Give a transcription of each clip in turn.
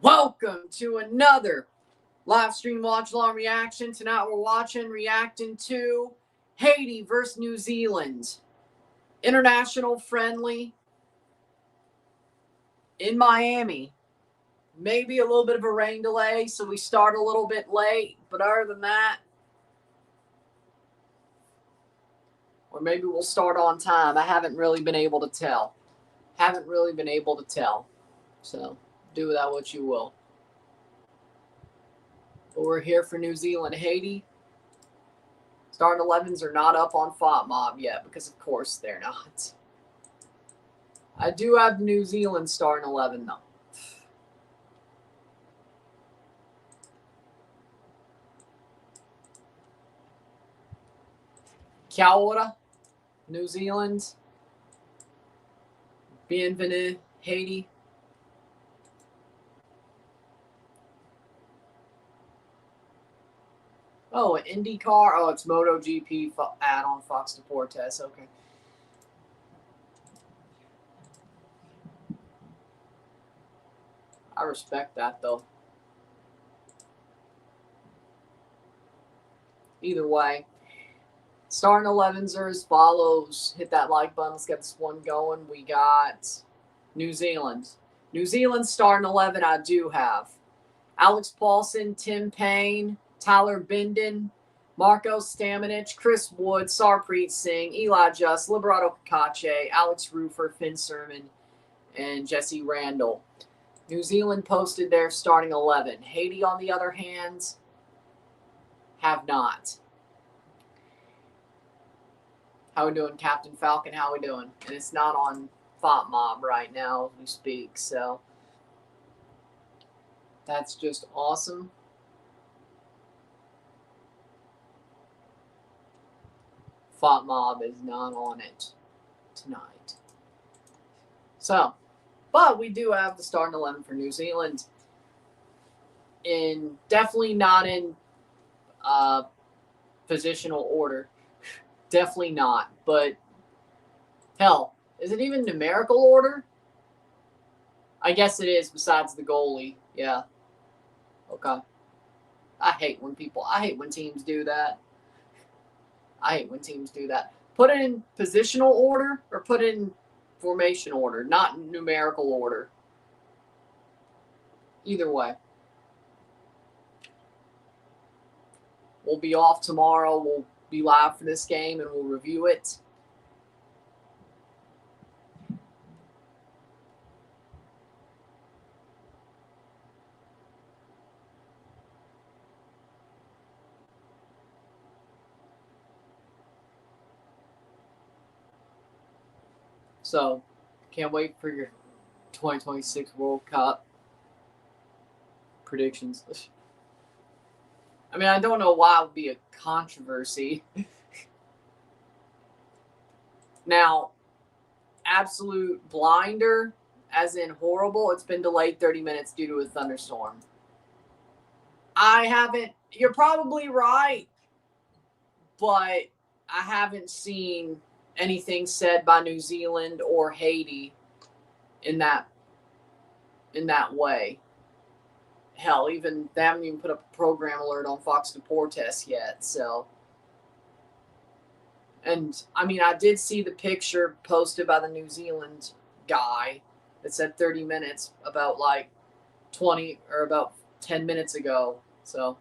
Welcome to another live stream watch along reaction. Tonight we're reacting to Haiti versus New Zealand. International friendly in Miami. Maybe a little bit of a rain delay, so we start a little bit late. But other than that, or maybe we'll start on time. I haven't really been able to tell. So do with that what you will. But we're here for New Zealand, Haiti. Starting 11s are not up on FOTMob yet because, of course, they're not. I do have New Zealand starting 11, though. Kia ora, New Zealand. Bienvenue, Haiti. Oh, an IndyCar. Oh, it's MotoGP ad on Fox Sportertainment. Okay. I respect that, though. Either way, starting 11s are as follows. Hit that like button. Let's get this one going. We got New Zealand. New Zealand starting 11 I do have. Alex Paulson, Tim Payne, Tyler Bindon, Marco Staminich, Chris Wood, Sarpreet Singh, Eli Just, Liberato Cacace, Alex Rufer, Finn Sermon, and Jesse Randall. New Zealand posted their starting 11. Haiti, on the other hand, have not. How we doing, Captain Falcon? How we doing? And it's not on FOTMob right now as we speak, so that's just awesome. FOTMob is not on it tonight. So, but we do have the starting 11 for New Zealand. Definitely not in positional order. Definitely not. But, hell, is it even numerical order? I guess it is besides the goalie. Yeah. Okay. I hate when teams do that. Put it in positional order or put it in formation order, not numerical order. Either way. We'll be off tomorrow. We'll be live for this game and we'll review it. So, can't wait for your 2026 World Cup predictions. I mean, I don't know why it would be a controversy. Now, absolute blinder, as in horrible, it's been delayed 30 minutes due to a thunderstorm. You're probably right, but I haven't seen anything said by New Zealand or Haiti in that way. Hell, even they haven't even put up a program alert on Fox Sportertainment yet. So, and I mean, I did see the picture posted by the New Zealand guy that said 30 minutes about like 20 or about 10 minutes ago. So,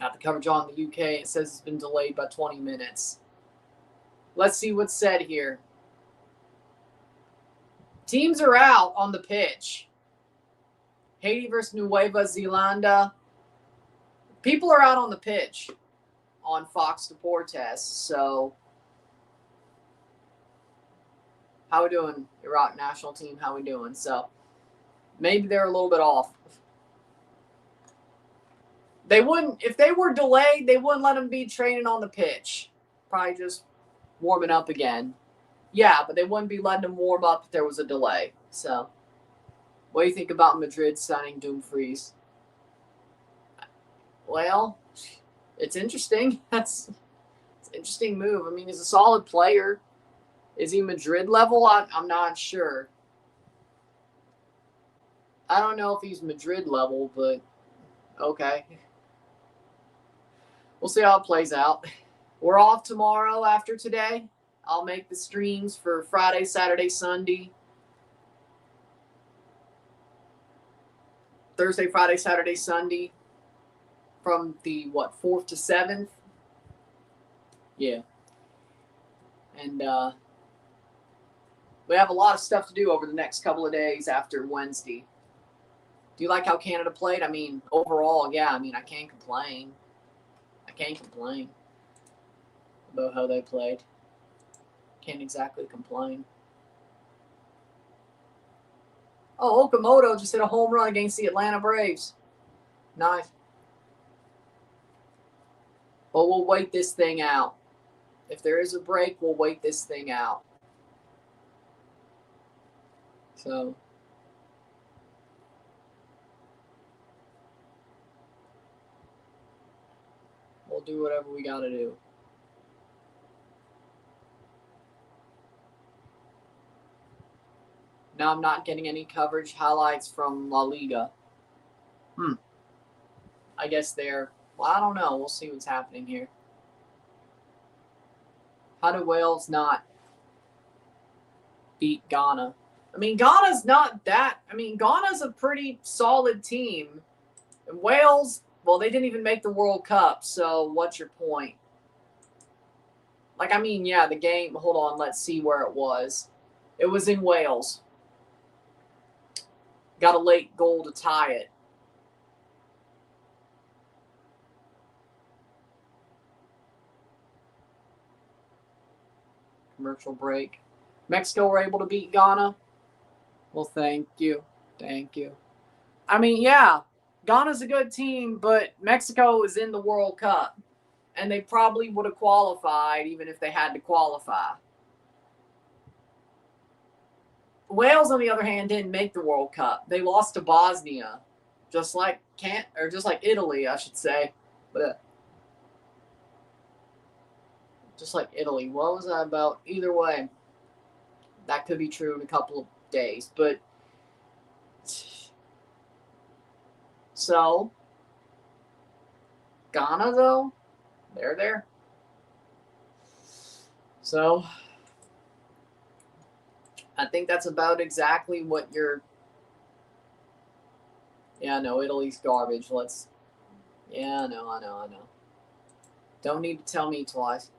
got the coverage on the UK. It says it's been delayed by 20 minutes. Let's see what's said here. Teams are out on the pitch. Haiti versus Nouvelle-Zélande. People are out on the pitch on Fox Sportertainment. So, how we doing, Iraq national team? How we doing? So, maybe they're a little bit off. They wouldn't, if they were delayed, they wouldn't let them be training on the pitch. Probably just warming up again. Yeah, but they wouldn't be letting them warm up if there was a delay. So, what do you think about Madrid signing Dumfries? Well, it's interesting. It's an interesting move. I mean, he's a solid player. Is he Madrid level? I'm not sure. I don't know if he's Madrid level, but okay. We'll see how it plays out. We're off tomorrow after today. I'll make the streams for Friday, Saturday, Sunday. Thursday, Friday, Saturday, Sunday. From the, 4th to 7th? Yeah. And we have a lot of stuff to do over the next couple of days after Wednesday. Do you like how Canada played? I mean, overall, yeah. I mean, I can't complain. About how they played. Can't exactly complain. Oh, Okamoto just hit a home run against the Atlanta Braves. Nice. But we'll wait this thing out. If there is a break, we'll wait this thing out. So. We'll do whatever we got to do. Now I'm not getting any coverage highlights from La Liga. I guess they're, well, I don't know. We'll see what's happening here. How do Wales not beat Ghana? I mean, Ghana's not that. I mean, Ghana's a pretty solid team. And Wales, well, they didn't even make the World Cup, so what's your point? Like, I mean, yeah, the game, hold on, let's see where it was. It was in Wales. Got a late goal to tie it. Commercial break. Mexico were able to beat Ghana. Well, thank you. Thank you. I mean, yeah, Ghana's a good team, but Mexico is in the World Cup. And they probably would have qualified even if they had to qualify. Wales, on the other hand, didn't make the World Cup. They lost to Bosnia, just like Italy, I should say. But just like Italy. What was that about? Either way, that could be true in a couple of days. But so Ghana, though, they're there. So I think that's about exactly what you're. Yeah, no, Italy's garbage. Yeah, I know. Don't need to tell me twice.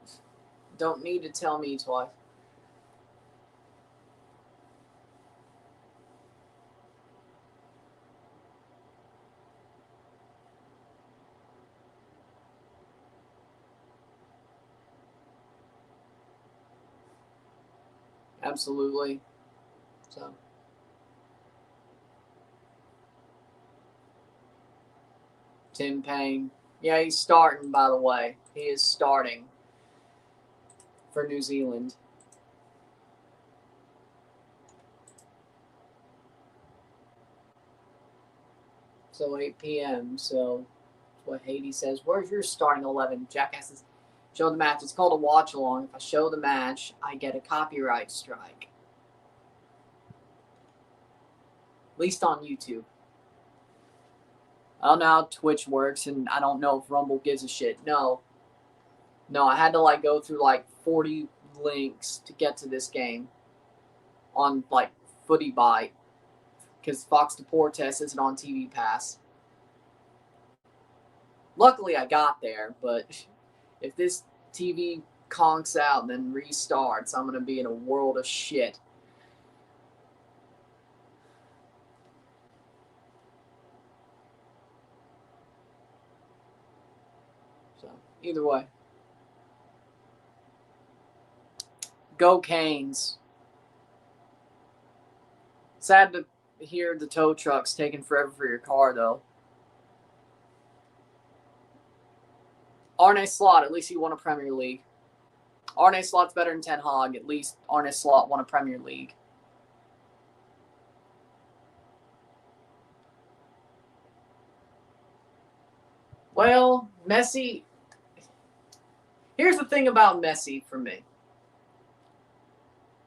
Absolutely. So. Tim Payne. Yeah, he's starting, by the way. He is starting for New Zealand. So 8 p.m. So what Haiti says. Where's your starting 11? Jackasses. Show the match. It's called a watch-along. If I show the match, I get a copyright strike. At least on YouTube. I don't know how Twitch works, and I don't know if Rumble gives a shit. No, I had to go through 40 links to get to this game on Footy Bite because Fox Deportes isn't on TV Pass. Luckily, I got there, but if this TV conks out and then restarts, I'm going to be in a world of shit. So, either way. Go Canes. Sad to hear the tow trucks taking forever for your car, though. Arne Slot, at least he won a Premier League. Arne Slot's better than Ten Hag. At least Arne Slot won a Premier League. Well, Messi. Here's the thing about Messi for me.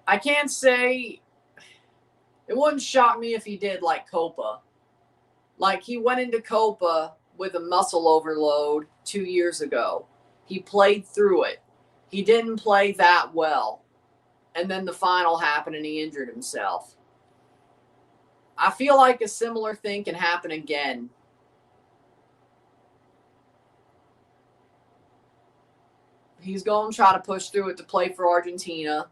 I can't say. It wouldn't shock me if he did Copa. Like, he went into Copa with a muscle overload 2 years ago. He played through it. He didn't play that well. And then the final happened and he injured himself. I feel like a similar thing can happen again. He's going to try to push through it to play for Argentina.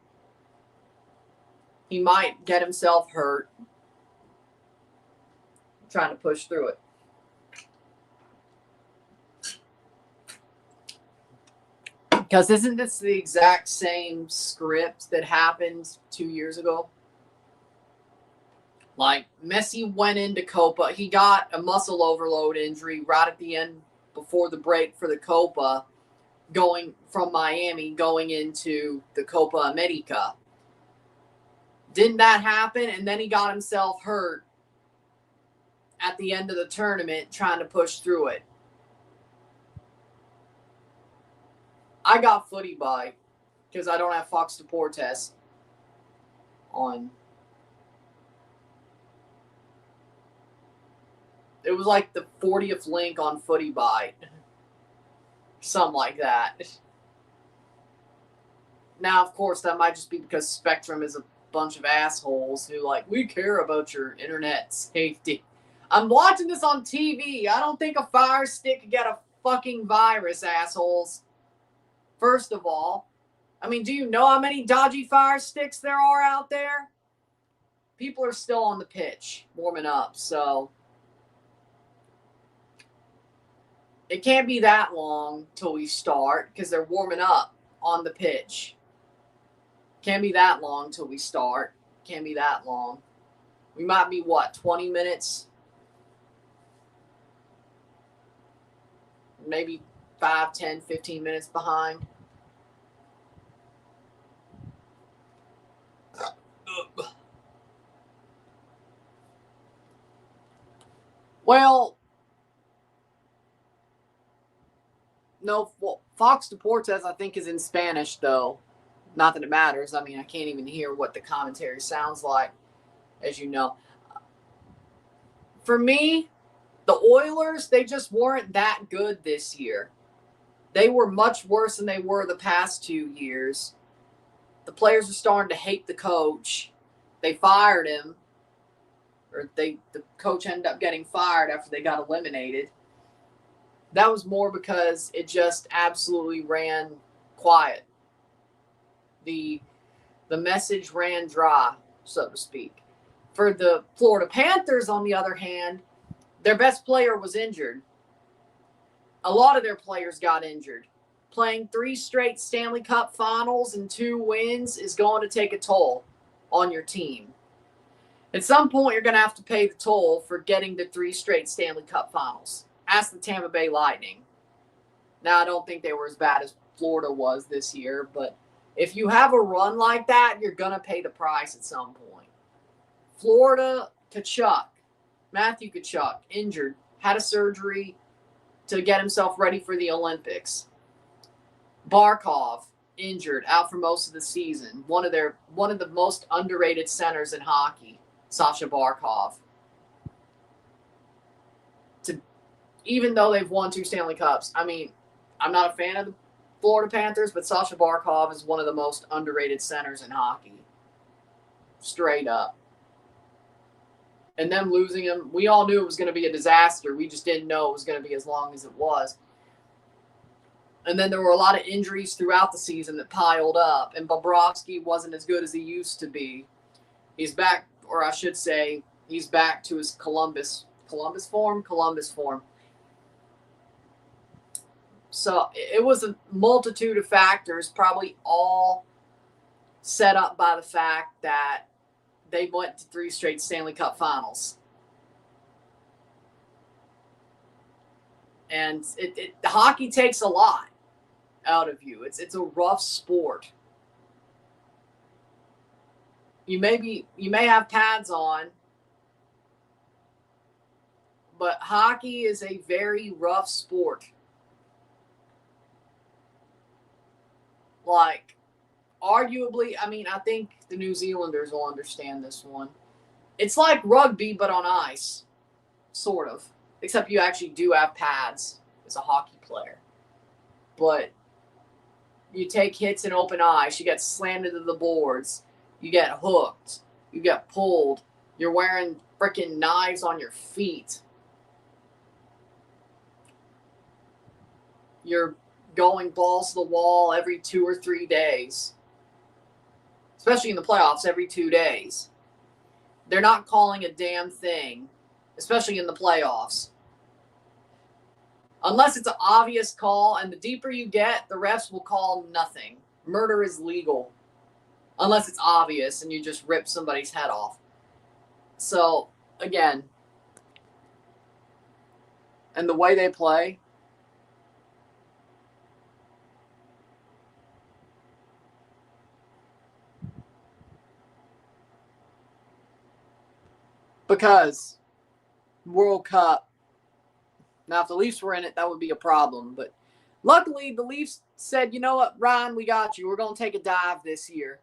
He might get himself hurt trying to push through it. Because isn't this the exact same script that happened 2 years ago? Like, Messi went into Copa. He got a muscle overload injury right at the end before the break for the Copa, going from Miami, going into the Copa America. Didn't that happen? And then he got himself hurt at the end of the tournament trying to push through it. I got Footy Buy because I don't have Fox Sportertainment on. It was like the 40th link on Footy Buy. Something like that. Now, of course, that might just be because Spectrum is a bunch of assholes who, like, we care about your internet safety. I'm watching this on TV. I don't think a Fire Stick could get a fucking virus, assholes. First of all, I mean, do you know how many dodgy Fire Sticks there are out there? People are still on the pitch, warming up, so it can't be that long till we start because they're warming up on the pitch. Can't be that long till we start. Can't be that long. We might be, 20 minutes? Maybe 5, 10, 15 minutes behind. Well, no, Fox Deportes, I think, is in Spanish, though. Not that it matters. I mean, I can't even hear what the commentary sounds like, as you know. For me, the Oilers, they just weren't that good this year. They were much worse than they were the past 2 years. The players are starting to hate the coach. They fired him. Or the coach ended up getting fired after they got eliminated. That was more because it just absolutely ran quiet. The message ran dry, so to speak. For the Florida Panthers, on the other hand, their best player was injured. A lot of their players got injured. Playing 3 straight Stanley Cup finals and 2 wins is going to take a toll on your team. At some point, you're going to have to pay the toll for getting to 3 straight Stanley Cup finals. Ask the Tampa Bay Lightning. Now, I don't think they were as bad as Florida was this year, but if you have a run like that, you're going to pay the price at some point. Florida, Matthew Tkachuk, injured, had a surgery to get himself ready for the Olympics. Barkov, injured, out for most of the season. One of the most underrated centers in hockey, Sasha Barkov. Even though they've won 2 Stanley Cups, I mean, I'm not a fan of the Florida Panthers, but Sasha Barkov is one of the most underrated centers in hockey. Straight up. And them losing him, we all knew it was going to be a disaster. We just didn't know it was going to be as long as it was. And then there were a lot of injuries throughout the season that piled up, and Bobrovsky wasn't as good as he used to be. He's back, or I should say, he's back to his Columbus form. So it was a multitude of factors, probably all set up by the fact that they went to 3 straight Stanley Cup finals. And hockey takes a lot out of you. It's a rough sport. You may have pads on, but hockey is a very rough sport. Like, arguably, I mean, I think the New Zealanders will understand this one. It's like rugby, but on ice. sort of. Except you actually do have pads as a hockey player. But you take hits in open ice, you get slammed into the boards, you get hooked, you get pulled, you're wearing freaking knives on your feet. You're going balls to the wall every 2 or 3 days. Especially in the playoffs, every 2 days. They're not calling a damn thing, especially in the playoffs. Unless it's an obvious call, and the deeper you get, the refs will call nothing. Murder is legal. Unless it's obvious and you just rip somebody's head off. So, again, and the way they play, because World Cup, now if the Leafs were in it, that would be a problem. But luckily, the Leafs said, you know what, Ryan, we got you. We're going to take a dive this year.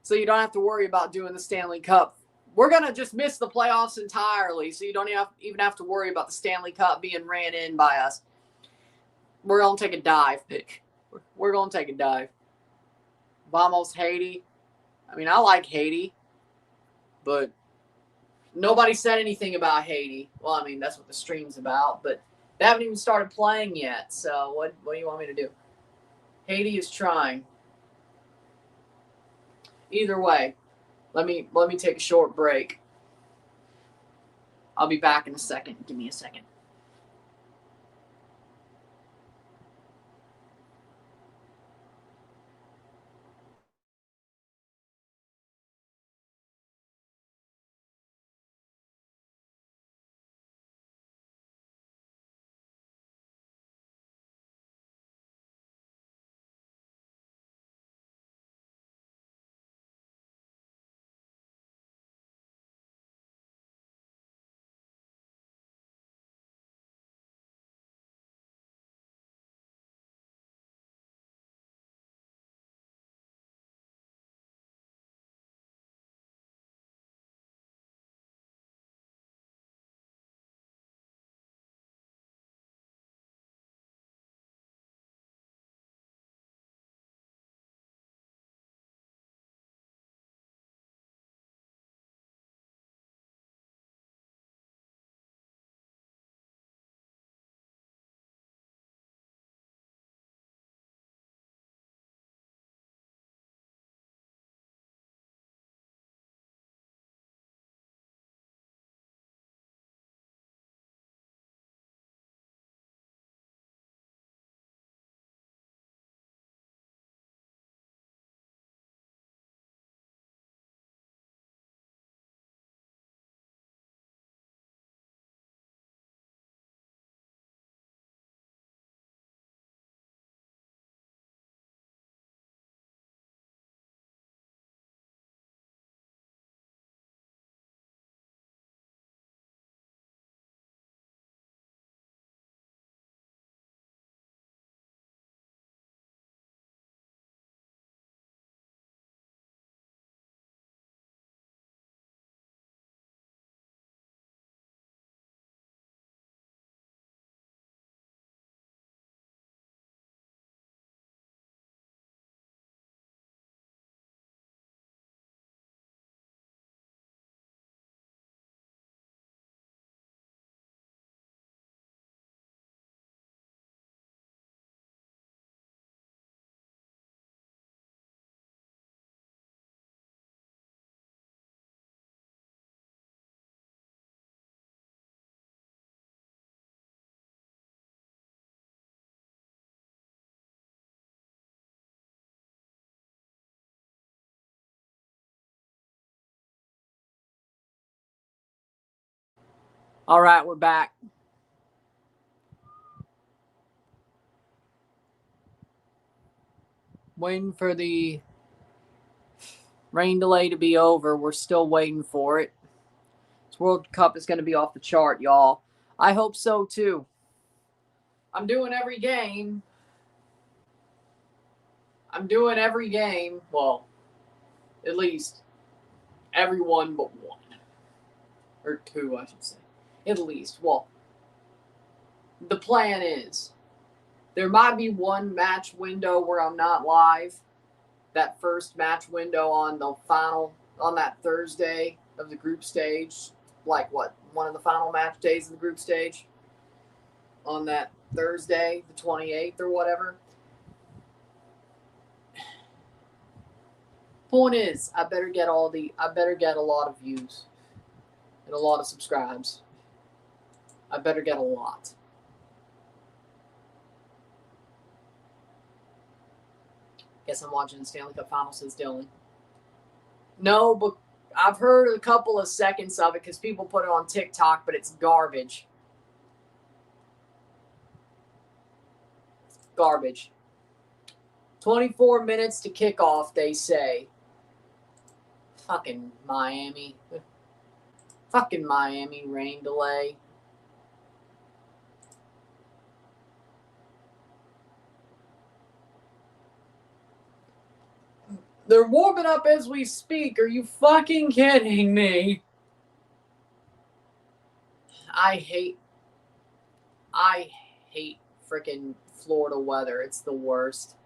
So you don't have to worry about doing the Stanley Cup. We're going to just miss the playoffs entirely, so you don't even have to worry about the Stanley Cup being ran in by us. We're going to take a dive. We're going to take a dive. Vamos, Haiti. I mean, I like Haiti, but nobody said anything about Haiti. Well, I mean, that's what the stream's about, but they haven't even started playing yet, so what do you want me to do? Haiti is trying. Either way, let me take a short break. I'll be back in a second. Give me a second. All right, we're back. Waiting for the rain delay to be over. We're still waiting for it. This World Cup is going to be off the chart, y'all. I hope so, too. I'm doing every game. Well, at least every one but one. Or two, I should say. At least. Well, the plan is there might be one match window where I'm not live. That first match window on the final, on that Thursday of the group stage, like what, one of the final match days of the group stage on that Thursday, the 28th or whatever. Point is, I better get a lot of views and a lot of subscribes. I better get a lot. Guess I'm watching the Stanley Cup Final, says Dillon. No, but I've heard a couple of seconds of it because people put it on TikTok, but it's garbage. Garbage. 24 minutes to kickoff, they say. Fucking Miami. Fucking Miami rain delay. They're warming up as we speak. Are you fucking kidding me? I hate freaking Florida weather. It's the worst.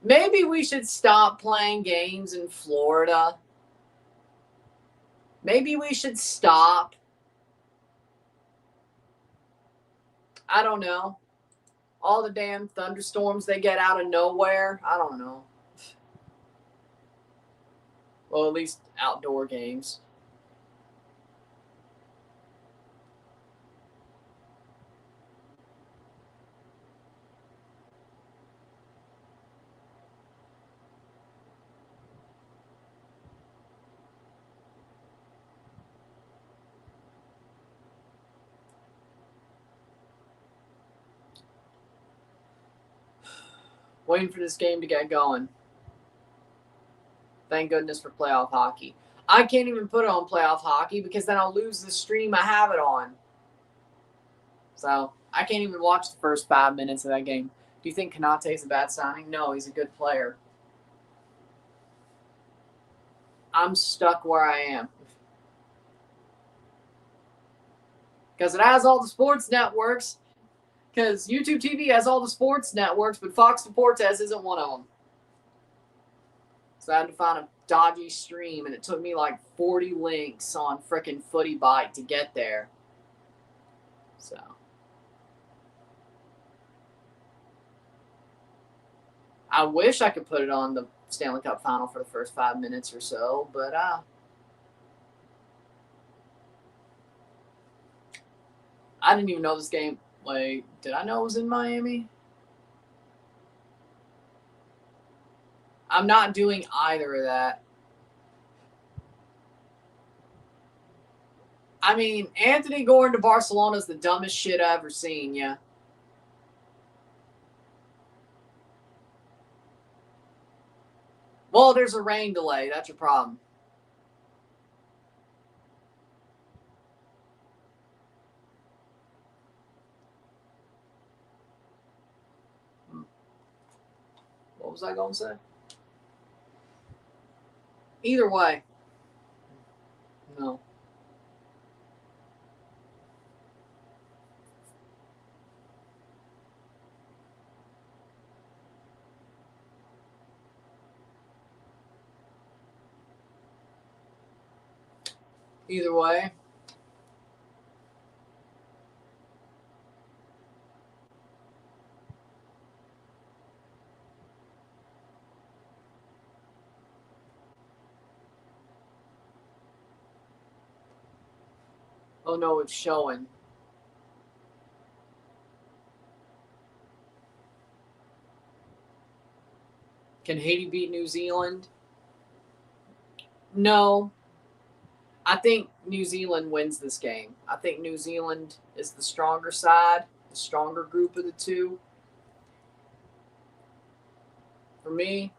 Maybe we should stop playing games in Florida. Maybe we should stop. I don't know. All the damn thunderstorms they get out of nowhere. I don't know. Well, at least outdoor games. Waiting for this game to get going. Thank goodness for playoff hockey. I can't even put it on playoff hockey because then I'll lose the stream I have it on. So I can't even watch the first 5 minutes of that game. Do you think Konate is a bad signing? No, he's a good player. I'm stuck where I am. Because it has all the sports networks. Because YouTube TV has all the sports networks, but Fox Sports isn't one of them. So I had to find a dodgy stream, and it took me like 40 links on frickin' Footy Bite to get there. So. I wish I could put it on the Stanley Cup Final for the first 5 minutes or so, but I didn't even know this game. Wait, did I know it was in Miami? I'm not doing either of that. I mean, Anthony going to Barcelona is the dumbest shit I've ever seen, yeah. Well, there's a rain delay. That's your problem. What was I going to say? Either way. No. Either way. Oh no, it's showing. Can Haiti beat New Zealand? No. I think New Zealand wins this game. I think New Zealand is the stronger side, the stronger group of the two. For me,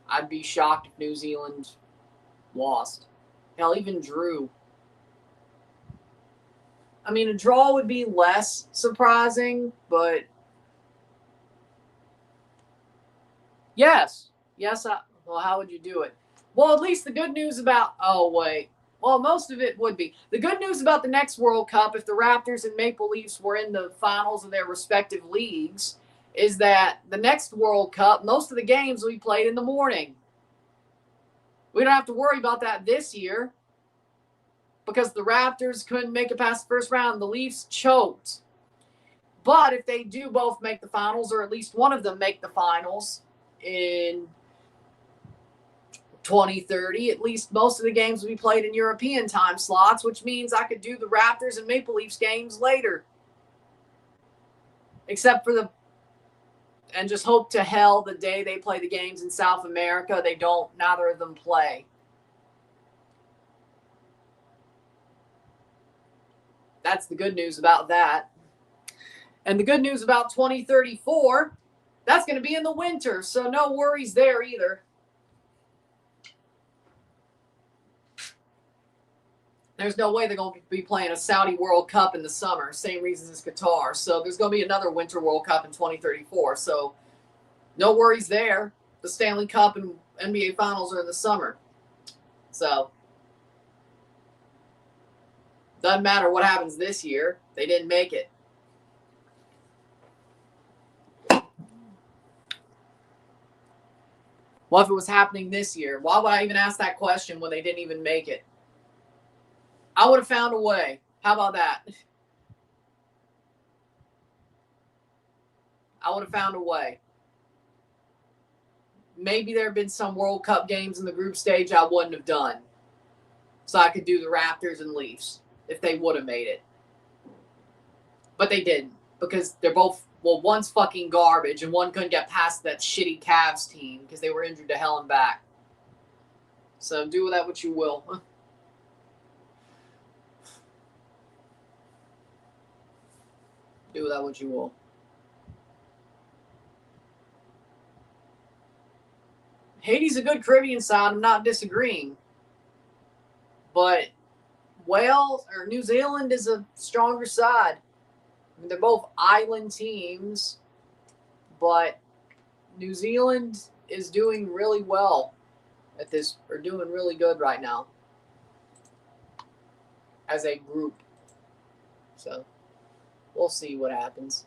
I'd be shocked if New Zealand lost. Hell, even drew. I mean, a draw would be less surprising, but yes. Well, how would you do it? Well, at least the good news about, oh, wait. Well, most of it would be. The good news about the next World Cup, if the Raptors and Maple Leafs were in the finals of their respective leagues, is that the next World Cup, most of the games will be played in the morning. We don't have to worry about that this year because the Raptors couldn't make it past the first round. The Leafs choked. But if they do both make the finals, or at least one of them make the finals in 2030, at least most of the games will be played in European time slots, which means I could do the Raptors and Maple Leafs games later. Except for and just hope to hell the day they play the games in South America, neither of them play. That's the good news about that. And the good news about 2034, that's going to be in the winter, so no worries there either. There's no way they're going to be playing a Saudi World Cup in the summer, same reasons as Qatar. So there's going to be another Winter World Cup in 2034. So no worries there. The Stanley Cup and NBA Finals are in the summer. So doesn't matter what happens this year. They didn't make it. What if it was happening this year? Why would I even ask that question when they didn't even make it? I would have found a way. How about that? I would have found a way. Maybe there have been some World Cup games in the group stage I wouldn't have done. So I could do the Raptors and Leafs if they would have made it. But they didn't because they're both, well, one's fucking garbage and one couldn't get past that shitty Cavs team because they were injured to hell and back. So do with that what you will. Do with that what you will. Haiti's a good Caribbean side. I'm not disagreeing. But Wales or New Zealand is a stronger side. I mean, they're both island teams, but New Zealand is doing really well at this, or doing really good right now as a group. So we'll see what happens.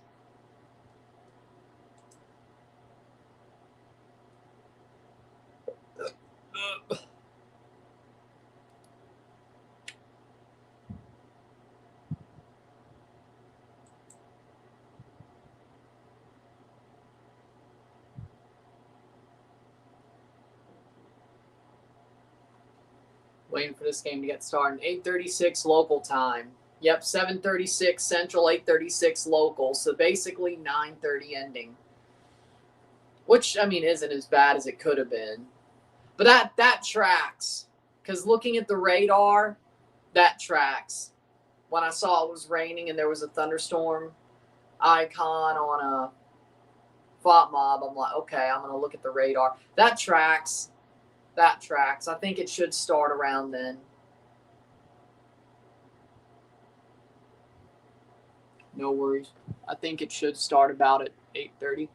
Waiting for this game to get started. 8:36 local time. Yep, 7:36 Central, 8:36 local. So basically 9:30 ending. Which, I mean, isn't as bad as it could have been. But that tracks. Because looking at the radar, that tracks. When I saw it was raining and there was a thunderstorm icon on a FOTMob, I'm like, okay, I'm going to look at the radar. That tracks. That tracks. I think it should start around then. No worries. I think it should start about at 8:30.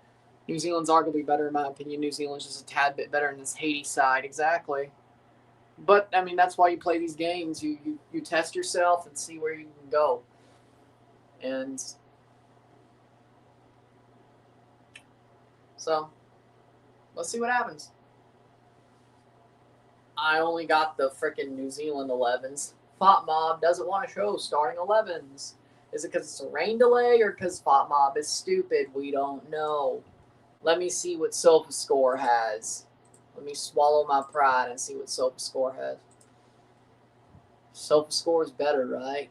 New Zealand's arguably better in my opinion. New Zealand's just a tad bit better in this Haiti side. Exactly. But, I mean, that's why you play these games. You test yourself and see where you can go. And so, let's see what happens. I only got the frickin' New Zealand 11s. FOTMob doesn't want to show starting 11s. Is it because it's a rain delay or because FOTMob is stupid? We don't know. Let me see what SofaScore has. Let me swallow my pride and see what SofaScore has. SofaScore is better, right?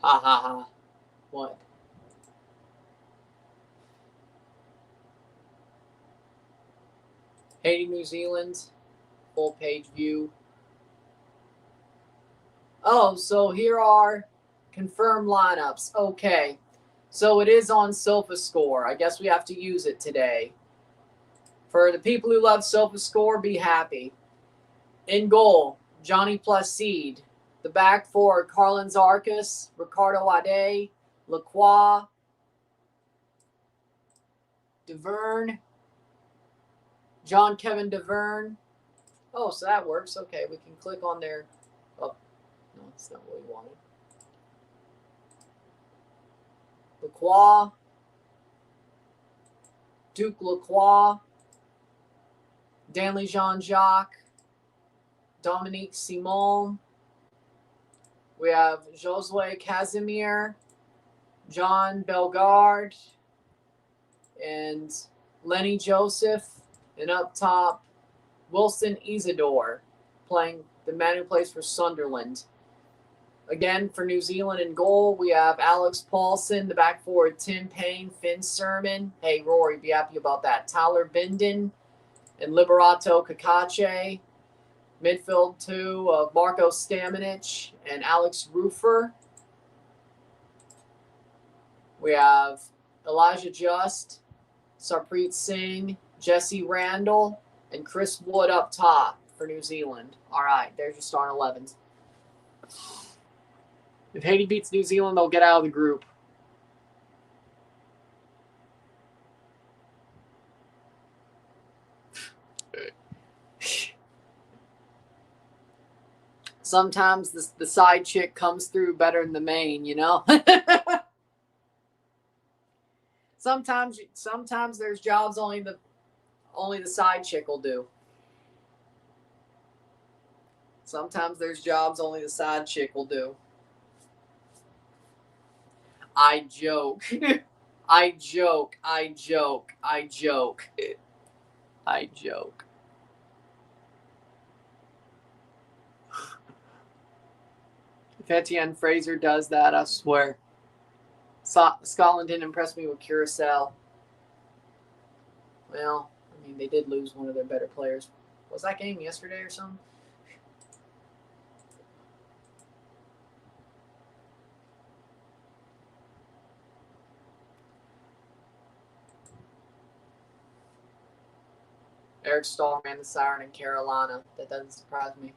Ha ha ha. What? Haiti, New Zealand. Full page view. Oh, so here are confirmed lineups. Okay. So it is on SofaScore. I guess we have to use it today For the people who love SofaScore, be happy. In goal, Johnny Placide. The back four, Carlin Zarkis, Ricardo Ade, Lacroix, Deverne, John Kevin Deverne. Oh, so that works. Okay, we can click on their. Oh, no, that's not what we wanted. Lacroix, Duke Lacroix, Danley Jean-Jacques, Dominique Simon. We have Josue Casimir, John Bellegarde, and Lenny Joseph. And up top, Wilson Isidore, playing the man who plays for Sunderland. Again, for New Zealand in goal, we have Alex Paulson. The back forward, Tim Payne, Finn Sermon. Hey, Rory, be happy about that. Tyler Binden and Liberato Kakache. Midfield two of Marco Stamenic and Alex Rufer. We have Elijah Just, Sarpreet Singh, Jesse Randall, and Chris Wood up top for New Zealand. All right, there's your starting 11s. If Haiti beats New Zealand, they'll get out of the group. Sometimes the side chick comes through better than the main, you know? Sometimes there's jobs only the side chick will do. Sometimes there's jobs only the side chick will do. I joke. I joke. I joke. I joke. I joke. If Etienne Fraser does that, I swear. Scotland didn't impress me with Curacao. Well, I mean, they did lose one of their better players. Was that game yesterday or something? Eric Stahl ran the siren in Carolina. That doesn't surprise me.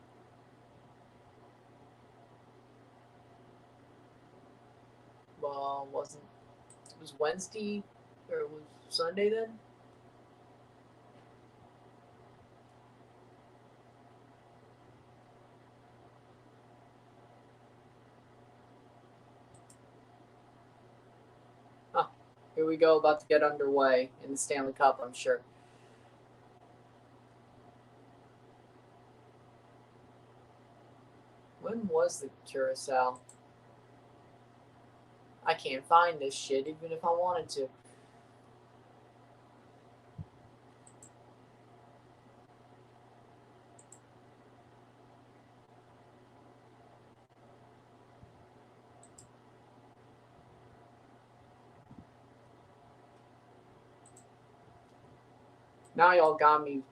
Well, it was Wednesday or it was Sunday then? Oh, here we go, about to get underway in the Stanley Cup, I'm sure. When was the Curacao? I can't find this shit even if I wanted to. Now y'all got me.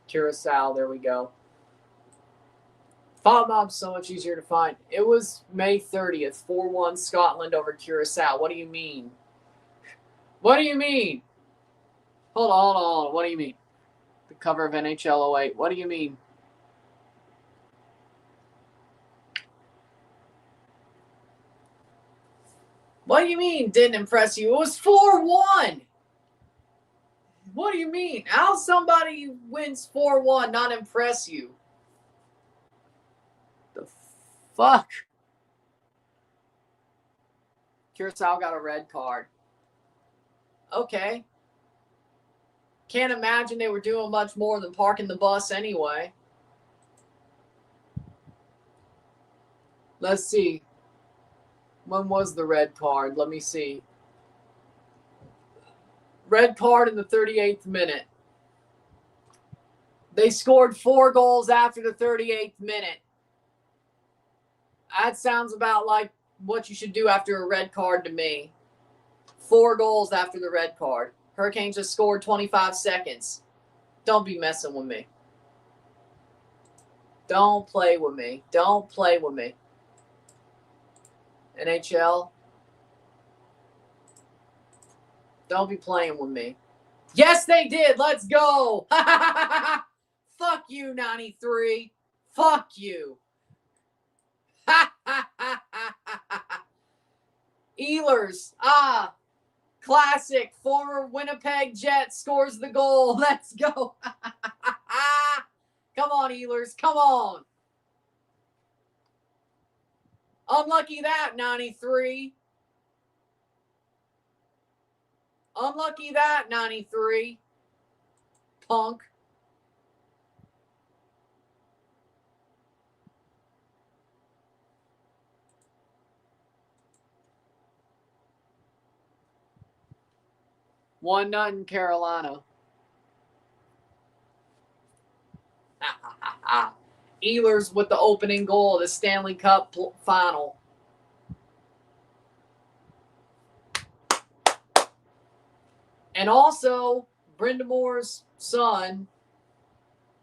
Curacao, there we go. FODMAP's so much easier to find. It was May 30th, 4-1 Scotland over Curacao. What do you mean? What do you mean? Hold on. What do you mean? The cover of NHL 08. What do you mean? What do you mean didn't impress you? It was 4-1. What do you mean? How somebody wins 4-1 not impress you? The fuck? Curacao got a red card. Okay. Can't imagine they were doing much more than parking the bus anyway. Let's see. When was the red card? Let me see. Red card in the 38th minute. They scored 4 goals after the 38th minute. That sounds about like what you should do after a red card to me. 4 goals after the red card. Hurricanes just scored 25 seconds. Don't be messing with me. Don't play with me. Don't play with me. NHL. Don't be playing with me. Yes, they did. Let's go. Fuck you, 93. Fuck you. Ehlers. Classic. Former Winnipeg Jet scores the goal. Let's go. Come on, Ehlers. Come on. Unlucky that, 93. Unlucky that, 93. Punk. One nothing Carolina. Ehlers with the opening goal of the Stanley Cup final. And also, Brindamore's son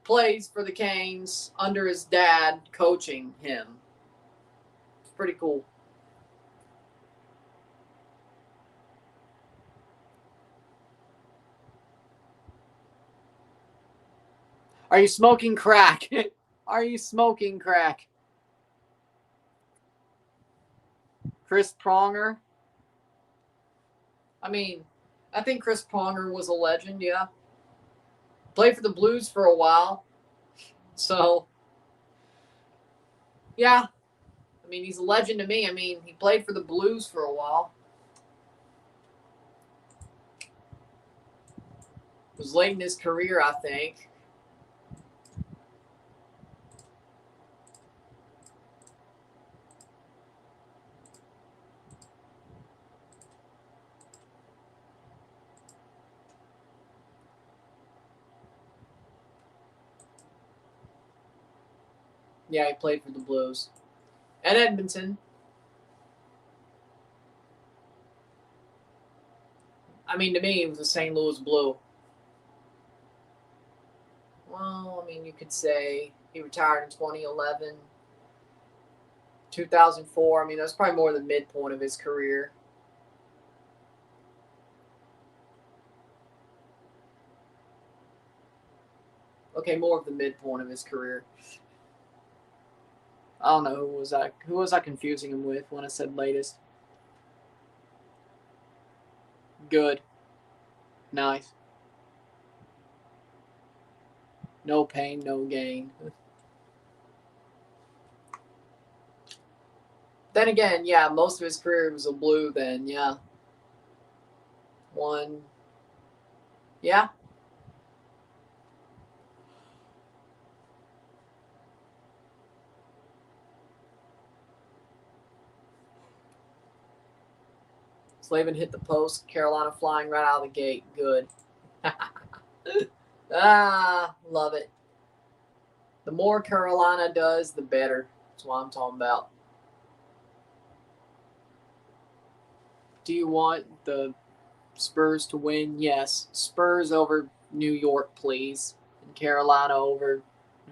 plays for the Canes under his dad coaching him. It's pretty cool. Are you smoking crack? Are you smoking crack? Chris Pronger? I mean, I think Chris Pronger was a legend, yeah. Played for the Blues for a while. So, yeah. I mean, he's a legend to me. I mean, he played for the Blues for a while. It was late in his career, I think. Yeah, he played for the Blues. And Edmonton. I mean, to me, it was the St. Louis Blue. Well, I mean, you could say he retired in 2011. 2004, I mean, that's probably more the midpoint of his career. Okay, more of the midpoint of his career. I don't know who was I confusing him with when I said latest. Good. Nice. No pain, no gain. Then again, yeah, most of his career was a Blue then, yeah. One. Yeah. Slavin hit the post. Carolina flying right out of the gate. Good. Love it. The more Carolina does, the better. That's what I'm talking about. Do you want the Spurs to win? Yes. Spurs over New York, please. And Carolina over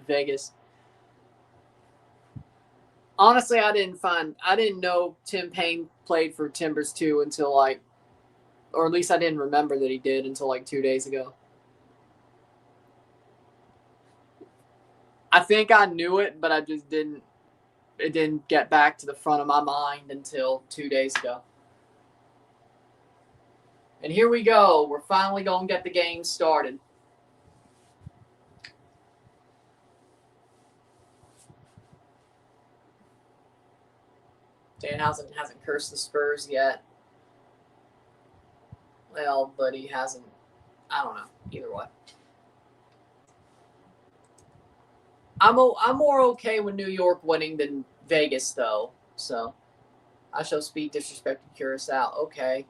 Vegas. Honestly, I didn't know Tim Payne played for Timbers too until or at least I didn't remember that he did until 2 days ago. I think I knew it, but I just didn't. It didn't get back to the front of my mind until 2 days ago. And here we go. We're finally going to get the game started. Danhausen hasn't cursed the Spurs yet. Well, but he hasn't. I don't know. Either way. I'm more okay with New York winning than Vegas, though. So, I show speed disrespected Curacao. Okay.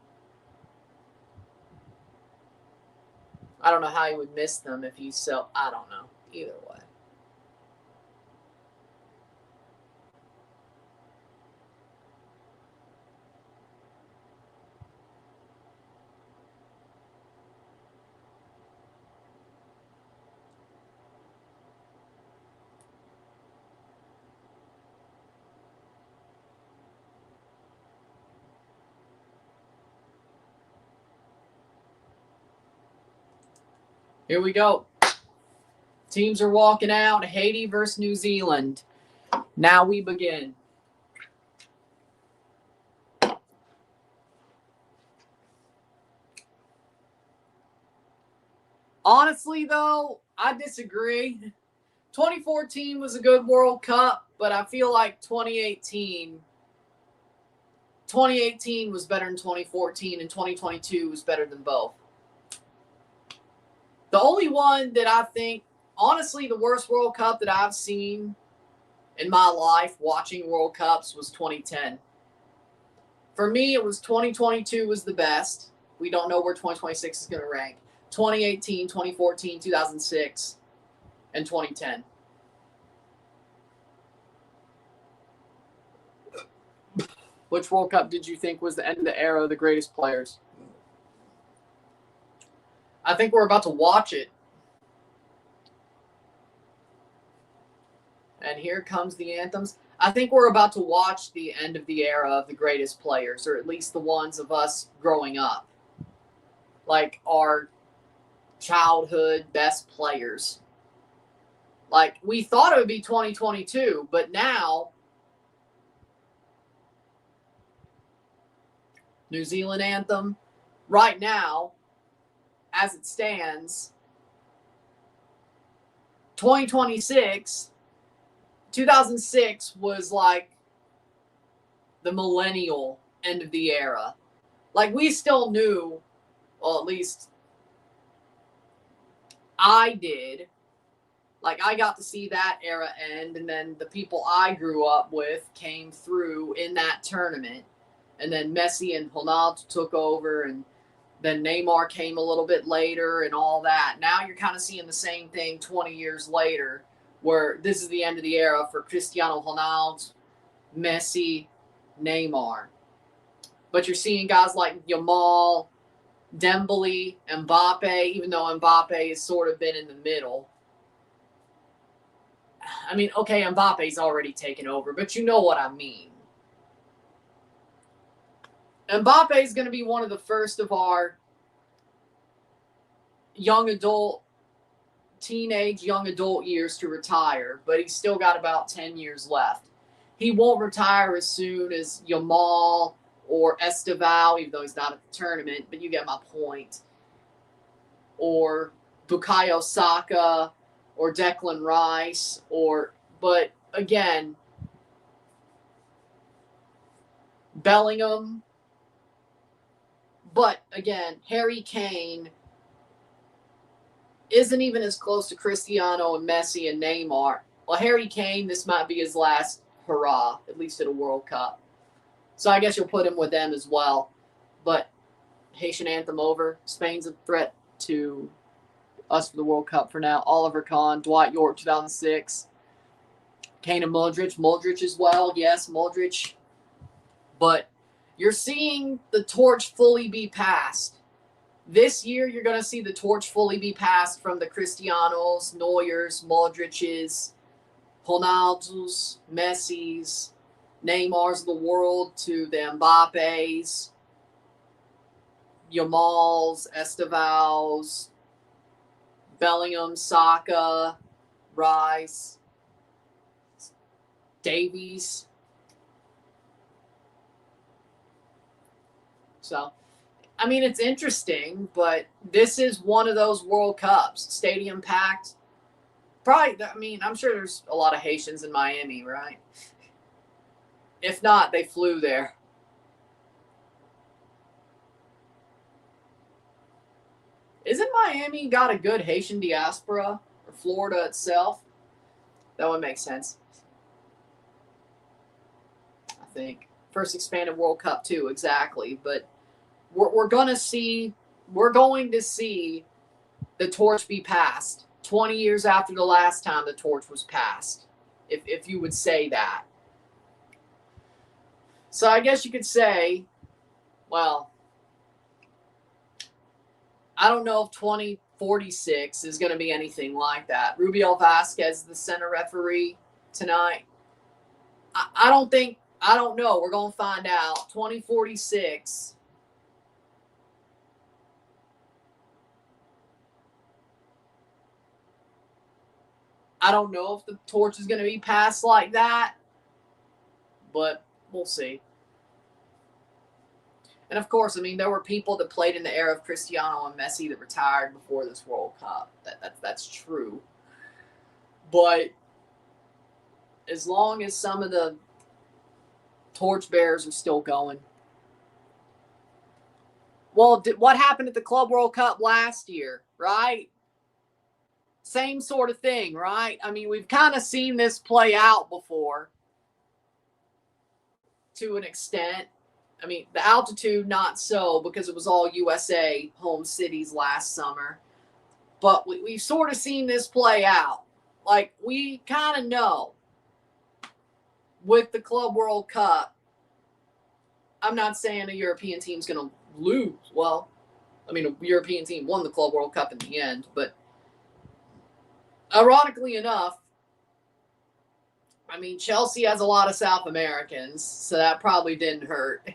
I don't know how he would miss them if he's so. I don't know. Either way. Here we go. Teams are walking out. Haiti versus New Zealand. Now we begin. Honestly, though, I disagree. 2014 was a good World Cup, but I feel like 2018 was better than 2014, and 2022 was better than both. The only one that I think, honestly, the worst World Cup that I've seen in my life watching World Cups was 2010. For me, it was 2022 was the best. We don't know where 2026 is going to rank. 2018, 2014, 2006, and 2010. Which World Cup did you think was the end of the era of the greatest players? I think we're about to watch it. And here comes the anthems. I think we're about to watch the end of the era of the greatest players, or at least the ones of us growing up. Like our childhood best players. Like, we thought it would be 2022, but now New Zealand anthem, right now, as it stands, 2026, 2006 was like the millennial end of the era. Like, we still knew, well, at least I did. Like, I got to see that era end, and then the people I grew up with came through in that tournament. And then Messi and Ronaldo took over, and then Neymar came a little bit later and all that. Now you're kind of seeing the same thing 20 years later, where this is the end of the era for Cristiano Ronaldo, Messi, Neymar. But you're seeing guys like Yamal, Dembele, Mbappe, even though Mbappe has sort of been in the middle. I mean, okay, Mbappe's already taken over, but you know what I mean. Mbappe is going to be one of the first of our young adult years to retire, but he's still got about 10 years left. He won't retire as soon as Yamal or Esteval, even though he's not at the tournament, but you get my point. Or Bukayo Saka or Declan Rice, but again, Bellingham. But again, Harry Kane isn't even as close to Cristiano and Messi and Neymar. Well, Harry Kane, this might be his last hurrah, at least at a World Cup. So I guess you'll put him with them as well. But Haitian anthem over. Spain's a threat to us for the World Cup for now. Oliver Kahn, Dwight York, 2006. Kane and Modric. Modric as well. Yes, Modric. But you're seeing the torch fully be passed. This year, you're going to see the torch fully be passed from the Cristianos, Neuers, Modric's, Ronaldo's, Messi's, Neymar's of the world to the Mbappe's, Yamal's, Esteval's, Bellingham, Saka, Rice, Davies. So, I mean, it's interesting, but this is one of those World Cups. Stadium packed. Probably, I mean, I'm sure there's a lot of Haitians in Miami, right? If not, they flew there. Isn't Miami got a good Haitian diaspora? Or Florida itself? That would make sense. I think. First expanded World Cup, too, exactly. But we're going to see the torch be passed 20 years after the last time the torch was passed, if you would say that. So I guess you could say, well, I don't know if 2046 is going to be anything like that. Rubiel Vasquez, the center referee tonight. I don't know. We're going to find out. 2046. . . . . . . . . . . . . . . . . . . . . . . . . . . . . . . . . . . . . . . . . . . . . . . . . . . . . . . . . . . . I don't know if the torch is going to be passed like that, but we'll see. And of course, I mean, there were people that played in the era of Cristiano and Messi that retired before this World Cup. That's true. But as long as some of the torchbearers are still going. Well, what happened at the Club World Cup last year, right? Same sort of thing, right? I mean, we've kind of seen this play out before to an extent. I mean, the altitude, not so, because it was all USA home cities last summer. But we've sort of seen this play out. Like, we kind of know with the Club World Cup, I'm not saying a European team's going to lose. Well, I mean, a European team won the Club World Cup in the end. But ironically enough, I mean, Chelsea has a lot of South Americans, so that probably didn't hurt.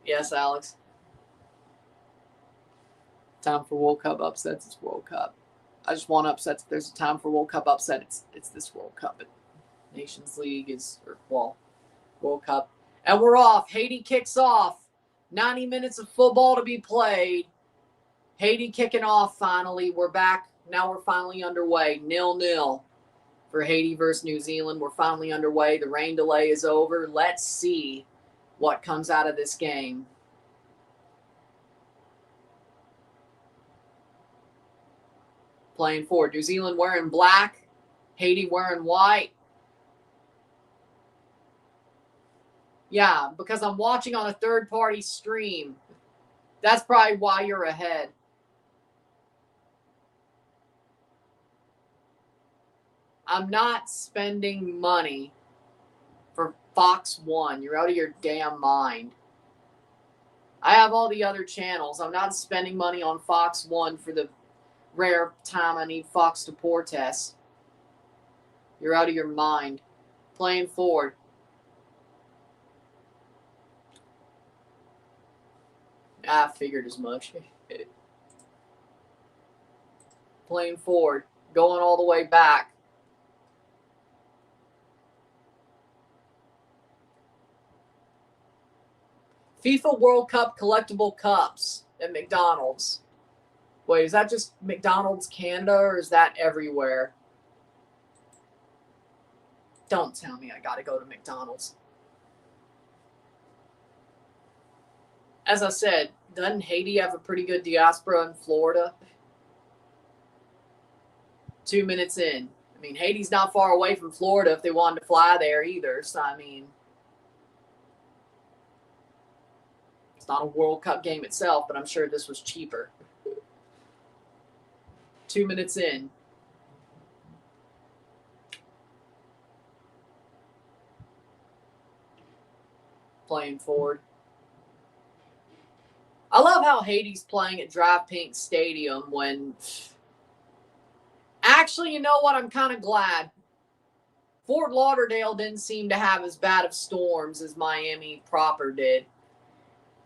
Yes, Alex. Time for World Cup upsets. It's World Cup. I just want upsets. If there's a time for World Cup upset, it's this World Cup. But Nations League is, World Cup. And we're off. Haiti kicks off. 90 minutes of football to be played. Haiti kicking off finally. We're back. Now we're finally underway. 0-0 for Haiti versus New Zealand. We're finally underway. The rain delay is over. Let's see what comes out of this game. Playing forward. New Zealand wearing black. Haiti wearing white. Yeah, because I'm watching on a third-party stream. That's probably why you're ahead. I'm not spending money for Fox 1. You're out of your damn mind. I have all the other channels. I'm not spending money on Fox 1 for the rare time I need Fox Deportes. You're out of your mind. Playing forward. I figured as much. Playing forward. Going all the way back. FIFA World Cup collectible cups at McDonald's. Wait, is that just McDonald's Canada or is that everywhere? Don't tell me I gotta go to McDonald's. As I said, doesn't Haiti have a pretty good diaspora in Florida? 2 minutes in. I mean, Haiti's not far away from Florida if they wanted to fly there either. So, I mean, it's not a World Cup game itself, but I'm sure this was cheaper. 2 minutes in. Playing forward. I love how Haiti's playing at Drive Pink Stadium when... Actually, you know what? I'm kind of glad. Fort Lauderdale didn't seem to have as bad of storms as Miami proper did.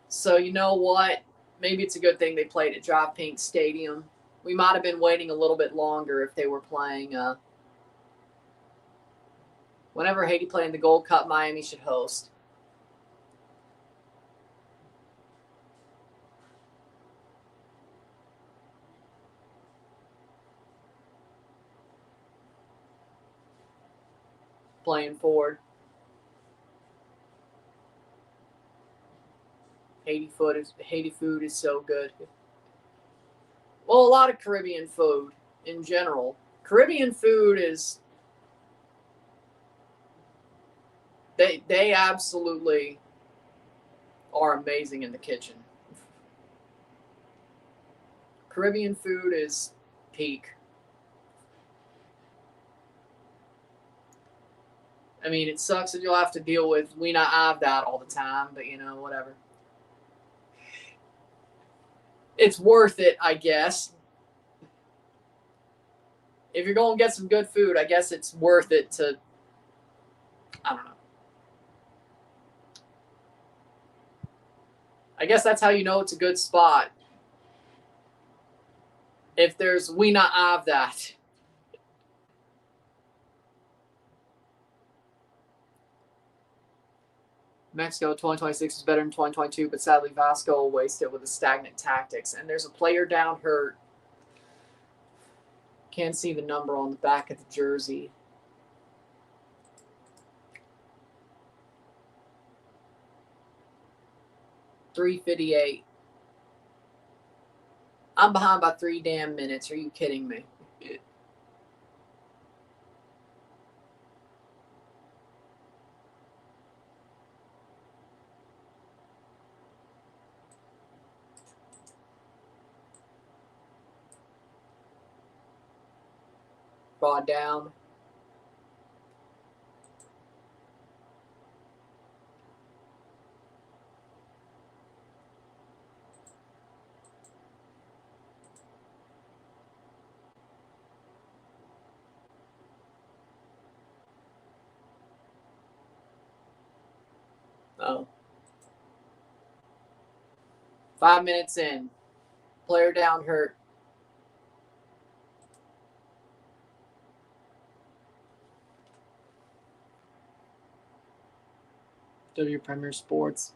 So, you know what? Maybe it's a good thing they played at Drive Pink Stadium. We might have been waiting a little bit longer if they were playing. Whenever Haiti played in the Gold Cup, Miami should host. Playing forward. Haiti food is so good. Well, a lot of Caribbean food in general. Caribbean food is... They absolutely are amazing in the kitchen. Caribbean food is peak. I mean, it sucks that you'll have to deal with we not have that all the time, but you know, whatever. It's worth it, I guess. If you're going to get some good food, I guess it's worth it to, I don't know. I guess that's how you know it's a good spot. If there's, we not have that. Mexico 2026 is better than 2022, but sadly Vasco will waste it with the stagnant tactics. And there's a player down hurt. Can't see the number on the back of the jersey. $3.58. I'm behind by 3 damn minutes. Are you kidding me? Brought down. Oh. 5 minutes in. Player down hurt. W Premier Sports.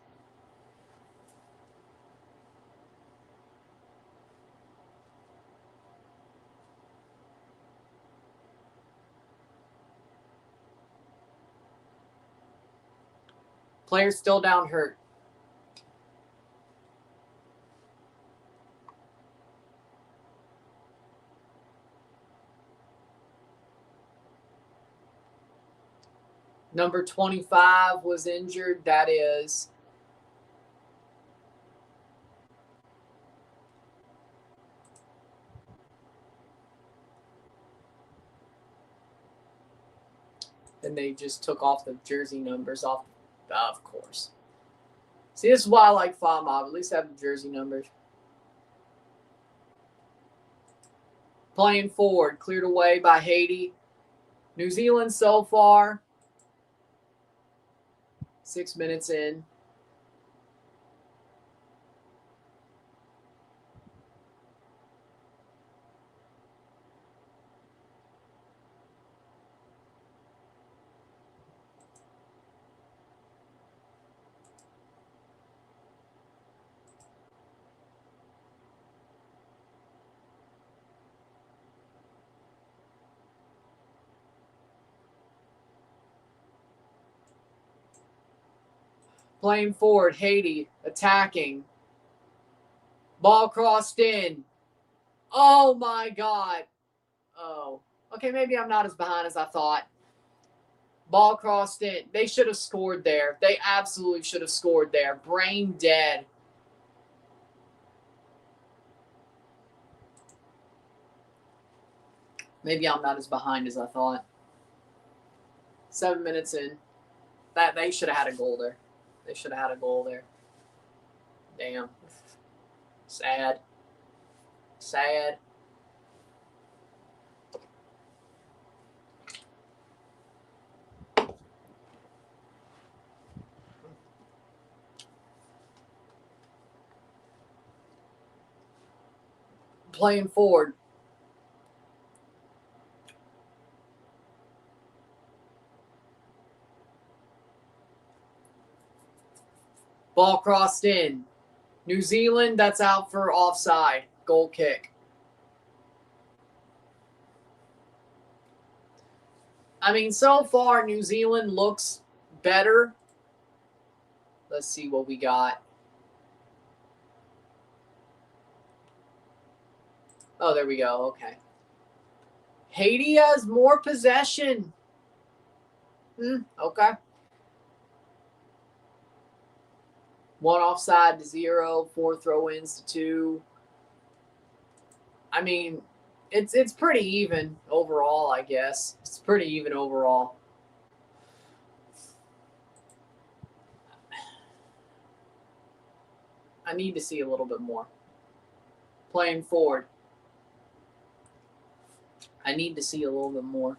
Player still down hurt. Number 25 was injured. That is and they just took off the jersey numbers off, of course. See, this is why I like FOMOB. At least have the jersey numbers. Playing forward, cleared away by Haiti. New Zealand so far. 6 minutes in. Playing forward, Haiti attacking. Ball crossed in. Oh my God. Oh. Okay, maybe I'm not as behind as I thought. Ball crossed in. They should have scored there. They absolutely should have scored there. Brain dead. Maybe I'm not as behind as I thought. 7 minutes in. That they should have had a goal there. They should have had a goal there. Damn. Sad. Sad. Playing forward. Ball crossed in. New Zealand, that's out for offside. Goal kick. I mean, so far, New Zealand looks better. Let's see what we got. Oh, there we go. Okay. Haiti has more possession. Okay. 1 offside to 0, 4 throw-ins to 2. I mean, it's pretty even overall, I guess. It's pretty even overall. I need to see a little bit more. Playing forward. I need to see a little bit more.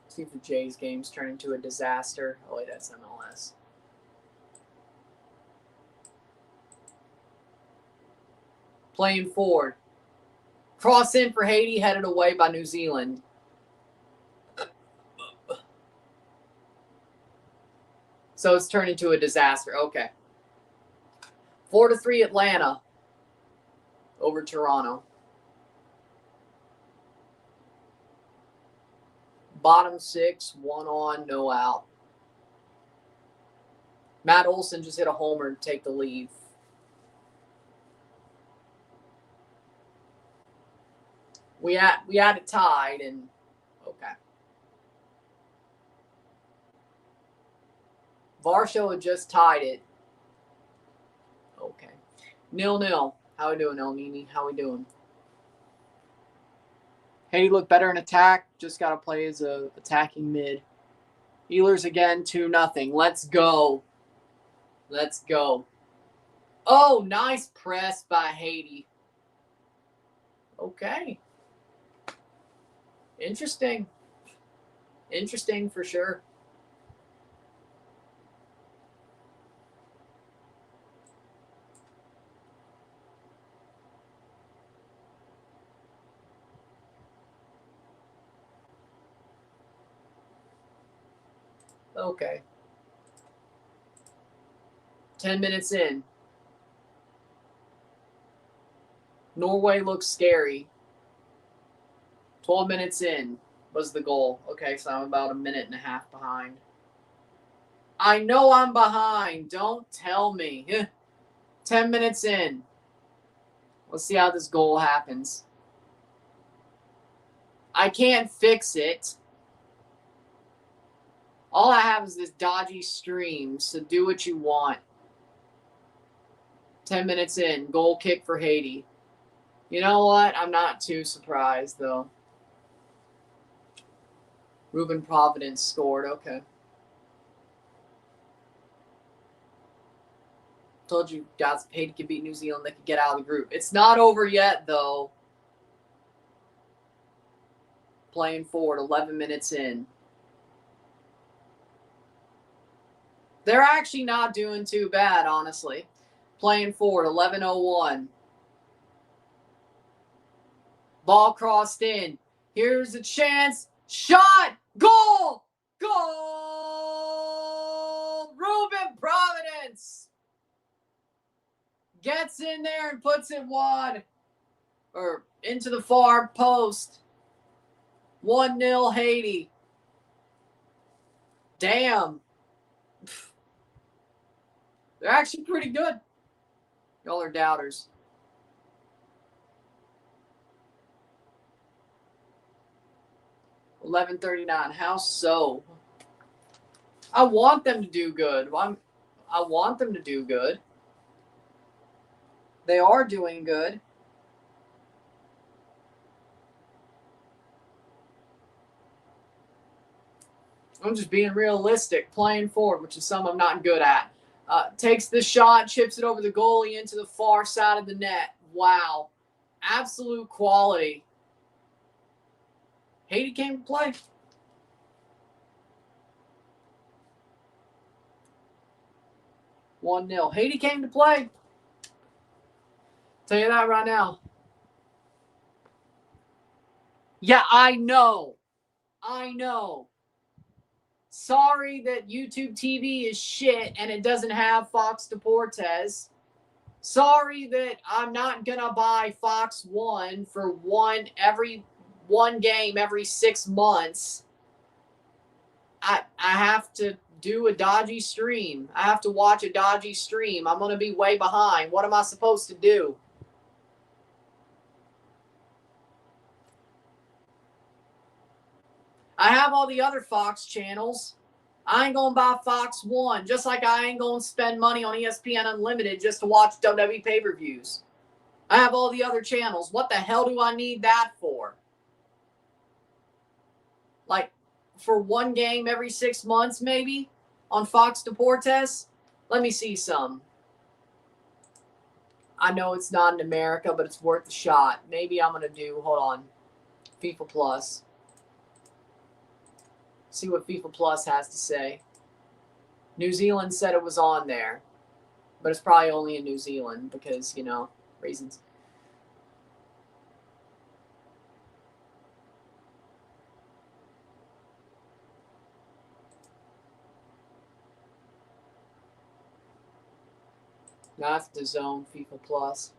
See if the Jays games turn into a disaster. Oh, wait, that's MLS. Playing forward. Cross in for Haiti, headed away by New Zealand. So it's turned into a disaster. Okay. 4-3 Atlanta over Toronto. Bottom 6, 1 on, no out. Matt Olson just hit a homer to take the lead. We had it tied, and okay. Varsho had just tied it. Okay. 0-0. How we doing, El Nini? How we doing? Haiti looked better in attack. Just got to play as a attacking mid. Ehlers again, 2-0. Let's go. Let's go. Oh, nice press by Haiti. Okay. Interesting. Interesting for sure. Okay. 10 minutes in. Norway looks scary. 12 minutes in was the goal. Okay, so I'm about a minute and a half behind. I know I'm behind. Don't tell me. 10 minutes in. Let's see how this goal happens. I can't fix it. All I have is this dodgy stream, so do what you want. 10 minutes in. Goal kick for Haiti. You know what? I'm not too surprised, though. Ruben Providence scored. Okay. Told you guys if Haiti could beat New Zealand, they could get out of the group. It's not over yet, though. Playing forward, 11 minutes in. They're actually not doing too bad, honestly. Playing forward, 11:01. Ball crossed in. Here's a chance. Shot! Goal! Goal! Ruben Providence gets in there and puts it wide or into the far post. 1-0 Haiti. Damn. They're actually pretty good. Y'all are doubters. $11.39. How so? I want them to do good. I want them to do good. They are doing good. I'm just being realistic, playing forward, which is something I'm not good at. Takes the shot, chips it over the goalie into the far side of the net. Wow. Absolute quality. Haiti came to play. $1-0. Haiti came to play. Tell you that right now. Yeah, I know. I know. Sorry that YouTube TV is shit and it doesn't have Fox Deportes. Sorry that I'm not going to buy Fox 1 for one game every 6 months. I have to do a dodgy stream. I have to watch a dodgy stream. I'm going to be way behind. What am I supposed to do? I have all the other Fox channels. I ain't going to buy Fox 1, just like I ain't going to spend money on ESPN Unlimited just to watch WWE pay-per-views. I have all the other channels. What the hell do I need that for? Like, for one game every 6 months, maybe, on Fox Deportes? Let me see some. I know it's not in America, but it's worth a shot. Maybe I'm going to do, hold on, FIFA Plus. See what FIFA Plus has to say. New Zealand said it was on there, but it's probably only in New Zealand because, you know, reasons. That's the zone FIFA Plus.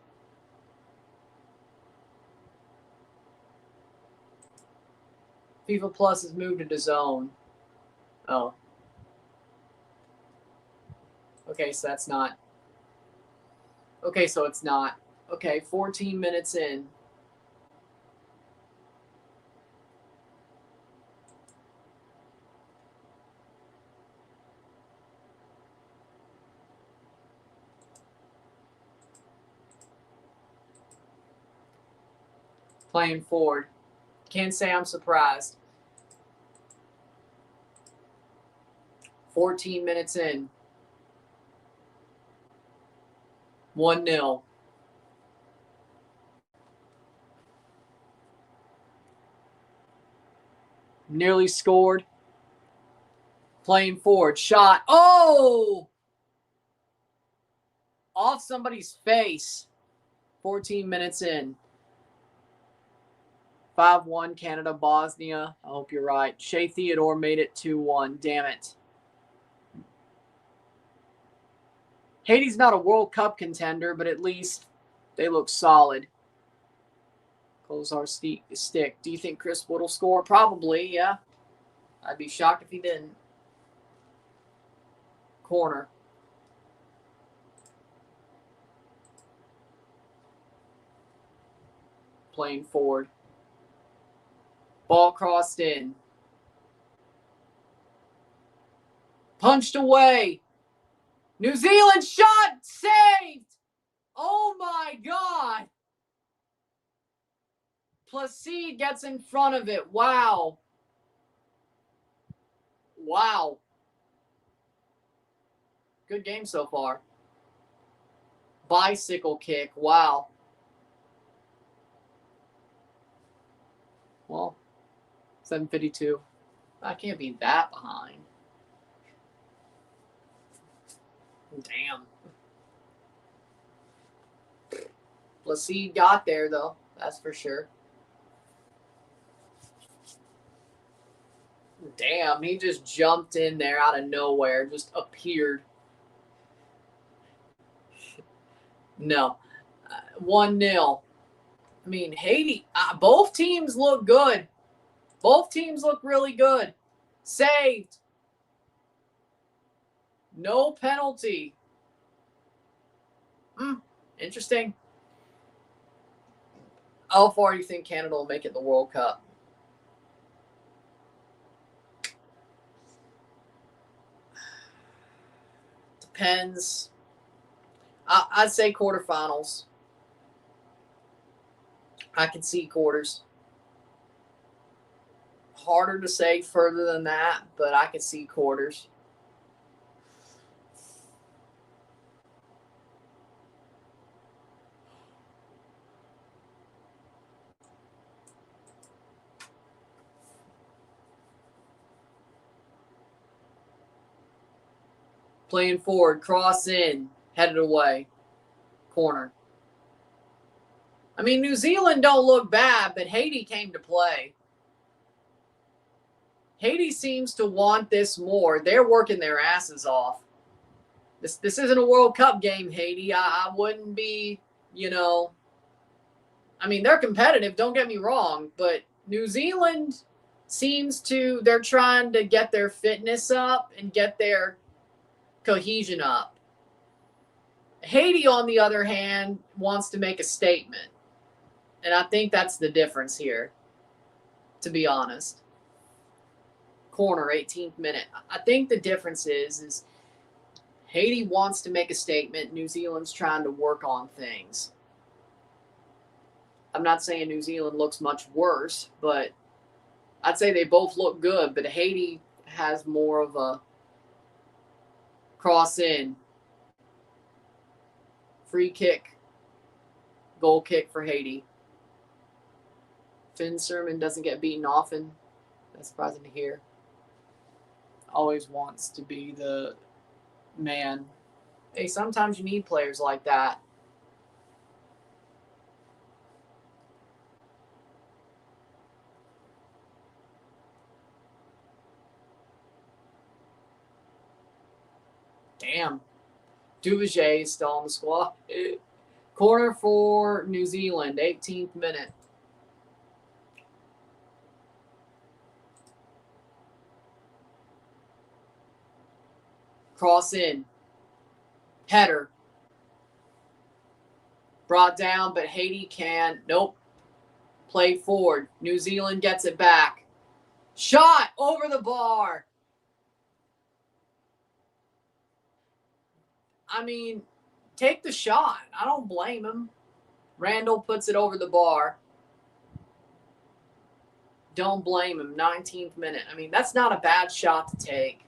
FIFA Plus has moved to the zone. Oh. Okay, so that's not. Okay, so it's not. Okay, 14 minutes in. Playing forward. Can't say I'm surprised. 14 minutes in. 1-0. Nearly scored. Playing forward. Shot. Oh! Off somebody's face. 14 minutes in. 5-1 Canada, Bosnia. I hope you're right. Shea Theodore made it 2-1. Damn it. Haiti's not a World Cup contender, but at least they look solid. Close our stick. Do you think Chris Wood will score? Probably, yeah. I'd be shocked if he didn't. Corner. Playing forward. Ball crossed in. Punched away. New Zealand shot saved. Oh my God. Placide gets in front of it. Wow. Wow. Good game so far. Bicycle kick. Wow. Well, 7:52. I can't be that behind. Damn. Placide got there, though. That's for sure. Damn, he just jumped in there out of nowhere. Just appeared. No. 1-0. I mean, Haiti, both teams look good. Both teams look really good. Saved. No penalty. Interesting. How far do you think Canada will make it in the World Cup? Depends. I'd say quarterfinals. I can see quarters. Harder to say further than that, but I can see quarters. Playing forward, cross in, headed away. Corner. I mean, New Zealand don't look bad, but Haiti came to play. Haiti seems to want this more. They're working their asses off. This isn't a World Cup game, Haiti. I wouldn't be, I mean, they're competitive, don't get me wrong, but New Zealand they're trying to get their fitness up and get their cohesion up. Haiti, on the other hand, wants to make a statement. And I think that's the difference here, to be honest. Corner, 18th minute. I think the difference is Haiti wants to make a statement. New Zealand's trying to work on things. I'm not saying New Zealand looks much worse, but I'd say they both look good. But Haiti has more of a cross in. Free kick. Goal kick for Haiti. Finn Sermon doesn't get beaten often. That's surprising to hear. Always wants to be the man. Hey, sometimes you need players like that. Damn. Duvier is still on the squad. Corner for New Zealand, 18th minute. Cross in. Header. Brought down, but Haiti can. Nope. Played forward. New Zealand gets it back. Shot over the bar. I mean, take the shot. I don't blame him. Randall puts it over the bar. Don't blame him. 19th minute. I mean, that's not a bad shot to take.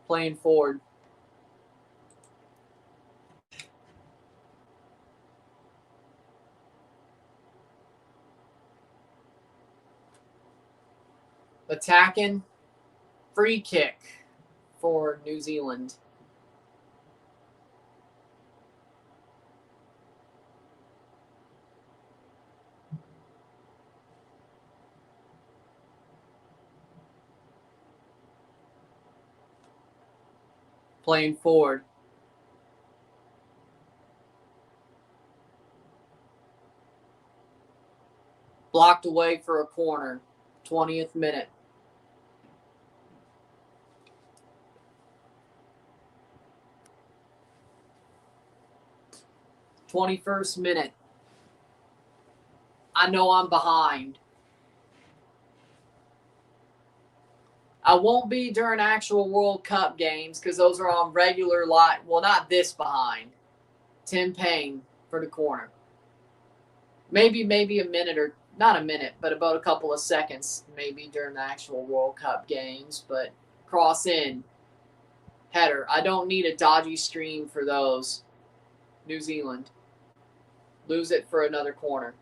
Playing forward. Attacking. Free kick for New Zealand. Playing forward. Blocked away for a corner. 20th minute. '21st minute. I know I'm behind. I won't be during actual World Cup games because those are on regular live. Well, not this behind. Tim Payne for the corner. Maybe a minute or not a minute, but about a couple of seconds maybe during the actual World Cup games. But cross in. Header. I don't need a dodgy stream for those. New Zealand. Lose it for another corner.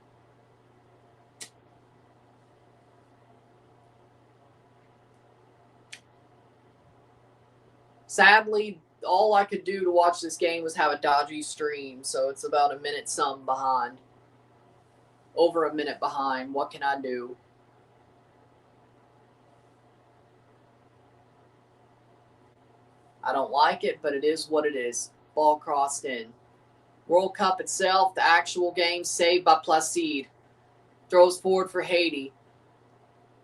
Sadly, all I could do to watch this game was have a dodgy stream, so it's about a minute some behind. Over a minute behind. What can I do? I don't like it, but it is what it is. Ball crossed in. World Cup itself, the actual game, saved by Placide. Throws forward for Haiti.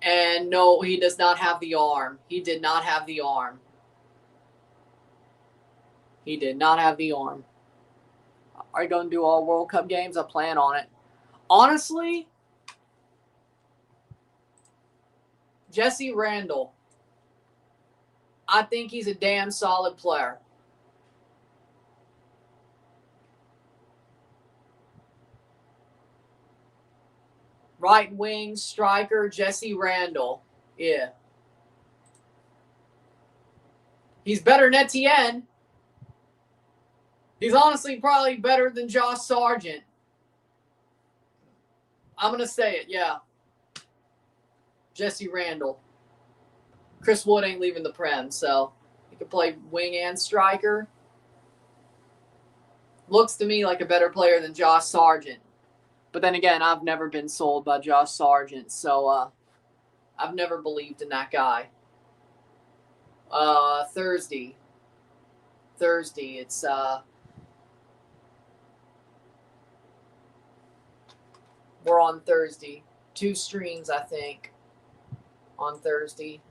And no, he does not have the arm. He did not have the arm. He did not have the arm. Are you going to do all World Cup games? I plan on it. Honestly, Jesse Randall, I think he's a damn solid player. Right wing striker, Jesse Randall. Yeah. He's better than Etienne. He's honestly probably better than Josh Sargent. I'm going to say it, yeah. Jesse Randall. Chris Wood ain't leaving the Prem, so he could play wing and striker. Looks to me like a better player than Josh Sargent. But then again, I've never been sold by Josh Sargent, so I've never believed in that guy. Thursday, it's we're on Thursday. 2 streams, I think, on Thursday.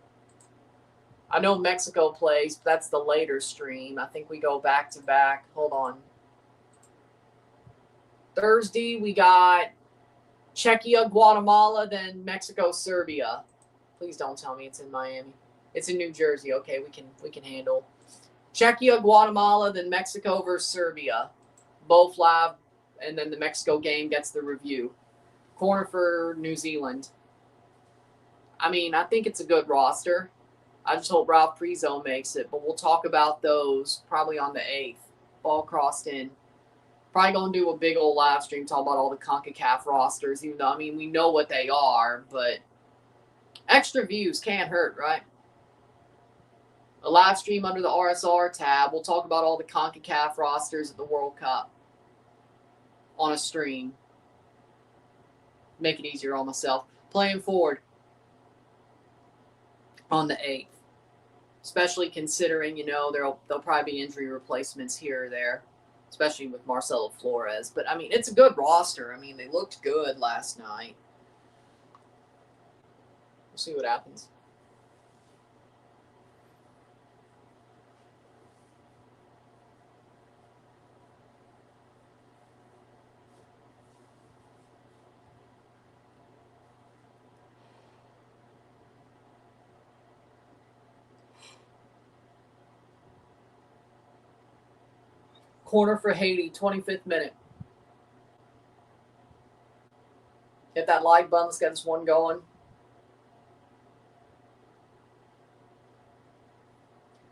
I know Mexico plays, but that's the later stream. I think we go back to back. Hold on. Thursday, we got Czechia, Guatemala, then Mexico, Serbia. Please don't tell me it's in Miami. It's in New Jersey. Okay, we can handle. Czechia, Guatemala, then Mexico versus Serbia. Both live, and then the Mexico game gets the review. Corner for New Zealand. I mean, I think it's a good roster. I just hope Ralph Prizo makes it, but we'll talk about those probably on the 8th. Ball crossed in. Probably going to do a big old live stream talking about all the CONCACAF rosters, even though, I mean, we know what they are, but extra views can't hurt, right? A live stream under the RSR tab. We'll talk about all the CONCACAF rosters at the World Cup on a stream. Make it easier on myself. Playing forward on the 8th. Especially considering, you know, there'll probably be injury replacements here or there, especially with Marcelo Flores. But, I mean, it's a good roster. I mean, they looked good last night. We'll see what happens. Corner for Haiti, 25th minute. Hit that like button. Let's get this one going.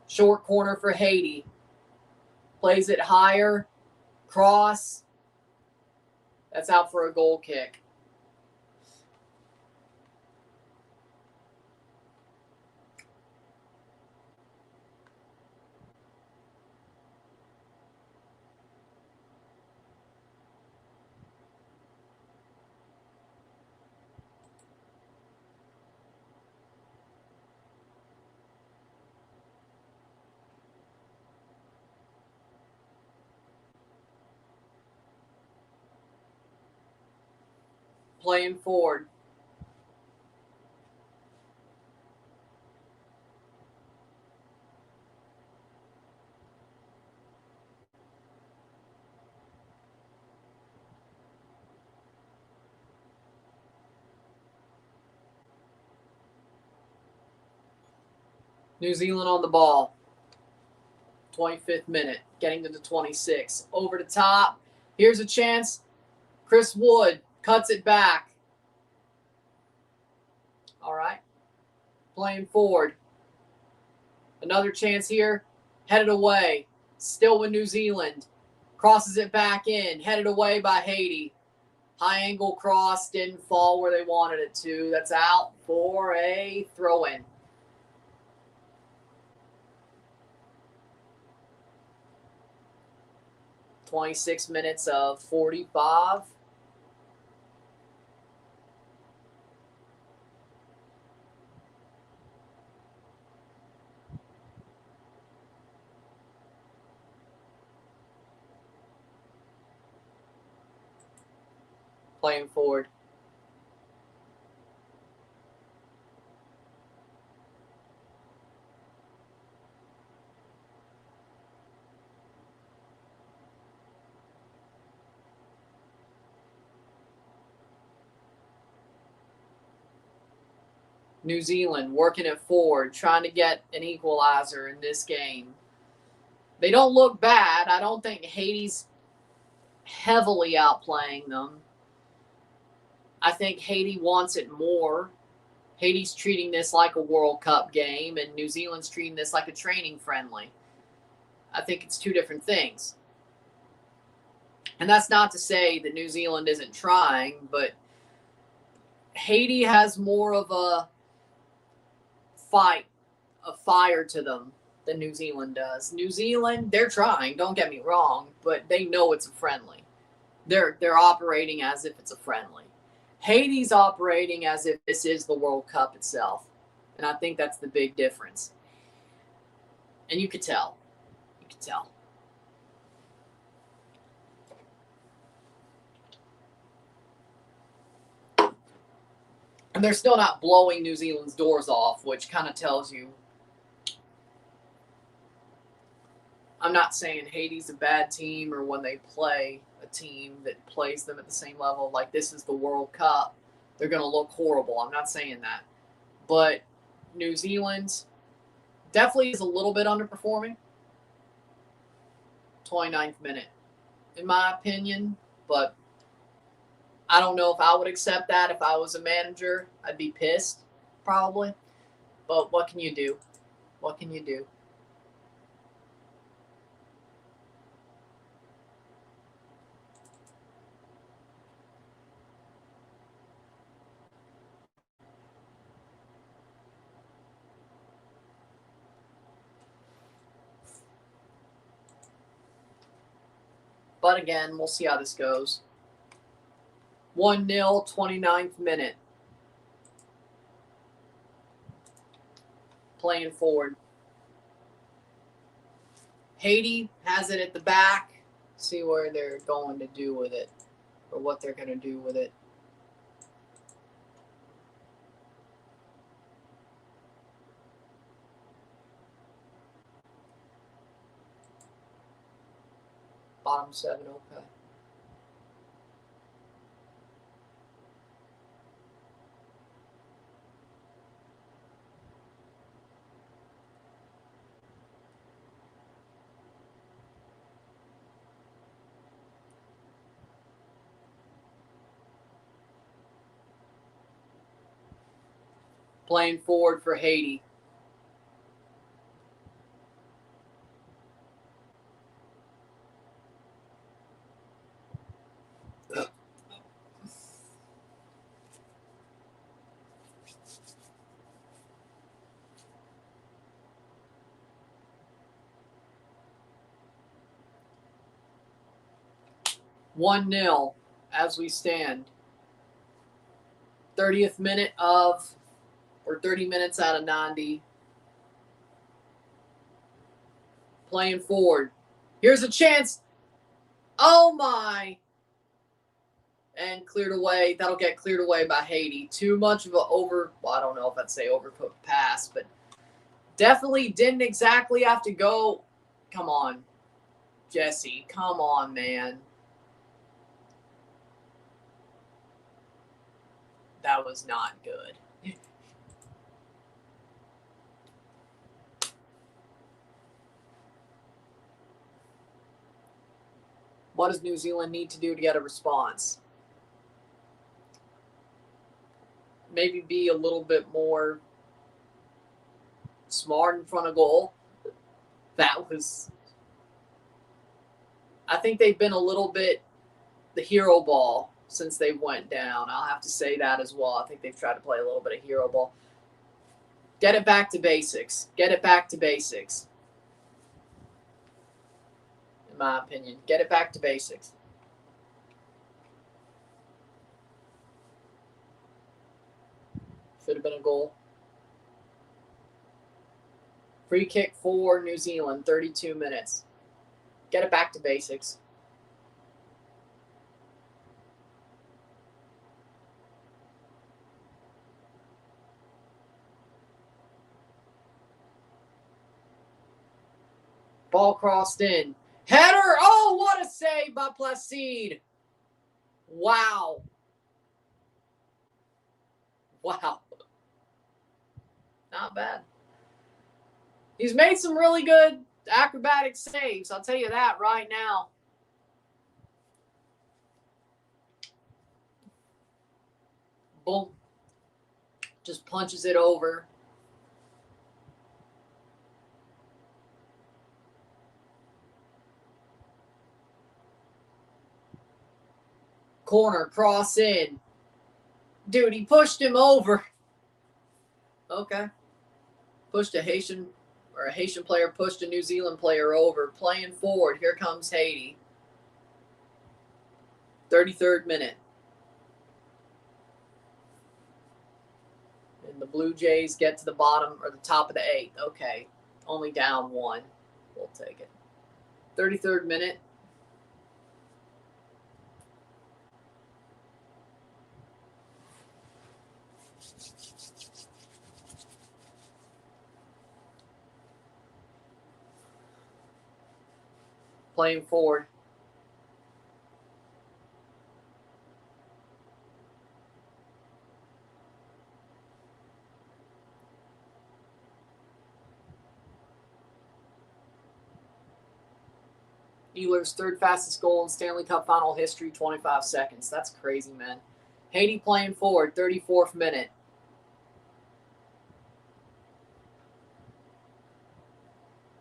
Short corner for Haiti. Plays it higher. Cross. That's out for a goal kick. Playing forward. New Zealand on the ball. 25th minute, getting to the 26th. Over the top. Here's a chance. Chris Wood cuts it back. All right. Playing forward. Another chance here. Headed away. Still with New Zealand. Crosses it back in. Headed away by Haiti. High angle cross. Didn't fall where they wanted it to. That's out for a throw-in. "26 minutes of 45. Playing forward. New Zealand working it forward, trying to get an equalizer in this game. They don't look bad. I don't think Haiti's heavily outplaying them. I think Haiti wants it more. Haiti's treating this like a World Cup game, and New Zealand's treating this like a training friendly. I think it's two different things. And that's not to say that New Zealand isn't trying, but Haiti has more of a fire to them than New Zealand does. New Zealand, they're trying, don't get me wrong, but they know it's a friendly. They're operating as if it's a friendly. Haiti's operating as if this is the World Cup itself. And I think that's the big difference. And you could tell. You could tell. And they're still not blowing New Zealand's doors off, which kind of tells you. I'm not saying Haiti's a bad team or when they play a team that plays them at the same level, like this is the World Cup, they're going to look horrible. I'm not saying that. But New Zealand definitely is a little bit underperforming. 29th minute, in my opinion. But I don't know if I would accept that. If I was a manager, I'd be pissed, probably. But what can you do? What can you do? But again, we'll see how this goes. 1-0, 29th minute. Playing forward. Haiti has it at the back. See where they're going to do with it, or what they're going to do with it. Bottom 7, okay. Playing forward for Haiti. One 0 as we stand. 30th minute of, or 30 minutes out of 90. Playing forward. Here's a chance. Oh my. And cleared away. That'll get cleared away by Haiti. Too much of well, I don't know if I'd say overcooked pass, but definitely didn't exactly have to go. Come on, Jesse. Come on, man. That was not good. What does New Zealand need to do to get a response? Maybe be a little bit more smart in front of goal. That was... I think they've been a little bit the hero ball since they went down. I'll have to say that as well. I think they've tried to play a little bit of hero ball. Get it back to basics. Get it back to basics. In my opinion. Get it back to basics. Should have been a goal. Free kick for New Zealand, 32 minutes. Get it back to basics. Ball crossed in. Header! Oh, what a save by Placide. Wow. Wow. Not bad. He's made some really good acrobatic saves. I'll tell you that right now. Boom. Just punches it over. Corner, cross in. Dude, he pushed him over. Okay. Pushed a Haitian player pushed a New Zealand player over. Playing forward. Here comes Haiti. 33rd minute. And the Blue Jays get to the bottom or the top of the 8th. Okay. Only down 1. We'll take it. 33rd minute. Playing forward. Ehlers' third fastest goal in Stanley Cup final history, 25 seconds. That's crazy, man. Haiti playing forward, 34th minute.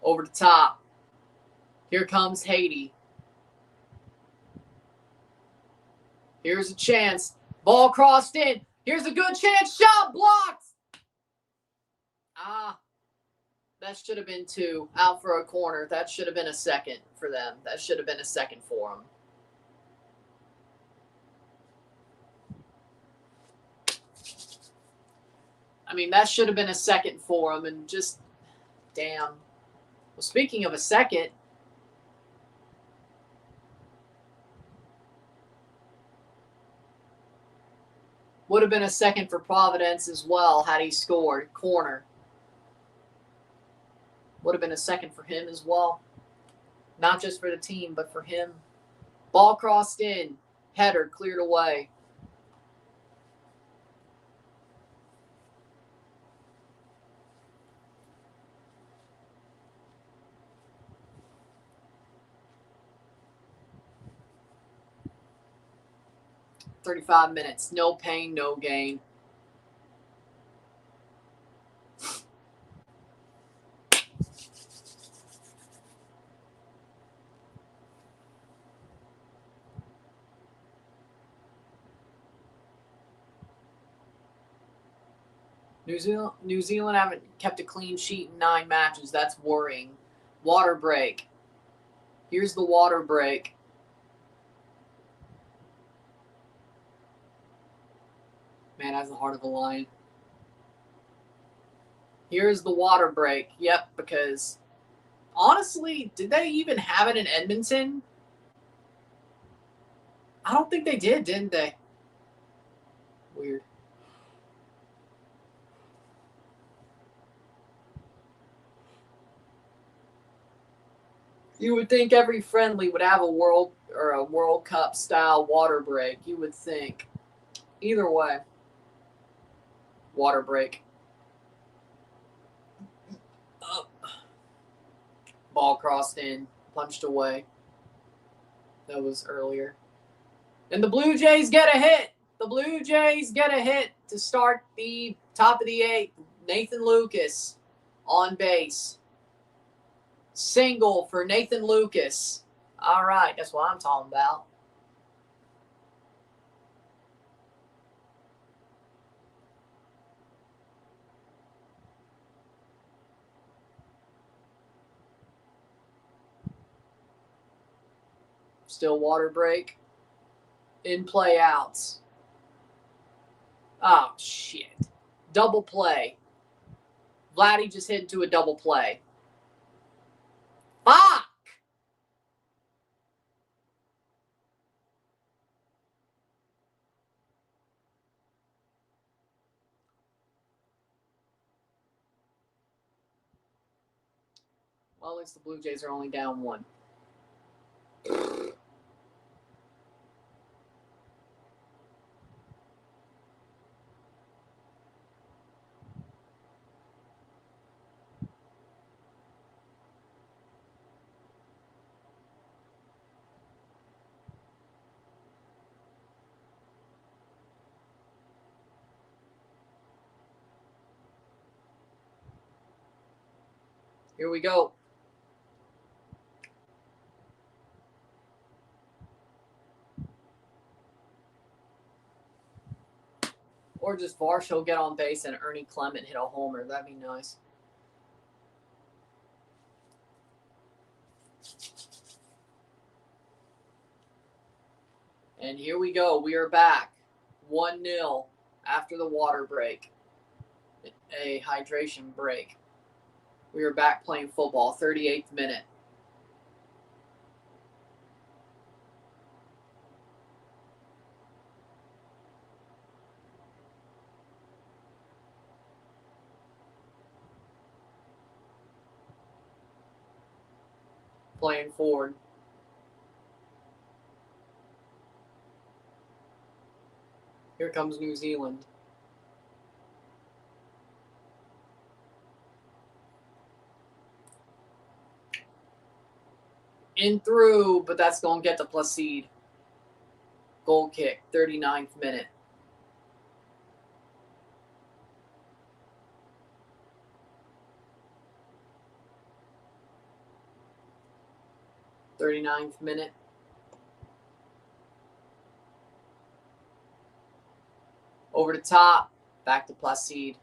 Over the top. Here comes Haiti. Here's a chance. Ball crossed in. Here's a good chance. Shot blocked. That should have been 2. Out for a corner. That should have been a second for them. That should have been a second for them. I mean, that should have been a second for them. And just, damn. Well, speaking of a second, would have been a second for Providence as well had he scored. Corner. Would have been a second for him as well. Not just for the team, but for him. Ball crossed in. Header cleared away. "35 minutes. No pain, no gain." New Zealand haven't kept a clean sheet in 9 matches. That's worrying. Water break. Here's the water break. Man has the heart of a lion. Here's the water break. Yep, because honestly, did they even have it in Edmonton? I don't think they didn't they? Weird. You would think every friendly would have a World Cup style water break. You would think. Either way, water break. Ball crossed in, punched away. That was earlier. And the Blue Jays get a hit. The Blue Jays get a hit to start the top of the 8th. Nathan Lucas on base. Single for Nathan Lucas. All right, that's what I'm talking about. Still water break. In play outs. Oh, shit. Double play. Vladdy just hit into a double play. Fuck! Well, at least the Blue Jays are only down 1. Here we go. Or just Varsho get on base and Ernie Clement hit a homer. That'd be nice. And here we go. We are back. 1-0 after the water break. A hydration break. We are back playing football. 38th minute. Playing forward. Here comes New Zealand. In through, but that's going to get the Placide. Goal kick, 39th minute. .39th minute. Over the top, back to Placide.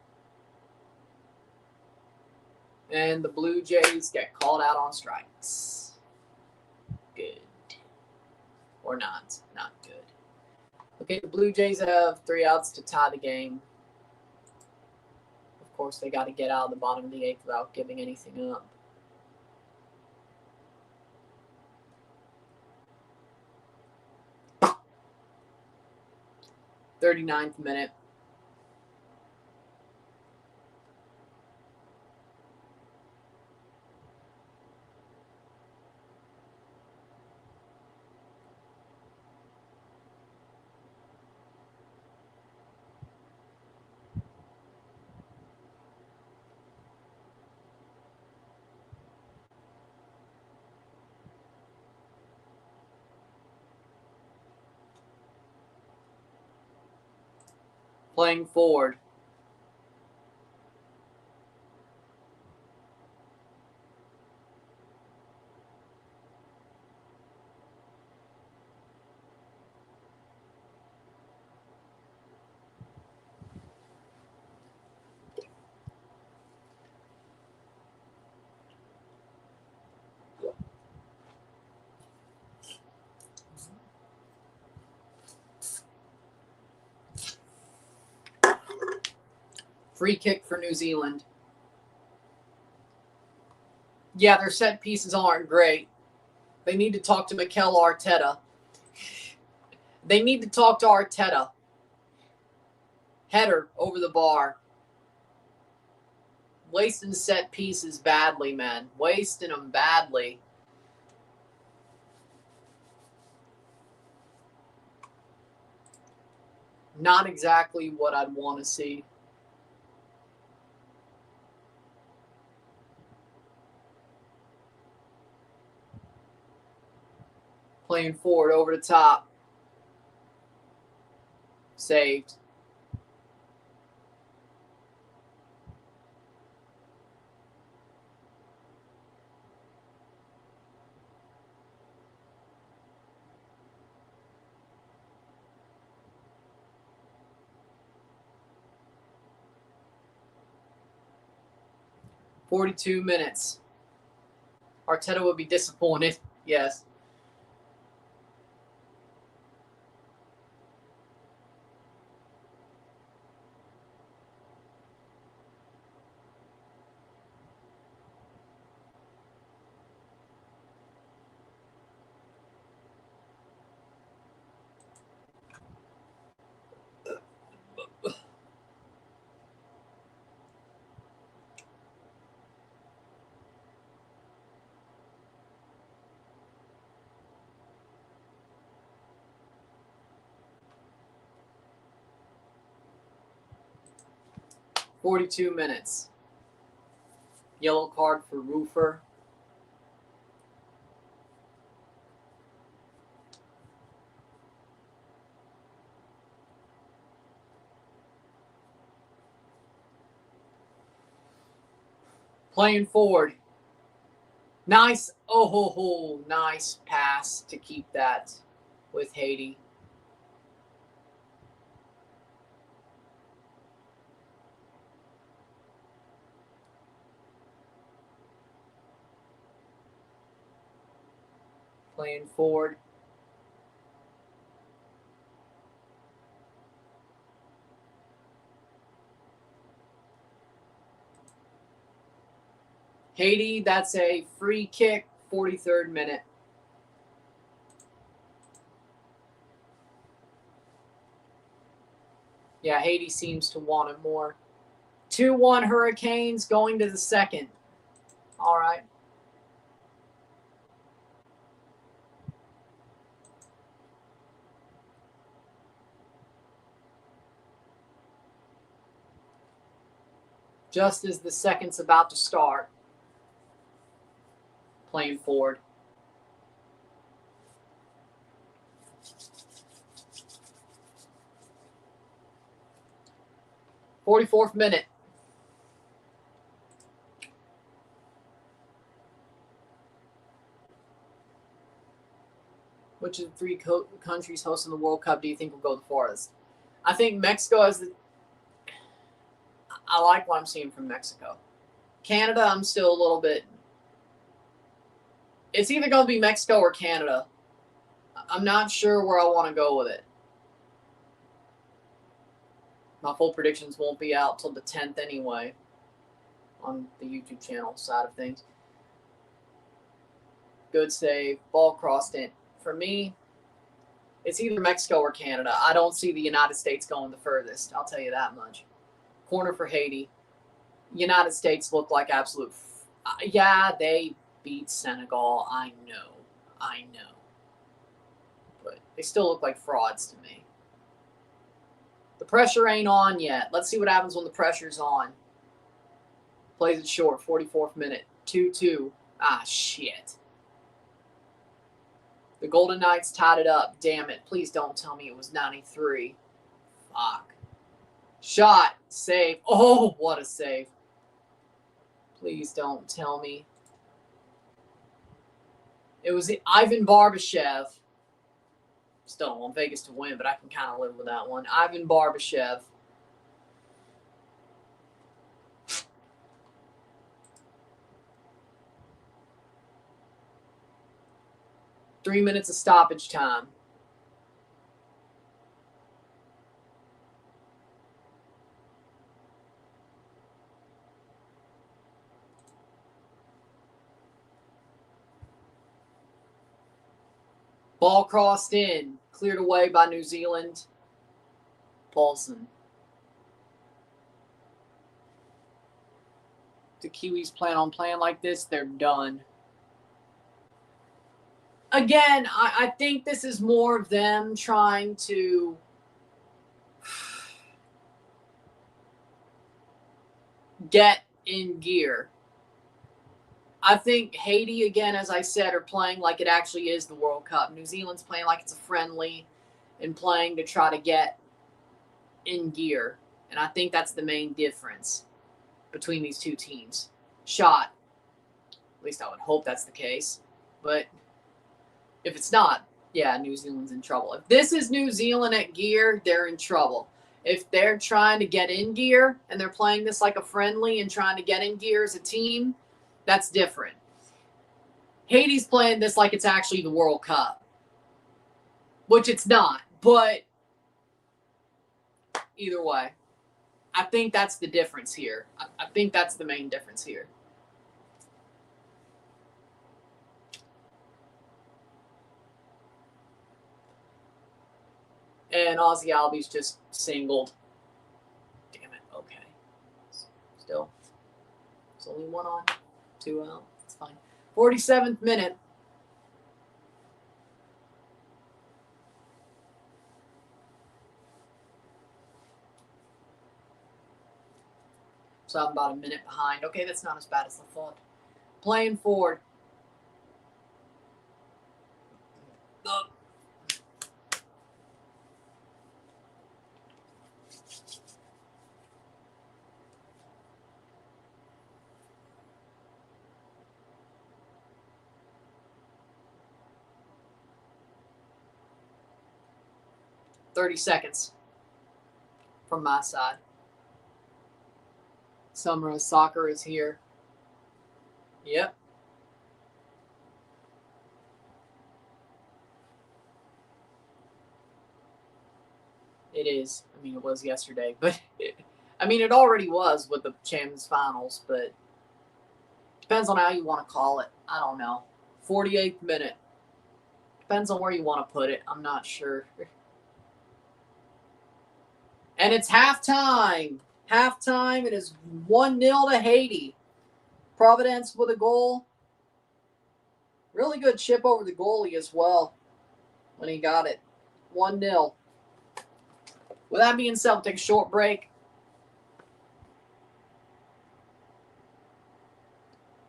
And the Blue Jays get called out on strikes. Good. Or not. Not good. Okay, the Blue Jays have 3 outs to tie the game. Of course, they got to get out of the bottom of the 8th without giving anything up. Thirty-ninth minute. Playing forward. Free kick for New Zealand. Yeah, their set pieces aren't great. They need to talk to Mikel Arteta. They need to talk to Arteta. Header over the bar. Wasting set pieces badly, man. Wasting them badly. Not exactly what I'd want to see. Playing forward over the top. Saved. "42 minutes. Arteta would be disappointed. Yes. "42 minutes. Yellow card for Roofer. Playing forward. Nice. Oh, ho, ho. Nice pass to keep that with Haiti. Playing forward. Haiti, that's a free kick, 43rd minute. Yeah, Haiti seems to want it more. 2-1 Hurricanes going to the second. All right. Just as the second's about to start. Playing forward. "44th minute. Which of the 3 countries hosting the World Cup do you think will go the farthest? I think Mexico has the. I like what I'm seeing from Mexico. Canada, I'm still a little bit. It's either going to be Mexico or Canada. I'm not sure where I want to go with it. My full predictions won't be out till the 10th anyway on the YouTube channel side of things. Good save. Ball crossed in. For me, it's either Mexico or Canada. I don't see the United States going the furthest. I'll tell you that much. Corner for Haiti. United States look like absolute. Yeah, they beat Senegal. I know. But they still look like frauds to me. The pressure ain't on yet. Let's see what happens when the pressure's on. Plays it short. 44th minute. 2-2. Ah, shit. The Golden Knights tied it up. Damn it. Please don't tell me it was 93. Fuck. Shot. Save. Oh, what a save. Please don't tell me. It was Ivan Barbashev. Still don't want Vegas to win, but I can kind of live with that one. Ivan Barbashev. Three minutes of stoppage time. Ball crossed in. Cleared away by New Zealand. Paulson. The Kiwis plan on playing like this, they're done. Again, I think this is more of them trying to get in gear. I think Haiti, again, as I said, are playing like it actually is the World Cup. New Zealand's playing like it's a friendly and playing to try to get in gear. And I think that's the main difference between these two teams. Shot. At least I would hope that's the case. But if it's not, yeah, New Zealand's in trouble. If this is New Zealand at gear, they're in trouble. If they're trying to get in gear and they're playing this like a friendly and trying to get in gear as a team, that's different. Haiti's playing this like it's actually the World Cup, which it's not. But either way, I think that's the difference here. I think that's the main difference here. And Ozzy Albies just singled. Damn it. Okay. Still. There's only one on. 2 out. It's fine. 47th minute. So I'm about a minute behind. Okay, that's not as bad as I thought. Playing forward. Up. $30 seconds from my side. Summer of Soccer is here. Yep. It is. I mean, it was yesterday, but it already was with the Champions Finals, but depends on how you want to call it. I don't know. 48th minute. Depends on where you want to put it. I'm not sure. And it's halftime. Halftime. It is 1-0 to Haiti. Providence with a goal. Really good chip over the goalie as well when he got it. 1-0. With that being said, we'll take a short break.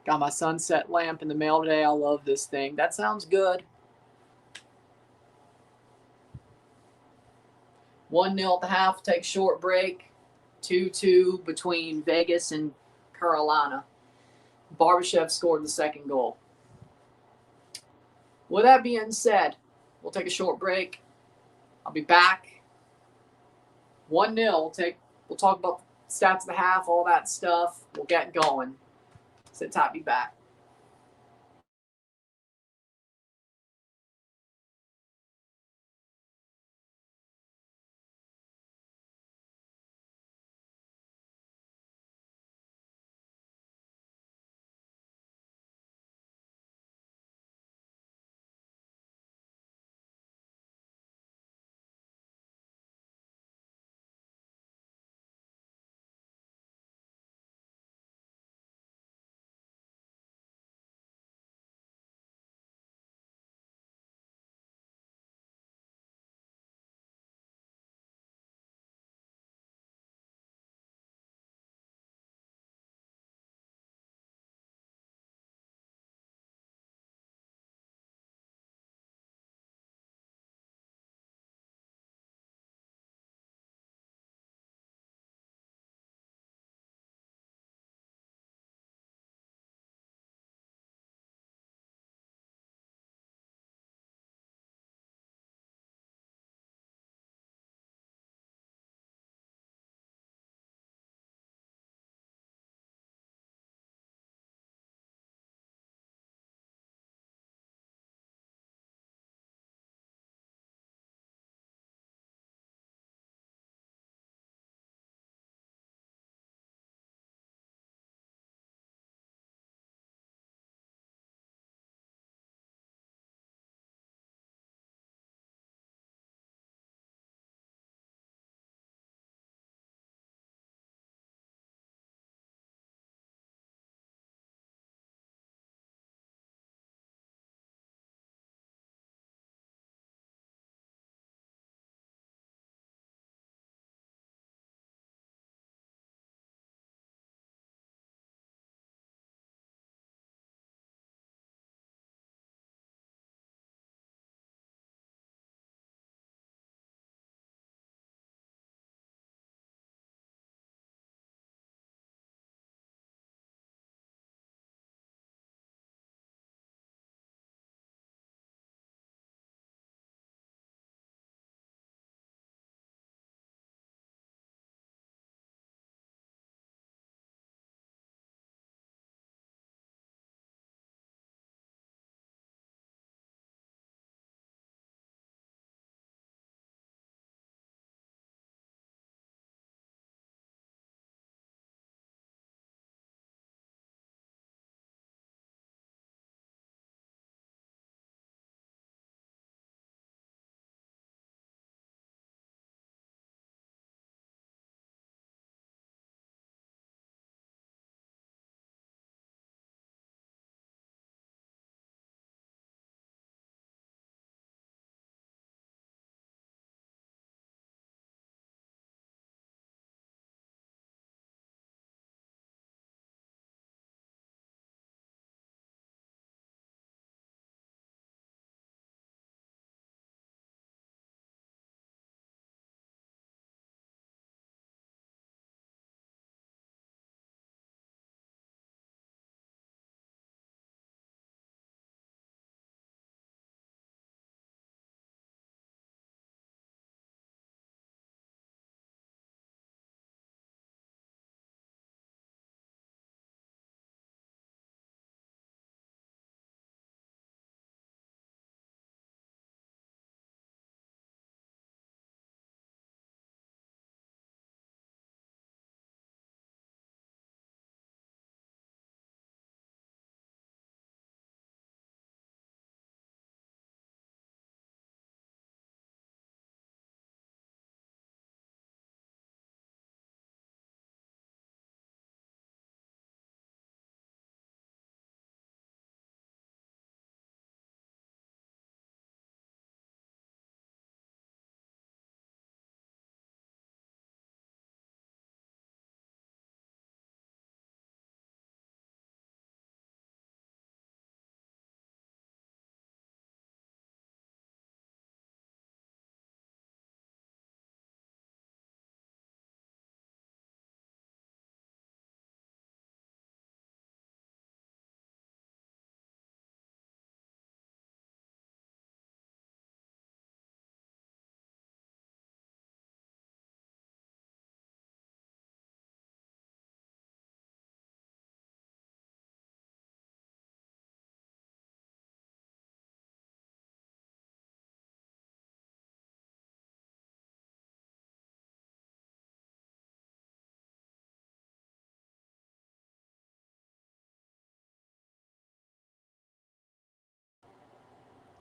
Got my sunset lamp in the mail today. I love this thing. That sounds good. 1-0 at the half. Take a short break. 2-2 between Vegas and Carolina. Barbashev scored the second goal. With that being said, we'll take a short break. I'll be back. 1-0. We'll talk about the stats of the half, all that stuff. We'll get going. Sit tight, be back.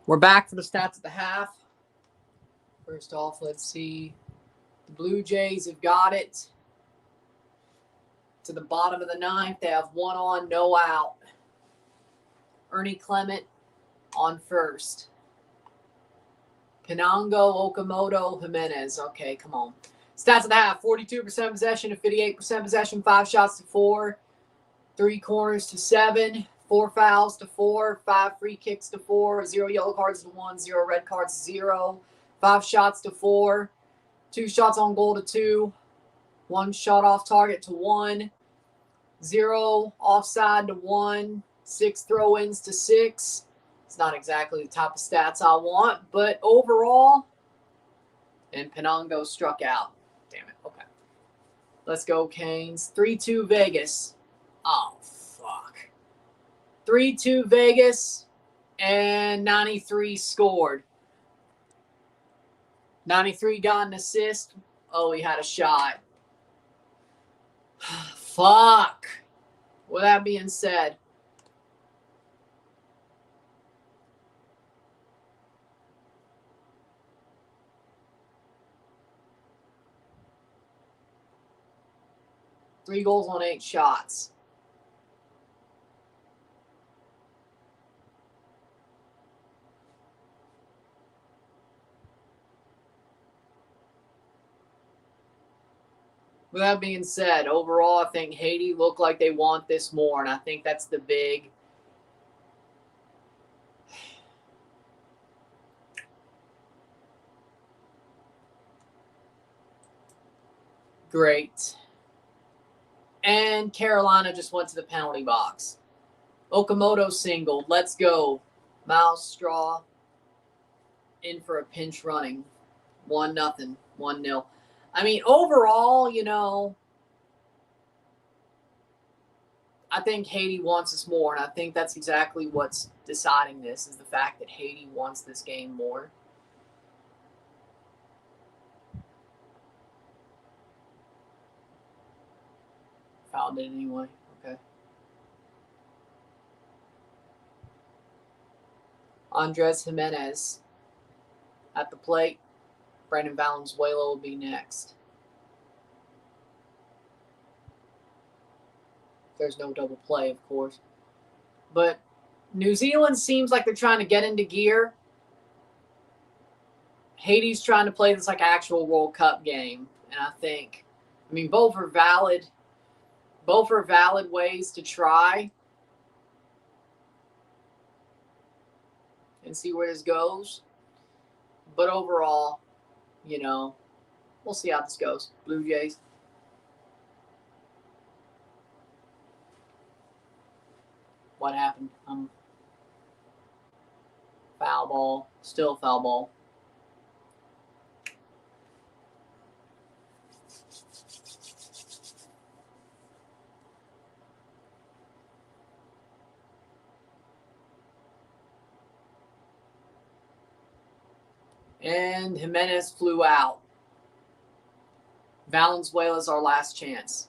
We're back for the stats at the half. First off, let's see. The Blue Jays have got it to the bottom of the ninth. They have 1 on, no out. Ernie Clement on first. Pinango, Okamoto, Jimenez. Okay, come on. Stats of the half, 42% possession to 58% possession, 5 shots to 4, 3 corners to 7, 4 fouls to 4, 5 free kicks to 4, 0 yellow cards to 1, 0 red cards to 0, 5 shots to 4, 2 shots on goal to 2, 1 shot off target to 1, 0 offside to 1, 6 throw-ins to 6. It's not exactly the type of stats I want, but overall, and Pinango struck out. Damn it. Okay. Let's go, Canes. 3-2 Vegas. Oh, fuck. 3-2 Vegas, and 93 scored. 93 got an assist. Oh, he had a shot. Fuck. With that being said, three goals on 8 shots. With that being said, overall, I think Haiti look like they want this more, and I think that's the big great. And Carolina just went to the penalty box. Okamoto singled. Let's go. Miles Straw in for a pinch running. 1-0. 1-0. I mean, overall, you know, I think Haiti wants us more, and I think that's exactly what's deciding this, is the fact that Haiti wants this game more. Fouled it anyway. Okay. Andres Jimenez at the plate. Brandon Valenzuela will be next. There's no double play, of course. But New Zealand seems like they're trying to get into gear. Haiti's trying to play this like actual World Cup game. And I think, I mean, both are valid ways to try and see where this goes. But overall, you know, we'll see how this goes. Blue Jays. What happened? Foul ball. Still foul ball. And Jimenez flew out. Valenzuela's our last chance.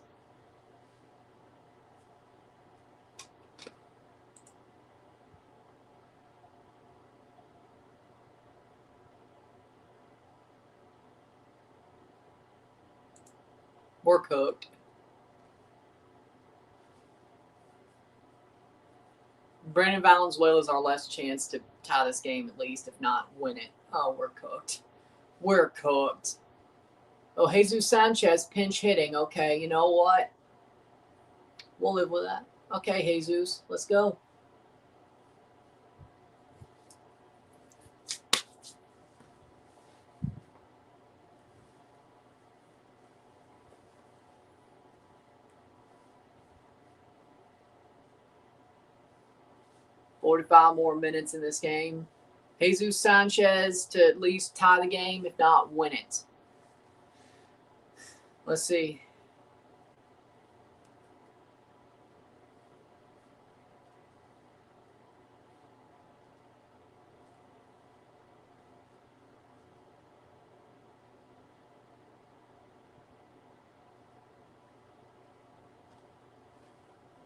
We're cooked. Brandon Valenzuela's our last chance to tie this game at least, if not win it. Oh, we're cooked. We're cooked. Oh, Jesus Sanchez pinch hitting. Okay, you know what? We'll live with that. Okay, Jesus, let's go. $45 more minutes in this game. Jesus Sanchez to at least tie the game, if not win it. Let's see.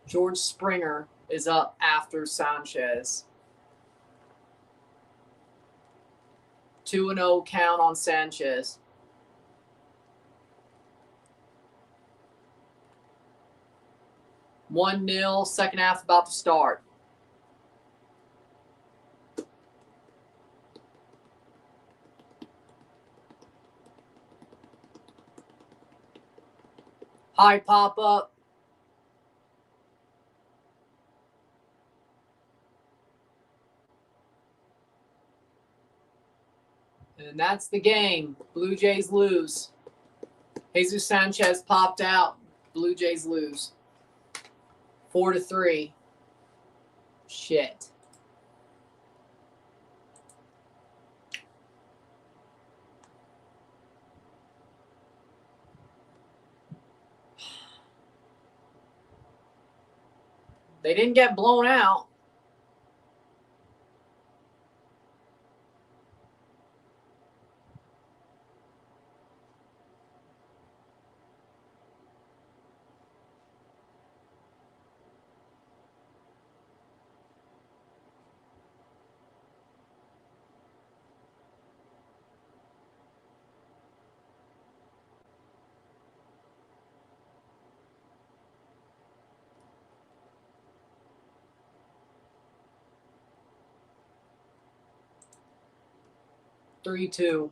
George Springer is up after Sanchez. 2-0 count on Sanchez. One 0 second half about to start. High pop up. And that's the game. Blue Jays lose. Jesus Sanchez popped out. Blue Jays lose. 4-3. Shit. They didn't get blown out. Three, 2.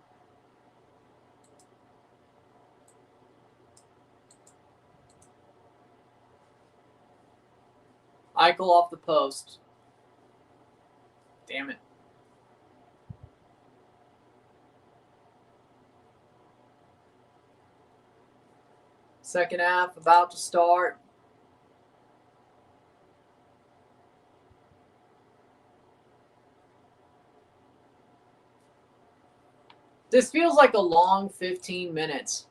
Eichel off the post. Damn it. Second half about to start. This feels like a long 15 minutes.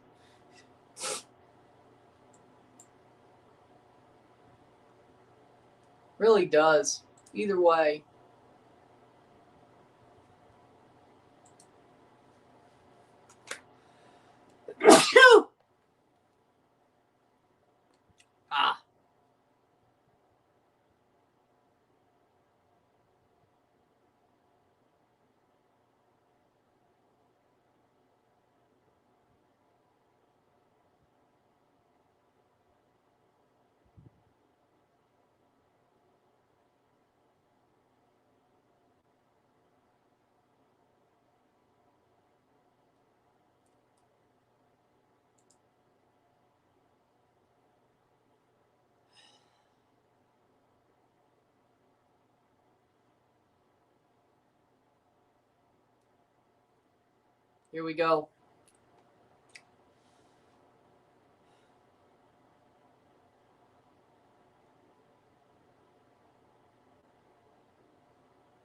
Really does. Either way. Ah. Here we go.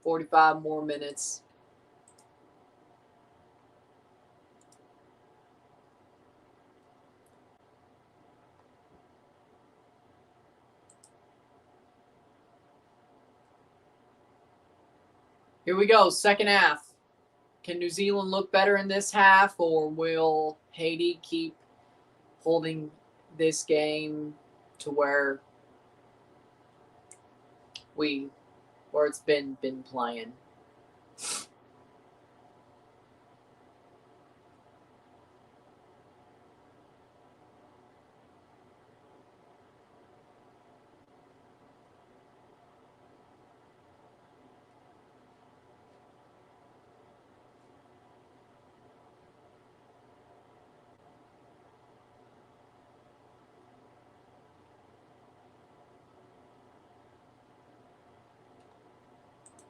$45 more minutes. Here we go, second half. Can New Zealand look better in this half, or will Haiti keep holding this game to where it's been playing?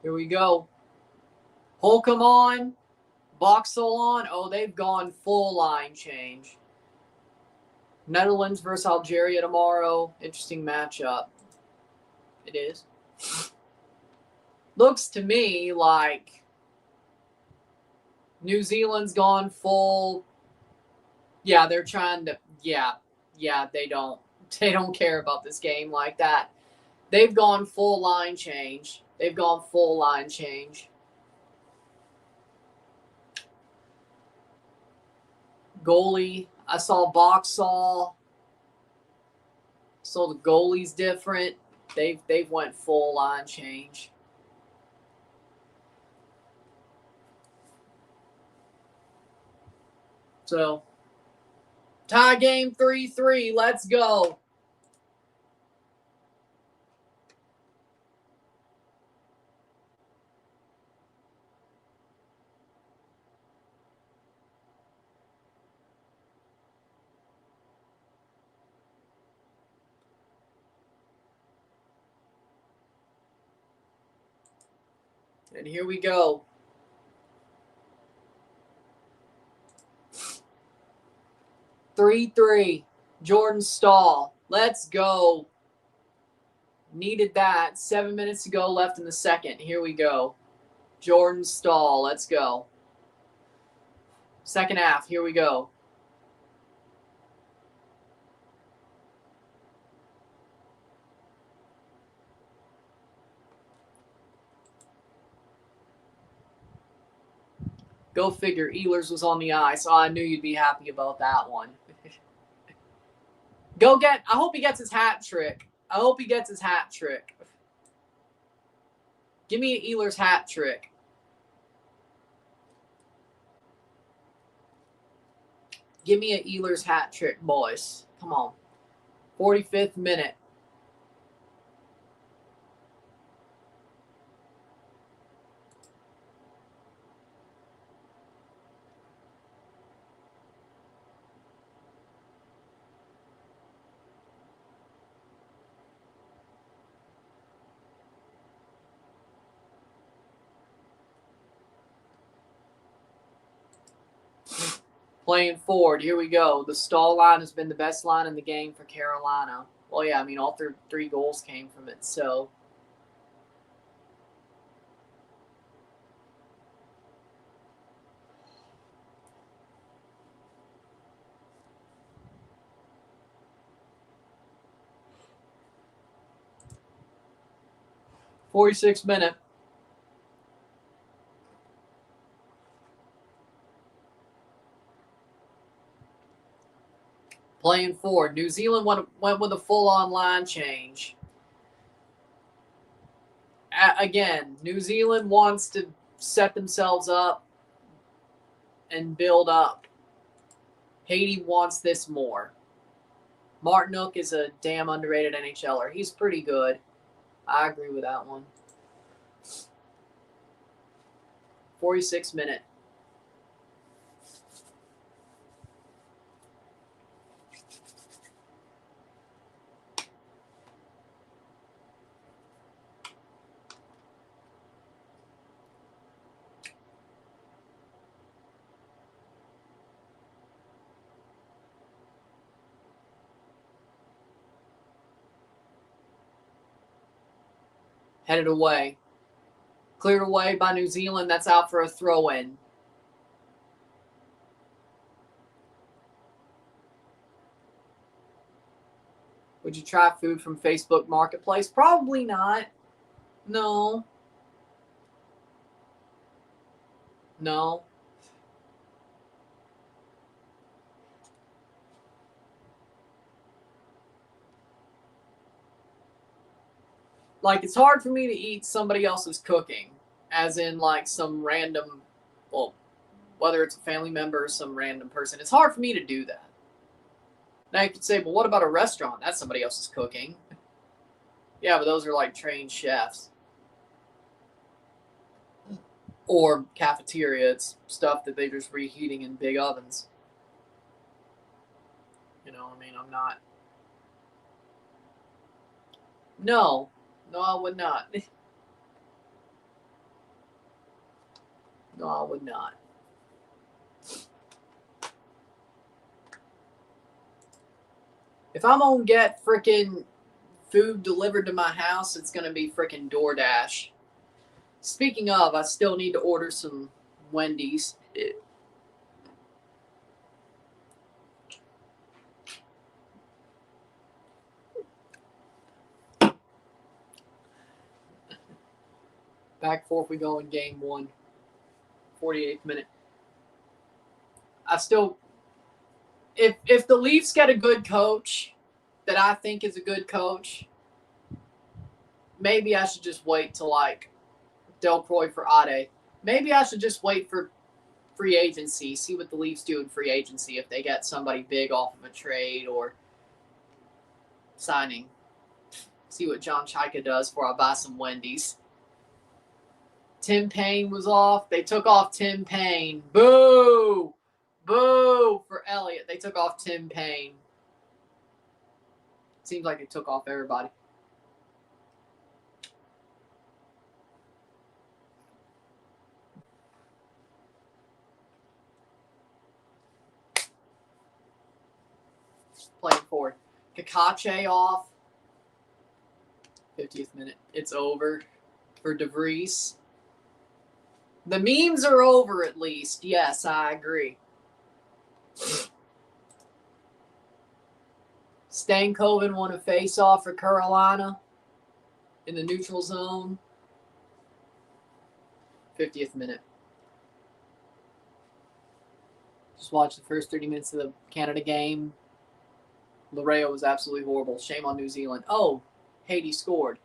Here we go. Holcomb on. Boxall on. Oh, they've gone full line change. Netherlands versus Algeria tomorrow. Interesting matchup. It is. Looks to me like New Zealand's gone full. Yeah, they're trying to. Yeah, they don't care about this game like that. They've gone full line change. Goalie, I saw Boxall. So the goalie's different. They've went full line change. So, tie game 3-3. Let's go. And here we go. Three. Jordan Stahl. Let's go. Needed that. 7 minutes to go left in the second. Here we go. Jordan Stahl. Let's go. Second half. Here we go. Go figure. Ehlers was on the ice. Oh, I knew you'd be happy about that one. I hope he gets his hat trick. Give me an Ehlers hat trick. Give me an Ehlers hat trick, boys. Come on. 45th minute. Playing forward. Here we go. The Stahl line has been the best line in the game for Carolina. Well, yeah, I mean, all three goals came from it, so. '46th minute. Playing forward. New Zealand went with a full-on line change. Again, New Zealand wants to set themselves up and build up. Haiti wants this more. Martinook is a damn underrated NHLer. He's pretty good. I agree with that one. 46th minute. Headed away. Cleared away by New Zealand. That's out for a throw-in. Would you try food from Facebook Marketplace? Probably not. No. Like, it's hard for me to eat somebody else's cooking, as in, like, some random, well, whether it's a family member or some random person. It's hard for me to do that. Now you could say, but what about a restaurant? That's somebody else's cooking. Yeah, but those are, like, trained chefs. Or cafeteria. It's stuff that they're just reheating in big ovens. You know, I mean, I'm not. No, I would not. No, I would not. If I'm gonna get freaking food delivered to my house, it's gonna be freaking DoorDash. Speaking of, I still need to order some Wendy's. Back forth we go in game 1. 48th minute. If the Leafs get a good coach that I think is a good coach, maybe I should just wait till, like, Delcroix for Ade. Maybe I should just wait for free agency. See what the Leafs do in free agency if they get somebody big off of a trade or signing. See what John Chaika does before I buy some Wendy's. Tim Payne was off. They took off Tim Payne. Boo! Boo for Elliott. They took off Tim Payne. Seems like it took off everybody. Playing forward. Kakache off. 50th minute. It's over for DeVries. The memes are over at least. Yes, I agree. Stankoven won a face-off for Carolina in the neutral zone. 50th minute. Just watched the first 30 minutes of the Canada game. Laredo was absolutely horrible. Shame on New Zealand. Oh, Haiti scored.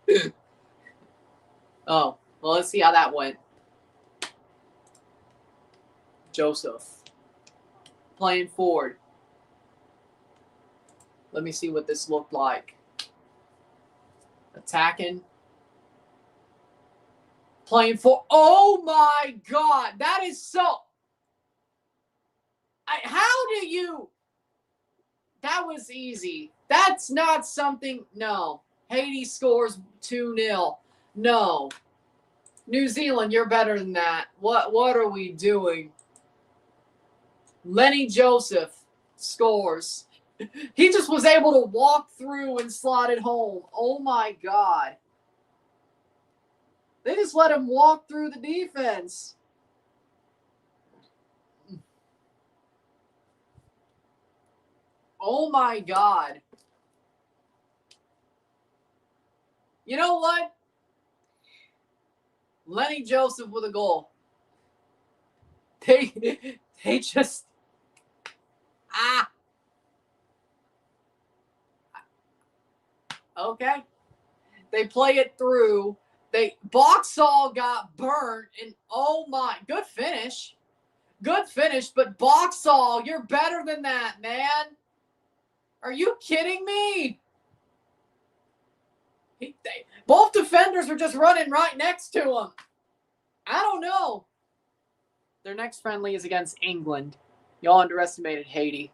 Oh, well, let's see how that went. Joseph. Playing forward. Let me see what this looked like. Attacking. Playing for. Oh my God. That is so. How do you. That was easy. That's not something. No. Haiti scores 2-0. No. New Zealand, you're better than that. What are we doing? Lenny Joseph scores. He just was able to walk through and slot it home. Oh my God. They just let him walk through the defense. Oh my God. You know what? Lenny Joseph with a goal. They just okay. They play it through. Boxall got burnt and oh my, good finish. Good finish, but Boxall, you're better than that, man. Are you kidding me? Both defenders were just running right next to him. I don't know. Their next friendly is against England. Y'all underestimated Haiti.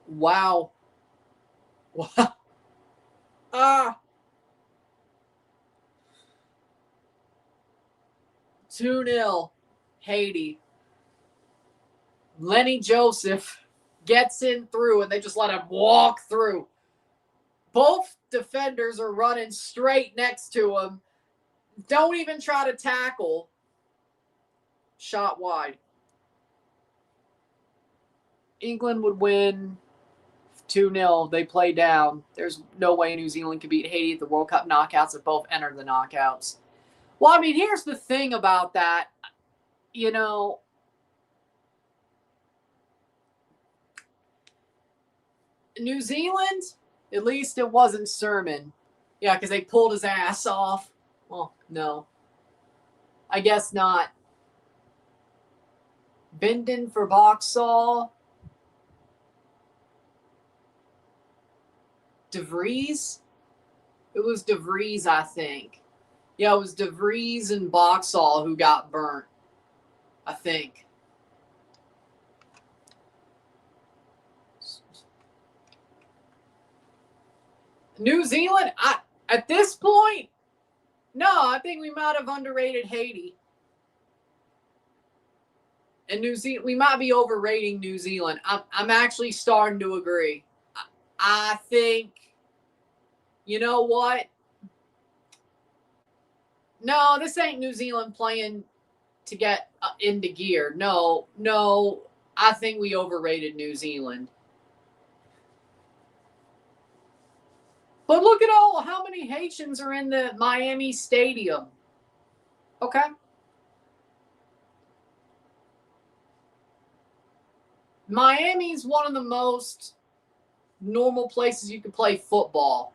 Wow. Wow. 2-0 Haiti. Lenny Joseph gets in through, and they just let him walk through. Both defenders are running straight next to him. Don't even try to tackle. Shot wide. England would win 2-0. They play down. There's no way New Zealand could beat Haiti at the World Cup knockouts if both enter the knockouts. Well, I mean, here's the thing about that. You know, New Zealand, at least it wasn't Sermon. Yeah, because they pulled his ass off. Well, no. I guess not. Bindon for Boxall. DeVries? It was DeVries, I think. Yeah, it was DeVries and Boxall who got burnt, I think. New Zealand, at this point, no, I think we might have underrated Haiti. And New Zealand, we might be overrating New Zealand. I'm actually starting to agree. I think, you know what? No, this ain't New Zealand playing to get into gear. No, I think we overrated New Zealand. But look at how many Haitians are in the Miami Stadium. Okay. Miami's one of the most normal places you can play football.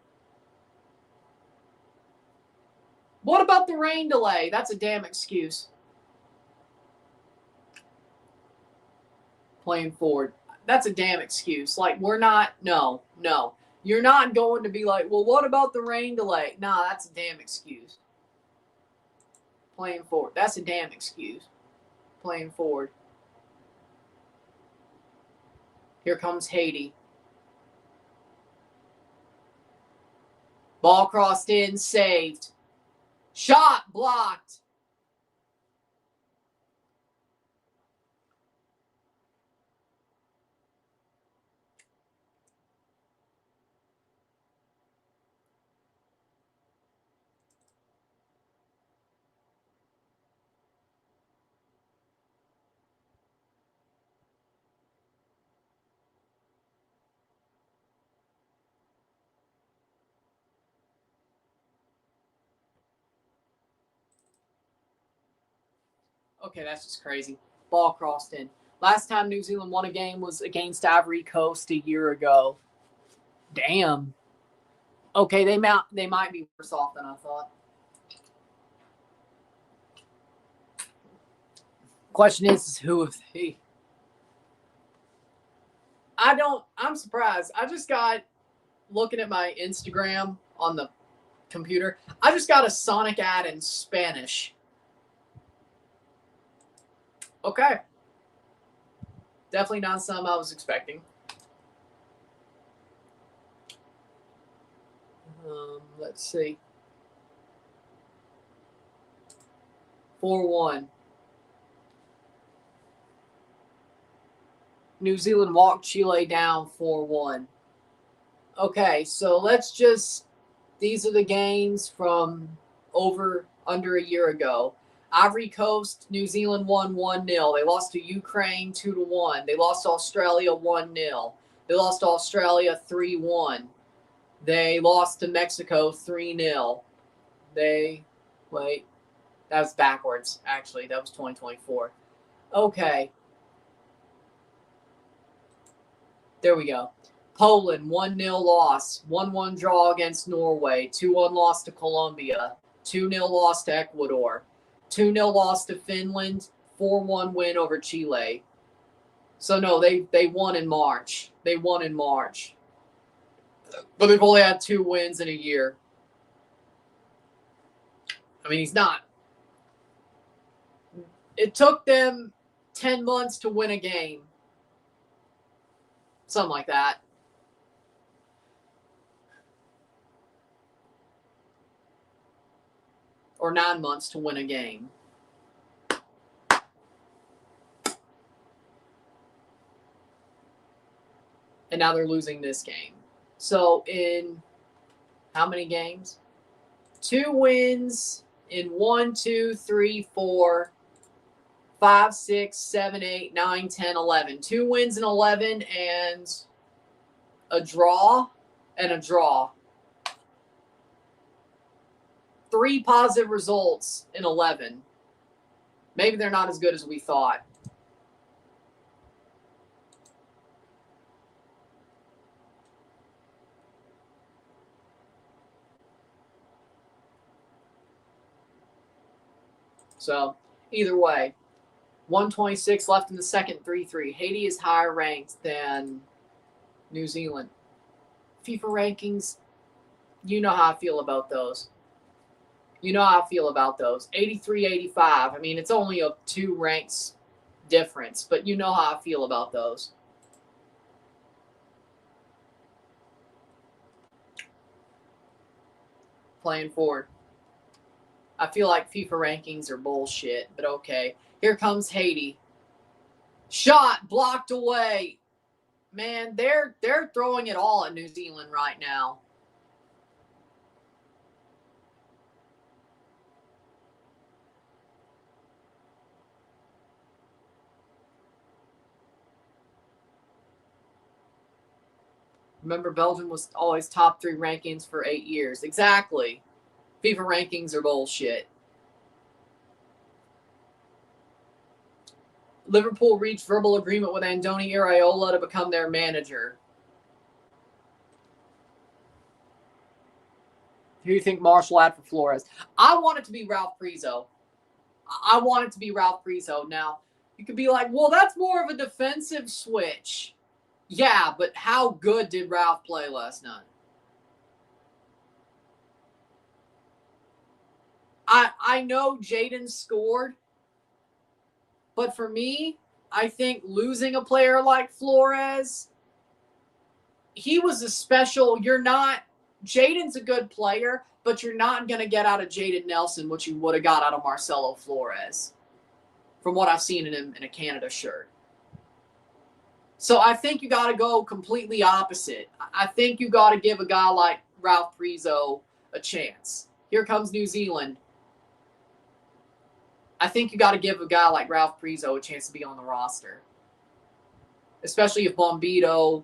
about the rain delay? That's a damn excuse. Playing forward. That's a damn excuse. Like, we're not, no. You're not going to be like, well, what about the rain delay? Nah, that's a damn excuse. Playing forward. That's a damn excuse. Playing forward. Here comes Haiti. Ball crossed in, saved. Shot blocked. Okay, that's just crazy. Ball crossed in. Last time New Zealand won a game was against Ivory Coast a year ago. Damn. Okay, they might be worse off than I thought. Question is who is he? I'm surprised. I just got, looking at my Instagram on the computer, I just got a Sonic ad in Spanish. Okay. Definitely not something I was expecting. Let's see. 4-1. New Zealand walked Chile down 4-1. Okay, so let's just, these are the games from under a year ago. Ivory Coast, New Zealand won 1-0. They lost to Ukraine 2-1. They lost to Australia 1-0. They lost to Australia 3-1. They lost to Mexico 3-0. That was backwards, actually. That was 2024. Okay. There we go. Poland, 1-0 loss. 1-1 draw against Norway. 2-1 loss to Colombia. 2-0 loss to Ecuador. 2-0 loss to Finland. 4-1 win over Chile. So, no, they won in March. But they've only had 2 wins in a year. I mean, he's not. It took them 10 months to win a game. Something like that. Or 9 months to win a game. And now they're losing this game. So in how many games? 2 wins in 1, 2, 3, 4, 5, 6, 7, 8, 9, 10, 11. 2 wins in 11 and a draw and a draw. 3 positive results in 11. Maybe they're not as good as we thought. So, either way, 126 left in the second, 3-3. Haiti is higher ranked than New Zealand. FIFA rankings, you know how I feel about those. 83, 85. I mean, it's only a 2 ranks difference, but you know how I feel about those. Playing forward. I feel like FIFA rankings are bullshit, but okay. Here comes Haiti. Shot blocked away. Man, they're throwing it all at New Zealand right now. Remember, Belgium was always top 3 rankings for 8 years. Exactly. FIFA rankings are bullshit. Liverpool reached verbal agreement with Andoni Iraola to become their manager. Who do you think Marshall had for Flores? I want it to be Ralph Prizo. I want it to be Ralph Prizo. Now, you could be like, well, that's more of a defensive switch. Yeah, but how good did Ralph play last night? I know Jaden scored, but for me, I think losing a player like Flores, he was a special. Jaden's a good player, but you're not going to get out of Jaden Nelson what you would have got out of Marcelo Flores, from what I've seen in him in a Canada shirt. So I think you got to go completely opposite. I think you got to give a guy like Ralph Prizo a chance. Here comes New Zealand. I think you got to give a guy like Ralph Prizo a chance to be on the roster, especially if Bombito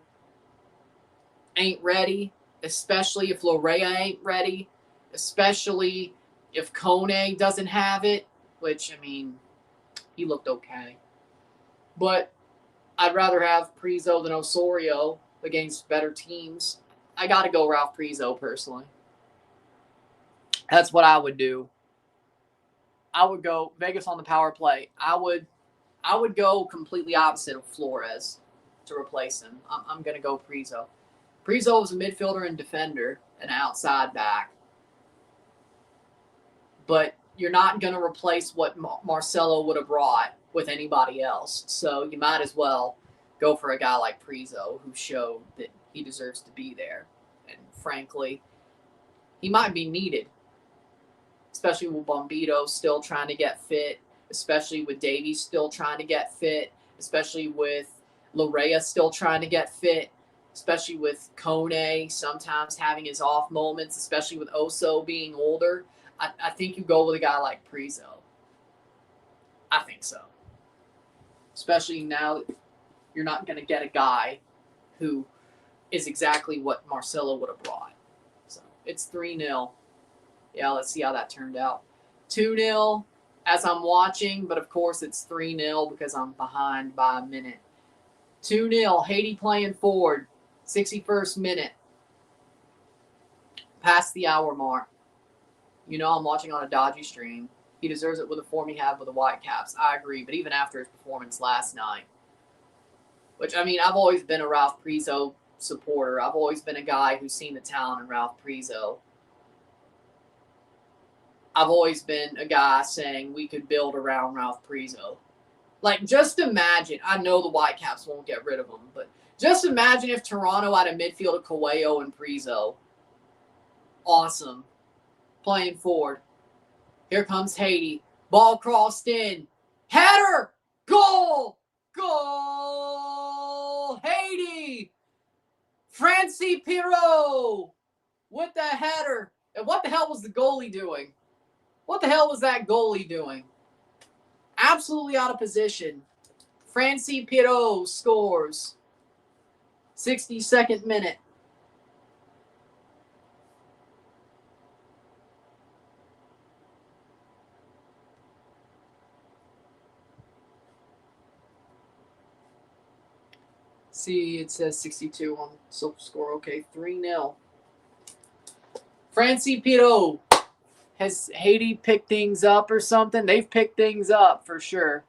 ain't ready, especially if Lorea ain't ready, especially if Kone doesn't have it, which, I mean, he looked okay. But I'd rather have Prizo than Osorio against better teams. I got to go Ralph Prizo personally. That's what I would do. I would go Vegas on the power play. I would go completely opposite of Flores to replace him. I'm going to go Prizo. Prizo is a midfielder and defender, an outside back. But you're not going to replace what Marcelo would have brought with anybody else. So you might as well go for a guy like Prizo, who showed that he deserves to be there. And frankly, he might be needed, especially with Bombito still trying to get fit, especially with Davies still trying to get fit, especially with Lorea still trying to get fit, especially with Kone sometimes having his off moments, especially with Oso being older. I think you go with a guy like Prizo. I think so. Especially now that you're not going to get a guy who is exactly what Marcelo would have brought. So it's 3-0. Yeah, let's see how that turned out. 2-0 as I'm watching, but of course it's 3-0 because I'm behind by a minute. 2-0, Haiti playing forward, 61st minute. Past the hour mark. You know I'm watching on a dodgy stream. He deserves it with the form he had with the Whitecaps. I agree, but even after his performance last night, which, I mean, I've always been a Ralph Prizo supporter. I've always been a guy who's seen the talent in Ralph Prizo. I've always been a guy saying we could build around Ralph Prizo. Like, just imagine, I know the Whitecaps won't get rid of him, but just imagine if Toronto had a midfield of Coelho and Prizo. Awesome. Playing forward. Here comes Haiti. Ball crossed in. Header! Goal! Goal! Haiti! Francie Pirot with the header. And what the hell was the goalie doing? What the hell was that goalie doing? Absolutely out of position. Francie Pirot scores. 62nd minute. See, it says 62 on Silver Score. Okay, 3-0. Francie Pirot. Has Haiti picked things up or something? They've picked things up for sure.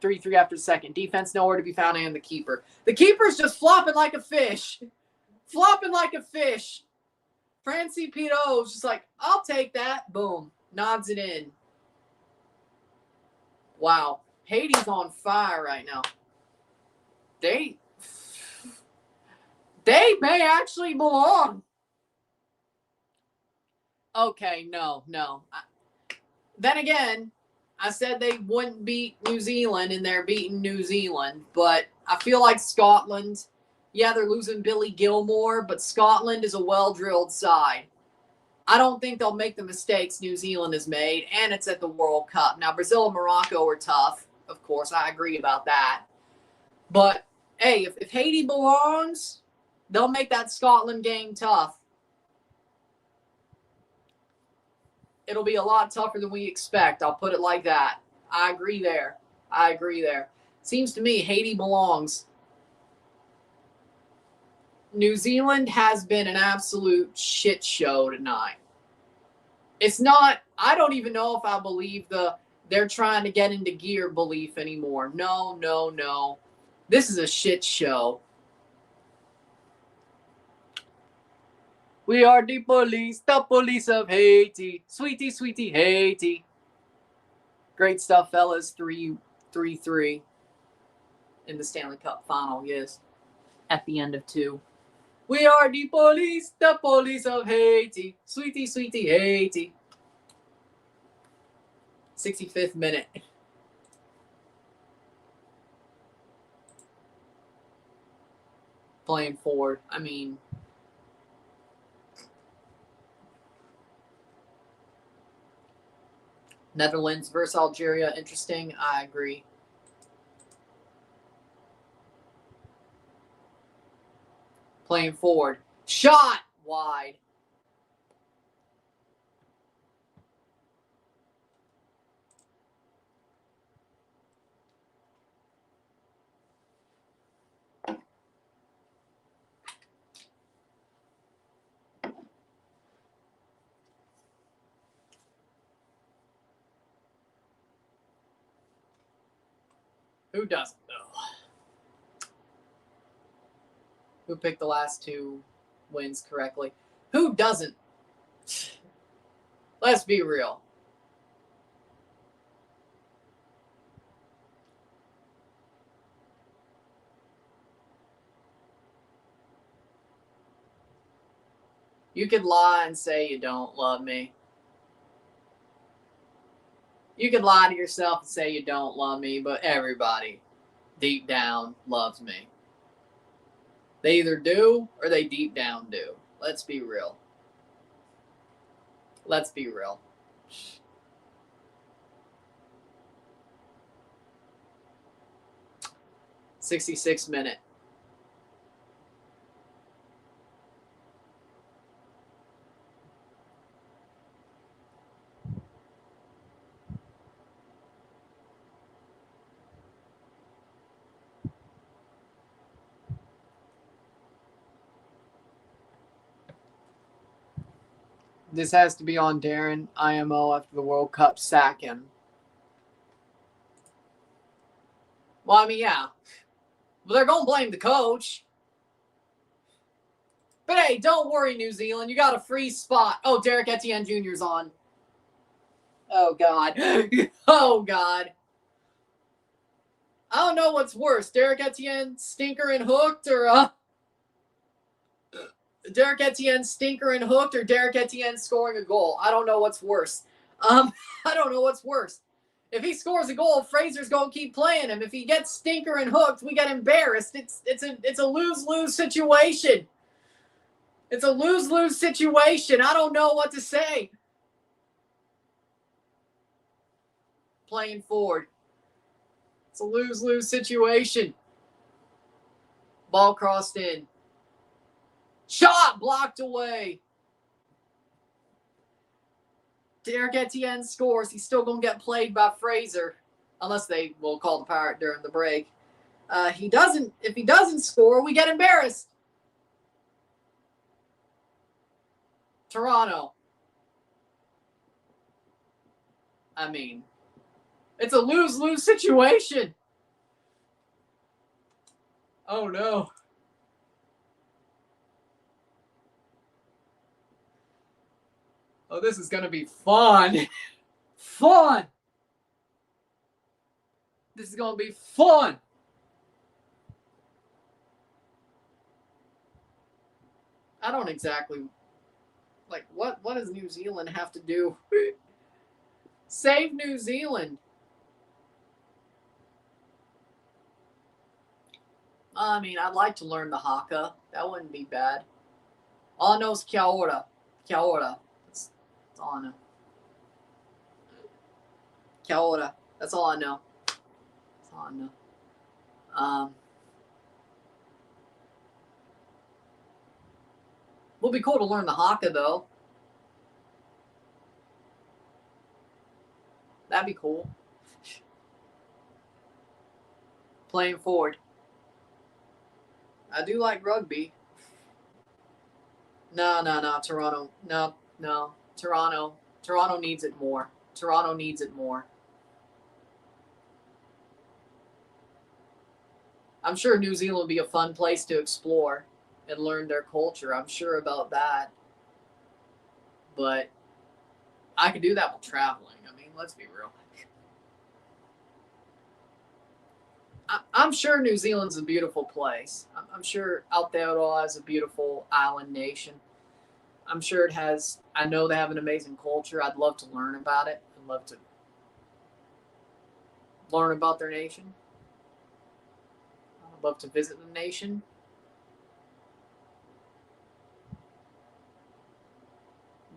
3-3 after the second. Defense nowhere to be found, and the keeper. The keeper's just flopping like a fish. Flopping like a fish. Francie Pirot's just like, I'll take that. Boom. Nods it in. Wow. Haiti's on fire right now. They may actually belong. Okay, no. Then again, I said they wouldn't beat New Zealand, and they're beating New Zealand. But I feel like Scotland, yeah, they're losing Billy Gilmore, but Scotland is a well-drilled side. I don't think they'll make the mistakes New Zealand has made, and it's at the World Cup. Now, Brazil and Morocco are tough. Of course, I agree about that. But, hey, if Haiti belongs, they'll make that Scotland game tough. It'll be a lot tougher than we expect. I'll put it like that. I agree there. Seems to me Haiti belongs. New Zealand has been an absolute shit show tonight. It's not, I don't even know if I believe they're trying to get into gear belief anymore. No, no, no. This is a shit show. We are the police of Haiti. Sweetie, sweetie, Haiti. Great stuff, fellas. 3-3 in the Stanley Cup final, yes. At the end of 2. We are the police of Haiti. Sweetie, sweetie, Haiti. 65th minute. Playing forward. I mean, Netherlands versus Algeria. Interesting. I agree. Playing forward. Shot wide. Who doesn't, though? Who picked the last 2 wins correctly? Who doesn't? Let's be real. You could lie and say you don't love me. You could lie to yourself and say you don't love me, but everybody deep down loves me. They either do or they deep down do. Let's be real. Let's be real. '66 minute. This has to be on Darren. IMO after the World Cup, sack him. Well, I mean, yeah. Well, they're going to blame the coach. But hey, don't worry, New Zealand. You got a free spot. Oh, Derek Etienne Jr.'s on. Oh, God. Oh, God. I don't know what's worse. Derek Etienne stinker and hooked, or Derek Etienne stinker and hooked, or Derek Etienne scoring a goal. I don't know what's worse. I don't know what's worse. If he scores a goal, Fraser's gonna keep playing him. If he gets stinker and hooked, we get embarrassed. It's a lose-lose situation. It's a lose-lose situation. I don't know what to say. Playing forward. It's a lose-lose situation. Ball crossed in. Shot blocked away. Derek Etienne scores. He's still going to get played by Fraser. Unless they will call the Pirate during the break. If he doesn't score, we get embarrassed. Toronto. I mean, it's a lose-lose situation. Oh, no. Oh, this is going to be fun. Fun. This is going to be fun. I don't exactly... Like, what does New Zealand have to do? Save New Zealand. I mean, I'd like to learn the haka. That wouldn't be bad. All I know is kia ora. Kia ora. That's all I know. Kia ora. That's all I know. That's all I know. Would be cool to learn the haka, though. That'd be cool. Playing forward. I do like rugby. No. Toronto. No. Toronto. Toronto needs it more. Toronto needs it more. I'm sure New Zealand would be a fun place to explore and learn their culture. I'm sure about that. But I could do that while traveling. I mean, let's be real. I'm sure New Zealand's a beautiful place. I'm sure Aotearoa is a beautiful island nation. I'm sure it has, I know they have an amazing culture. I'd love to learn about it. I'd love to learn about their nation. I'd love to visit the nation.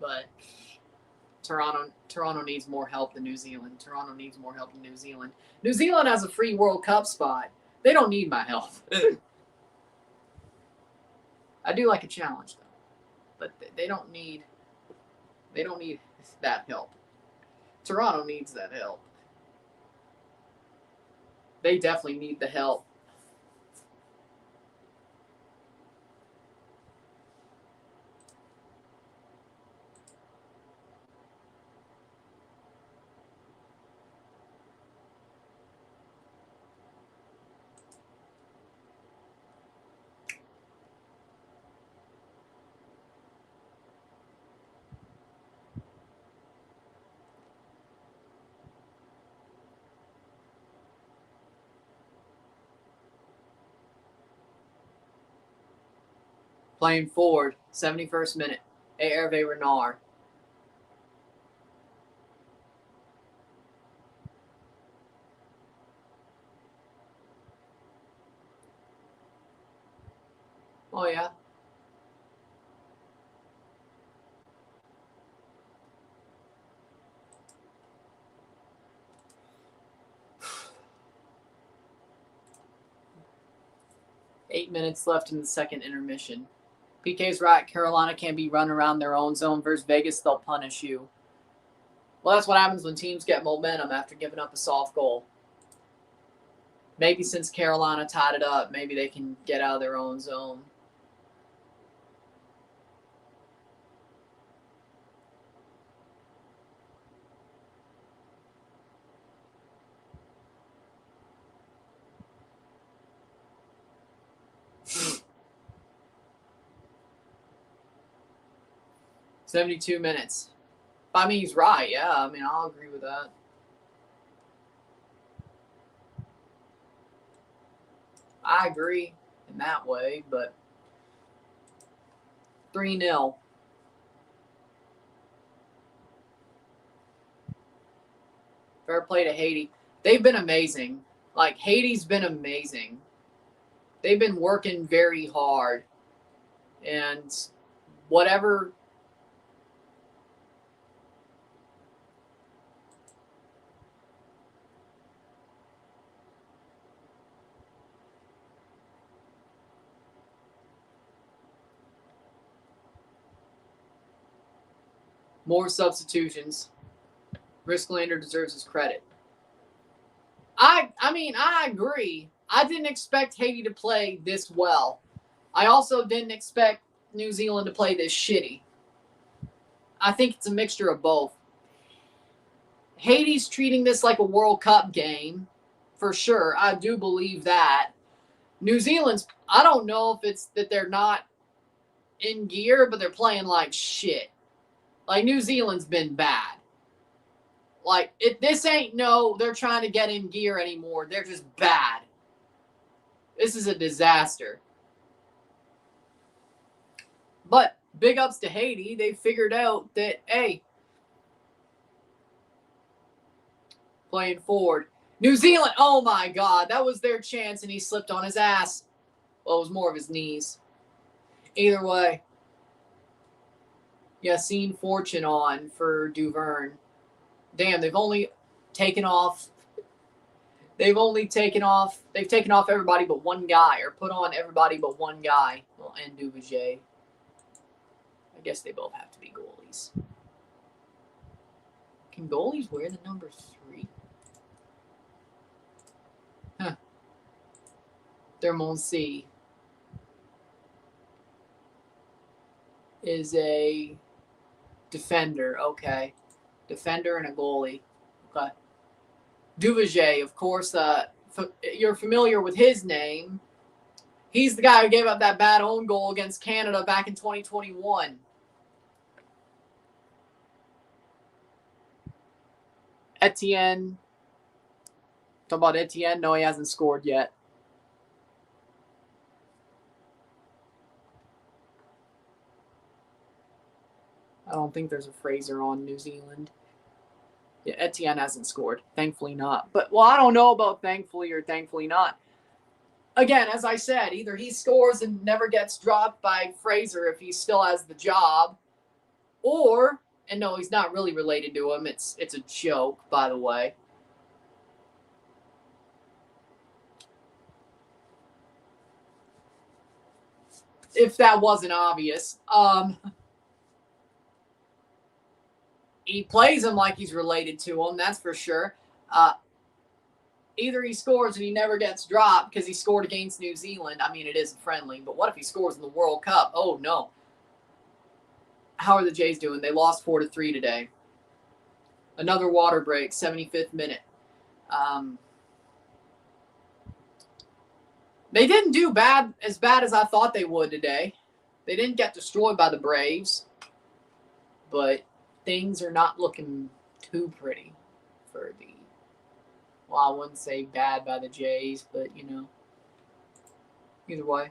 But Toronto needs more help than New Zealand. Toronto needs more help than New Zealand. New Zealand has a free World Cup spot. They don't need my help. I do like a challenge though, but they don't need that help. Toronto needs that help. They definitely need the help. Playing forward, 71st minute. Hervé Renard. Oh, yeah. Eight minutes left in the second intermission. PK's right. Carolina can't be run around their own zone versus Vegas. They'll punish you. Well, that's what happens when teams get momentum after giving up a soft goal. Maybe since Carolina tied it up, maybe they can get out of their own zone. $72 minutes. I mean, he's right. Yeah, I mean, I'll agree with that. I agree in that way, but 3-0. Fair play to Haiti. They've been amazing. Like, Haiti's been amazing. They've been working very hard. And whatever more substitutions. Risklander deserves his credit. I mean, I agree. I didn't expect Haiti to play this well. I also didn't expect New Zealand to play this shitty. I think it's a mixture of both. Haiti's treating this like a World Cup game, for sure. I do believe that. New Zealand's, I don't know if it's that they're not in gear, but they're playing like shit. Like, New Zealand's been bad. Like, this ain't they're trying to get in gear anymore. They're just bad. This is a disaster. But big ups to Haiti. They figured out that, hey, playing forward. New Zealand, oh my God, that was their chance, and he slipped on his ass. Well, it was more of his knees. Either way, Yassine Fortune on for Duverne. Damn, they've taken off everybody but one guy, or put on everybody but one guy. Well, and Duvigier. I guess they both have to be goalies. Can goalies wear the number 3? Huh. Dermoncy. is a defender. Okay. Defender and a goalie. Okay. Duverger, of course, you're familiar with his name. He's the guy who gave up that bad own goal against Canada back in 2021. Etienne. Talk about Etienne. No, he hasn't scored yet. I don't think there's a Fraser on New Zealand. Yeah, Etienne hasn't scored. Thankfully not. But, well, I don't know about thankfully or thankfully not. Again, as I said, either he scores and never gets dropped by Fraser if he still has the job, or, and no, he's not really related to him. It's a joke, by the way. If that wasn't obvious. He plays him like he's related to him, that's for sure. Either he scores and he never gets dropped because he scored against New Zealand. I mean, it isn't friendly, but what if he scores in the World Cup? Oh, no. How are the Jays doing? They lost 4-3 today. Another water break, 75th minute. They didn't do as bad as I thought they would today. They didn't get destroyed by the Braves, but things are not looking too pretty for the, well, I wouldn't say bad by the Jays, but, you know, either way.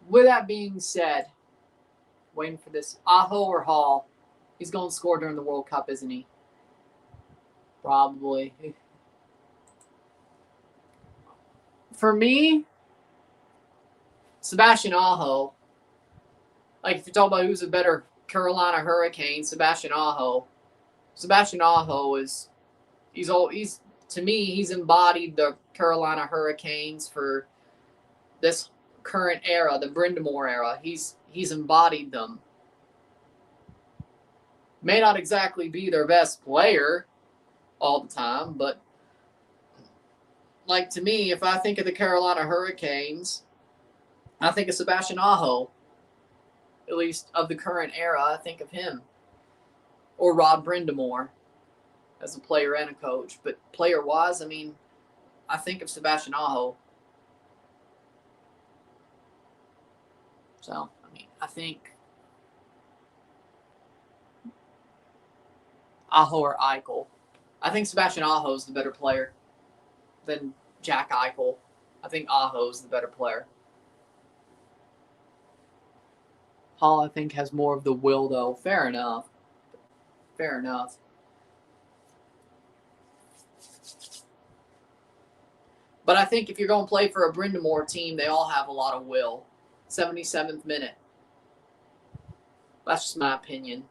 With that being said, waiting for this, Aho or Hall? He's going to score during the World Cup, isn't he? Probably. For me, Sebastian Aho. Like, if you talk about who's a better Carolina Hurricane, Sebastian Aho. Sebastian Aho is, to me, he's embodied the Carolina Hurricanes for this current era, the Brind'Amour era. He's embodied them. May not exactly be their best player all the time, but like, to me, if I think of the Carolina Hurricanes, I think of Sebastian Aho. At least of the current era, I think of him. Or Rod Brind'Amour as a player and a coach. But player-wise, I mean, I think of Sebastian Aho. So, I mean, I think Aho or Eichel. I think Sebastian Aho is the better player than Jack Eichel. I think Aho is the better player. Hall, I think, has more of the will, though. Fair enough. Fair enough. But I think if you're going to play for a Brind'Amour team, they all have a lot of will. 77th minute. That's just my opinion.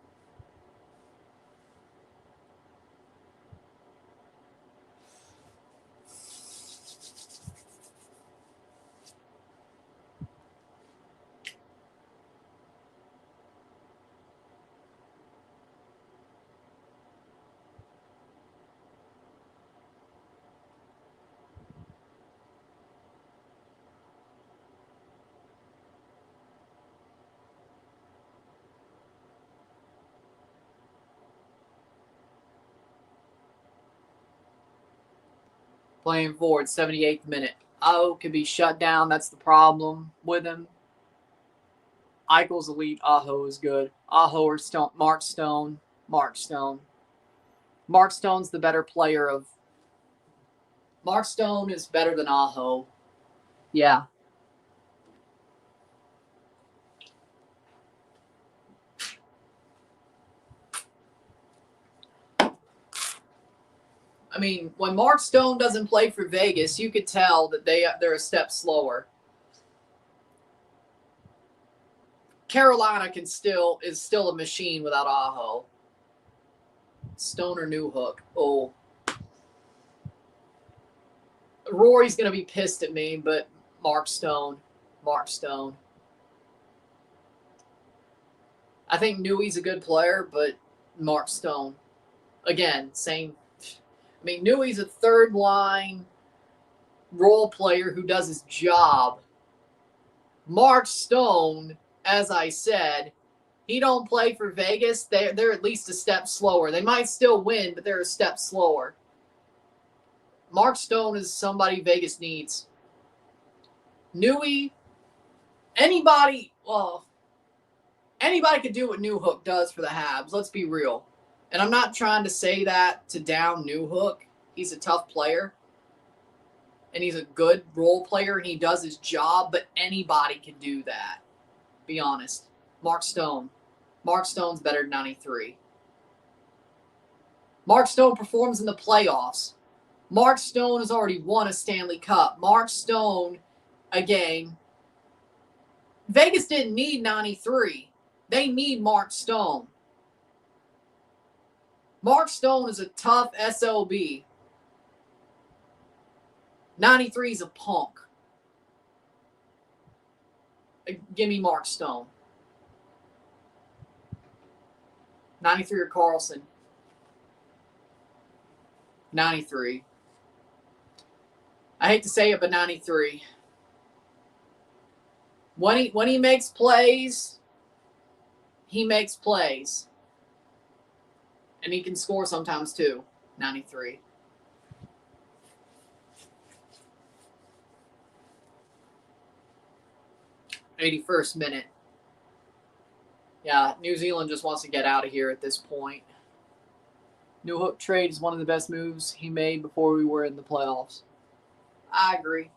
Playing forward, 78th minute. Aho could be shut down. That's the problem with him. Eichel's elite. Aho is good. Aho or Stone. Mark Stone. Mark Stone. Mark Stone's the better player of. Mark Stone is better than Aho. Yeah. I mean, when Mark Stone doesn't play for Vegas, you could tell that they're a step slower. Carolina is still a machine without Aho. Stone or Newhook. Oh. Rory's going to be pissed at me, but Mark Stone. Mark Stone. I think Newey's a good player, but Mark Stone. Again, same. I mean, Newey's a third line role player who does his job. Mark Stone, as I said, he don't play for Vegas. They're at least a step slower. They might still win, but they're a step slower. Mark Stone is somebody Vegas needs. Newey, anybody could do what Newhook does for the Habs. Let's be real. And I'm not trying to say that to down Newhook. He's a tough player. And he's a good role player, and he does his job, but anybody can do that. Be honest. Mark Stone. Mark Stone's better than 93. Mark Stone performs in the playoffs. Mark Stone has already won a Stanley Cup. Mark Stone, again, Vegas didn't need 93. They need Mark Stone. Mark Stone is a tough SOB. 93 is a punk. Give me Mark Stone. 93 or Carlson. 93. I hate to say it, but 93. When he makes plays, he makes plays. And he can score sometimes too. 93. '81st minute. Yeah, New Zealand just wants to get out of here at this point. Newhook trade is one of the best moves he made before we were in the playoffs. I agree.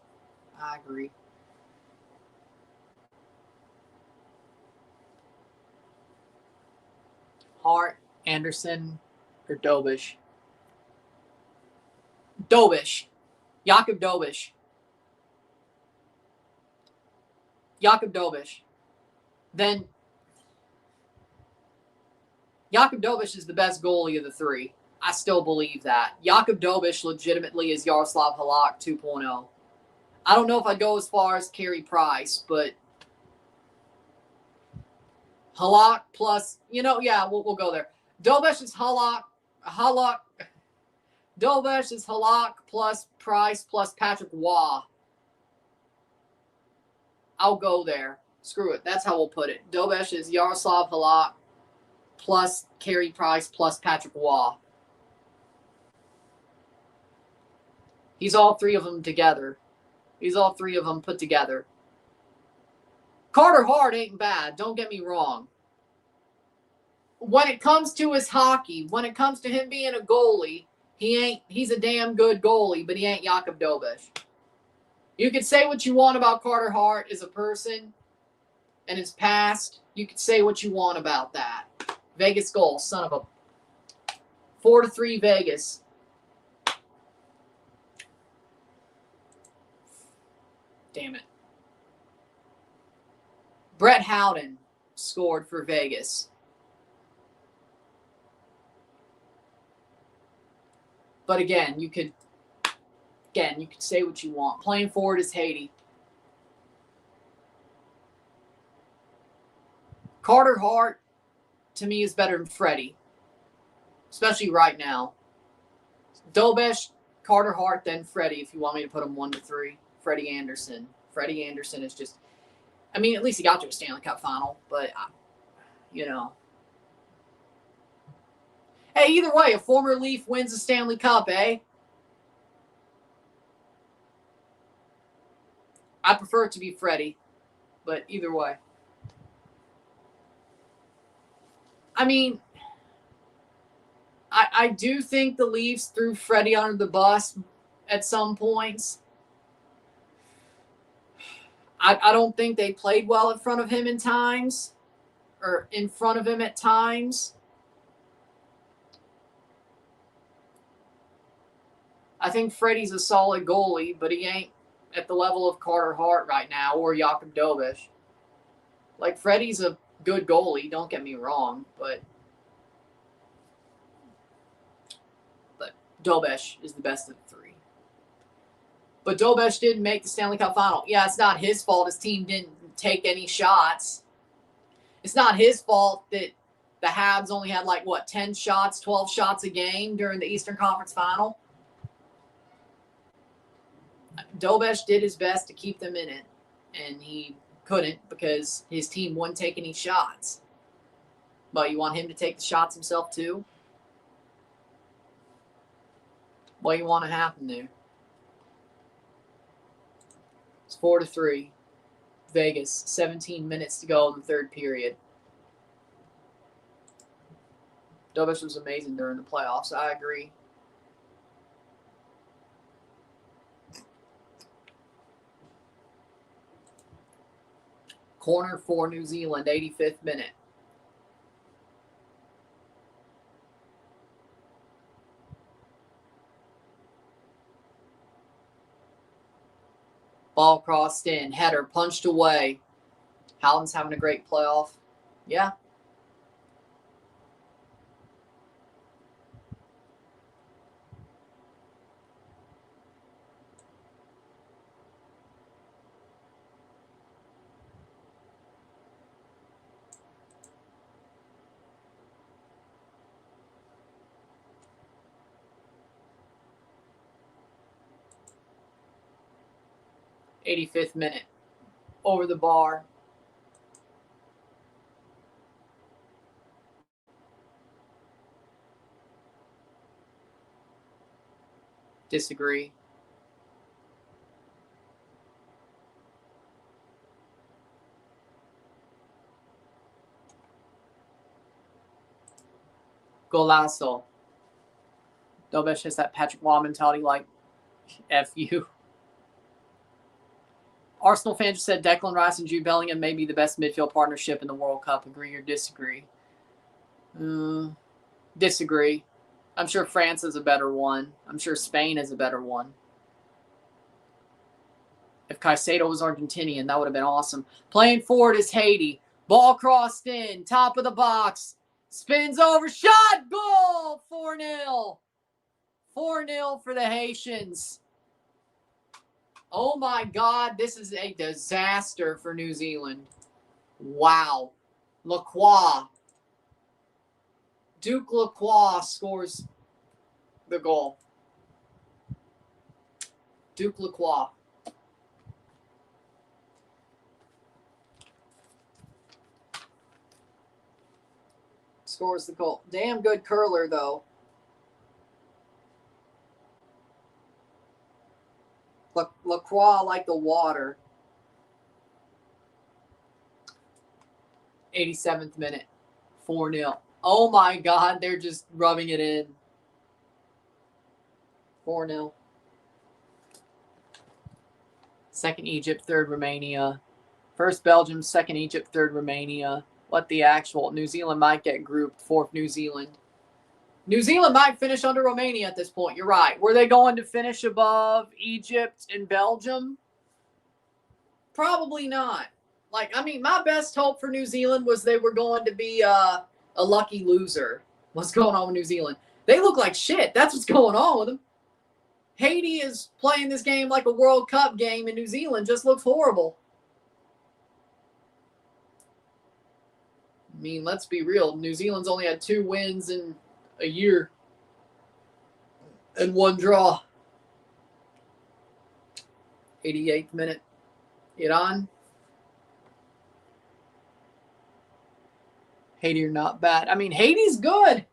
Hart, Anderson, or Dobish? Dobish. Jakub Dobish. Jakub Dobish. Then Jakub Dobish is the best goalie of the three. I still believe that. Jakub Dobish legitimately is Yaroslav Halak 2.0. I don't know if I'd go as far as Carey Price, but Halak plus, we'll go there. Dobish is Halak. Dobish is Halak plus Price plus Patrick Waugh. I'll go there. Screw it. That's how we'll put it. Dobish is Yaroslav Halak plus Carey Price plus Patrick Waugh. He's all three of them together. He's all three of them put together. Carter Hart ain't bad. Don't get me wrong. When it comes to his hockey, when it comes to him being a goalie, he's a damn good goalie, but he ain't Jakub Dobish. You could say what you want about Carter Hart as a person and his past. You could say what you want about that. Vegas goal, son of a 4-3 Vegas. Damn it. Brett Howden scored for Vegas. But again, you could say what you want. Playing forward is Haiti. Carter Hart, to me, is better than Freddie. Especially right now. Dobish, Carter Hart, then Freddie, if you want me to put them 1-3. Freddie Anderson. Freddie Anderson is just, at least he got to a Stanley Cup final, but, Hey, either way, a former Leaf wins a Stanley Cup, eh? I prefer it to be Freddie, but either way. I do think the Leafs threw Freddie under the bus at some points. I don't think they played well in front of him at times. I think Freddie's a solid goalie, but he ain't at the level of Carter Hart right now or Jakub Dobish. Like, Freddie's a good goalie, don't get me wrong, but Dobish is the best of the three. But Dobesh didn't make the Stanley Cup final. Yeah, it's not his fault his team didn't take any shots. It's not his fault that the Habs only had 10 shots, 12 shots a game during the Eastern Conference final. Dobesh did his best to keep them in it, and he couldn't because his team wouldn't take any shots. But you want him to take the shots himself too? What do you want to happen there? It's 4-3. Vegas, 17 minutes to go in the third period. Dobesh was amazing during the playoffs. I agree. Corner for New Zealand, 85th minute. Ball crossed in. Header punched away. Howland's having a great playoff. Yeah. '85th minute. Over the bar. Disagree. Golazo. Dobesh has that Patrick Waugh mentality like, F you. Arsenal fan just said Declan Rice and Jude Bellingham may be the best midfield partnership in the World Cup. Agree or disagree? Disagree. I'm sure France is a better one. I'm sure Spain is a better one. If Caicedo was Argentinian, that would have been awesome. Playing forward is Haiti. Ball crossed in. Top of the box. Spins over. Shot. Goal. 4-0. 4-0 for the Haitians. Oh my God, this is a disaster for New Zealand. Wow. Lacroix. Duke Lacroix scores the goal. Duke Lacroix. Scores the goal. Damn good curler, though. Lacroix like the water. 87th minute. 4-0. Oh my God, they're just rubbing it in. 4-0. Second Egypt, third Romania. First Belgium, second Egypt, third Romania. What the actual? New Zealand might get grouped. Fourth New Zealand. New Zealand might finish under Romania at this point. You're right. Were they going to finish above Egypt and Belgium? Probably not. My best hope for New Zealand was they were going to be a lucky loser. What's going on with New Zealand? They look like shit. That's what's going on with them. Haiti is playing this game like a World Cup game, and New Zealand just looks horrible. I mean, let's be real. New Zealand's only had 2 wins in a year and 1 draw. 88th minute. Iran. Haiti are not bad. I mean, Haiti's good.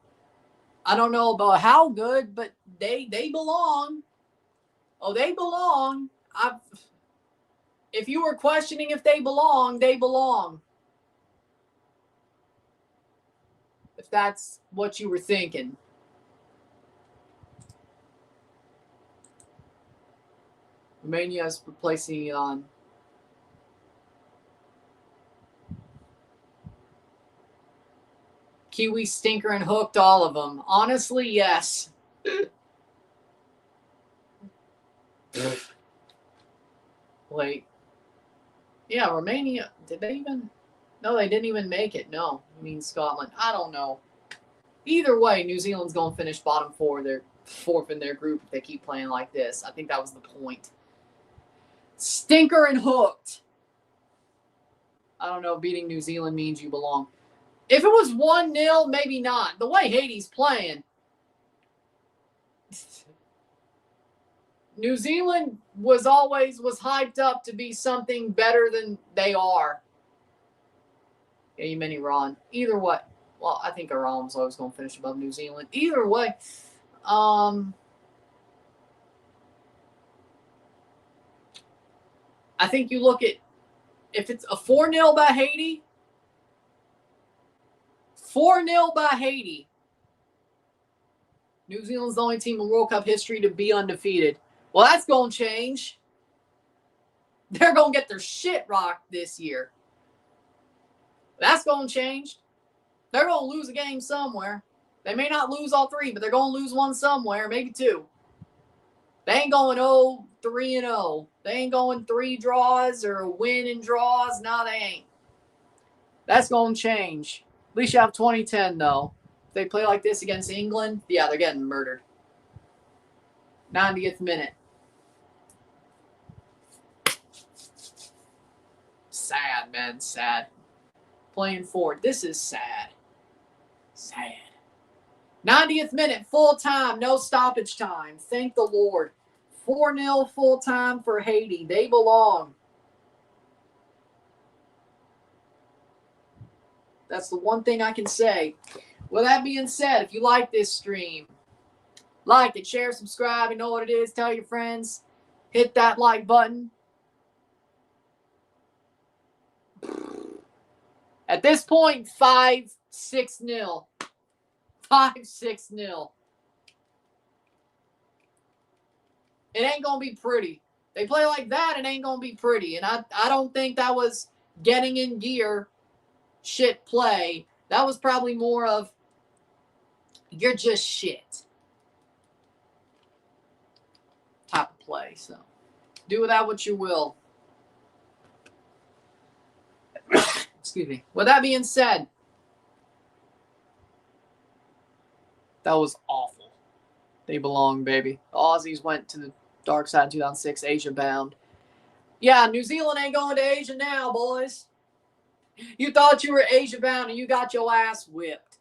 I don't know about how good, but they belong. Oh, they belong. If you were questioning if they belong, they belong. If that's what you were thinking. Romania is replacing Iran. Kiwi stinker and hooked all of them. Honestly, yes. Wait. Yeah, Romania. Did they even? No, they didn't even make it. No, I mean Scotland. I don't know. Either way, New Zealand's going to finish bottom 4. They're 4th in their group if they keep playing like this. I think that was the point. Stinker and hooked. I don't know. Beating New Zealand means you belong. If it was 1-0, maybe not. The way Haiti's playing. New Zealand was hyped up to be something better than they are. Yeah, you many Ron. Either way. Well, I think Iran was always going to finish above New Zealand. Either way. I think you look at, if it's a 4-0 by Haiti, 4-0 by Haiti, New Zealand's the only team in World Cup history to be undefeated. Well, that's going to change. They're going to get their shit rocked this year. That's going to change. They're going to lose a game somewhere. They may not lose all three, but they're going to lose one somewhere, maybe two. They ain't going 3-0. They ain't going 3 draws or a win and draws. No, they ain't. That's going to change. At least you have 2010, though. If they play like this against England, yeah, they're getting murdered. 90th minute. Sad, man. Sad. Playing forward. This is sad. Sad. 90th minute, full time, no stoppage time. Thank the Lord. 4-0 full time for Haiti. They belong. That's the one thing I can say. With that being said, if you like this stream, like it, share, subscribe. You know what it is. Tell your friends. Hit that like button. At this point, 5-6-0. 5-6-0. It ain't going to be pretty. They play like that, it ain't going to be pretty. And I don't think that was getting in gear shit play. That was probably more of, you're just shit type of play. So do with that what you will. Excuse me. With that being said, that was awful. They belong, baby. The Aussies went to the dark side in 2006, Asia bound. Yeah, New Zealand ain't going to Asia now, boys. You thought you were Asia bound and you got your ass whipped.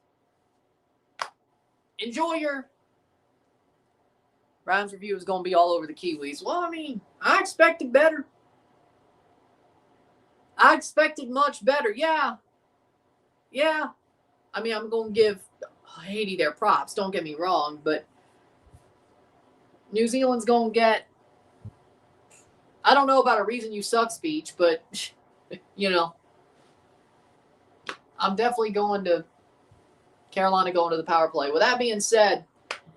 Enjoy your rounds review is going to be all over the Kiwis. Well, I mean, I expected better. I expected much better. Yeah. I mean, I'm going to give Haiti their props. Don't get me wrong, but New Zealand's going to get, I don't know about a reason you suck speech, but, you know, I'm definitely going to Carolina going to the power play. With that being said,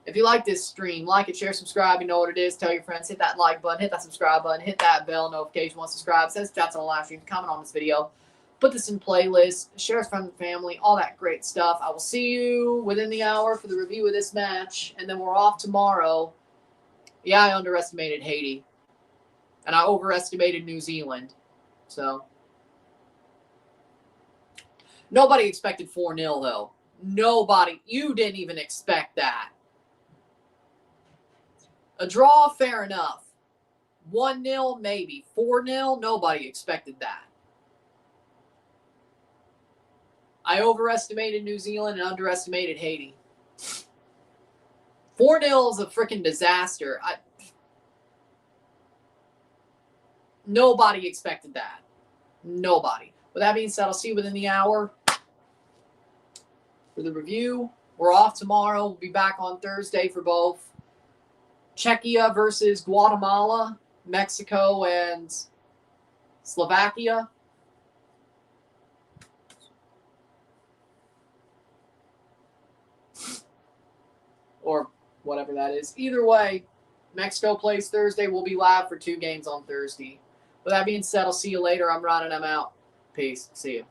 if you like this stream, like it, share, subscribe. You know what it is. Tell your friends. Hit that like button. Hit that subscribe button. Hit that bell notification once subscribed. Send chats on the live stream. Comment on this video. Put this in playlist. Share with friends and family. All that great stuff. I will see you within the hour for the review of this match. And then we're off tomorrow. Yeah, I underestimated Haiti. And I overestimated New Zealand. So nobody expected 4-0, though. Nobody. You didn't even expect that. A draw, fair enough. 1-0, maybe. 4-0, nobody expected that. I overestimated New Zealand and underestimated Haiti. 4-0 is a freaking disaster. Nobody expected that. Nobody. With that being said, I'll see you within the hour for the review. We're off tomorrow. We'll be back on Thursday for both Czechia versus Guatemala, Mexico and Slovakia. Or whatever that is. Either way, Mexico plays Thursday. We'll be live for 2 games on Thursday. With that being said, I'll see you later. I'm Ron and I'm out. Peace. See you.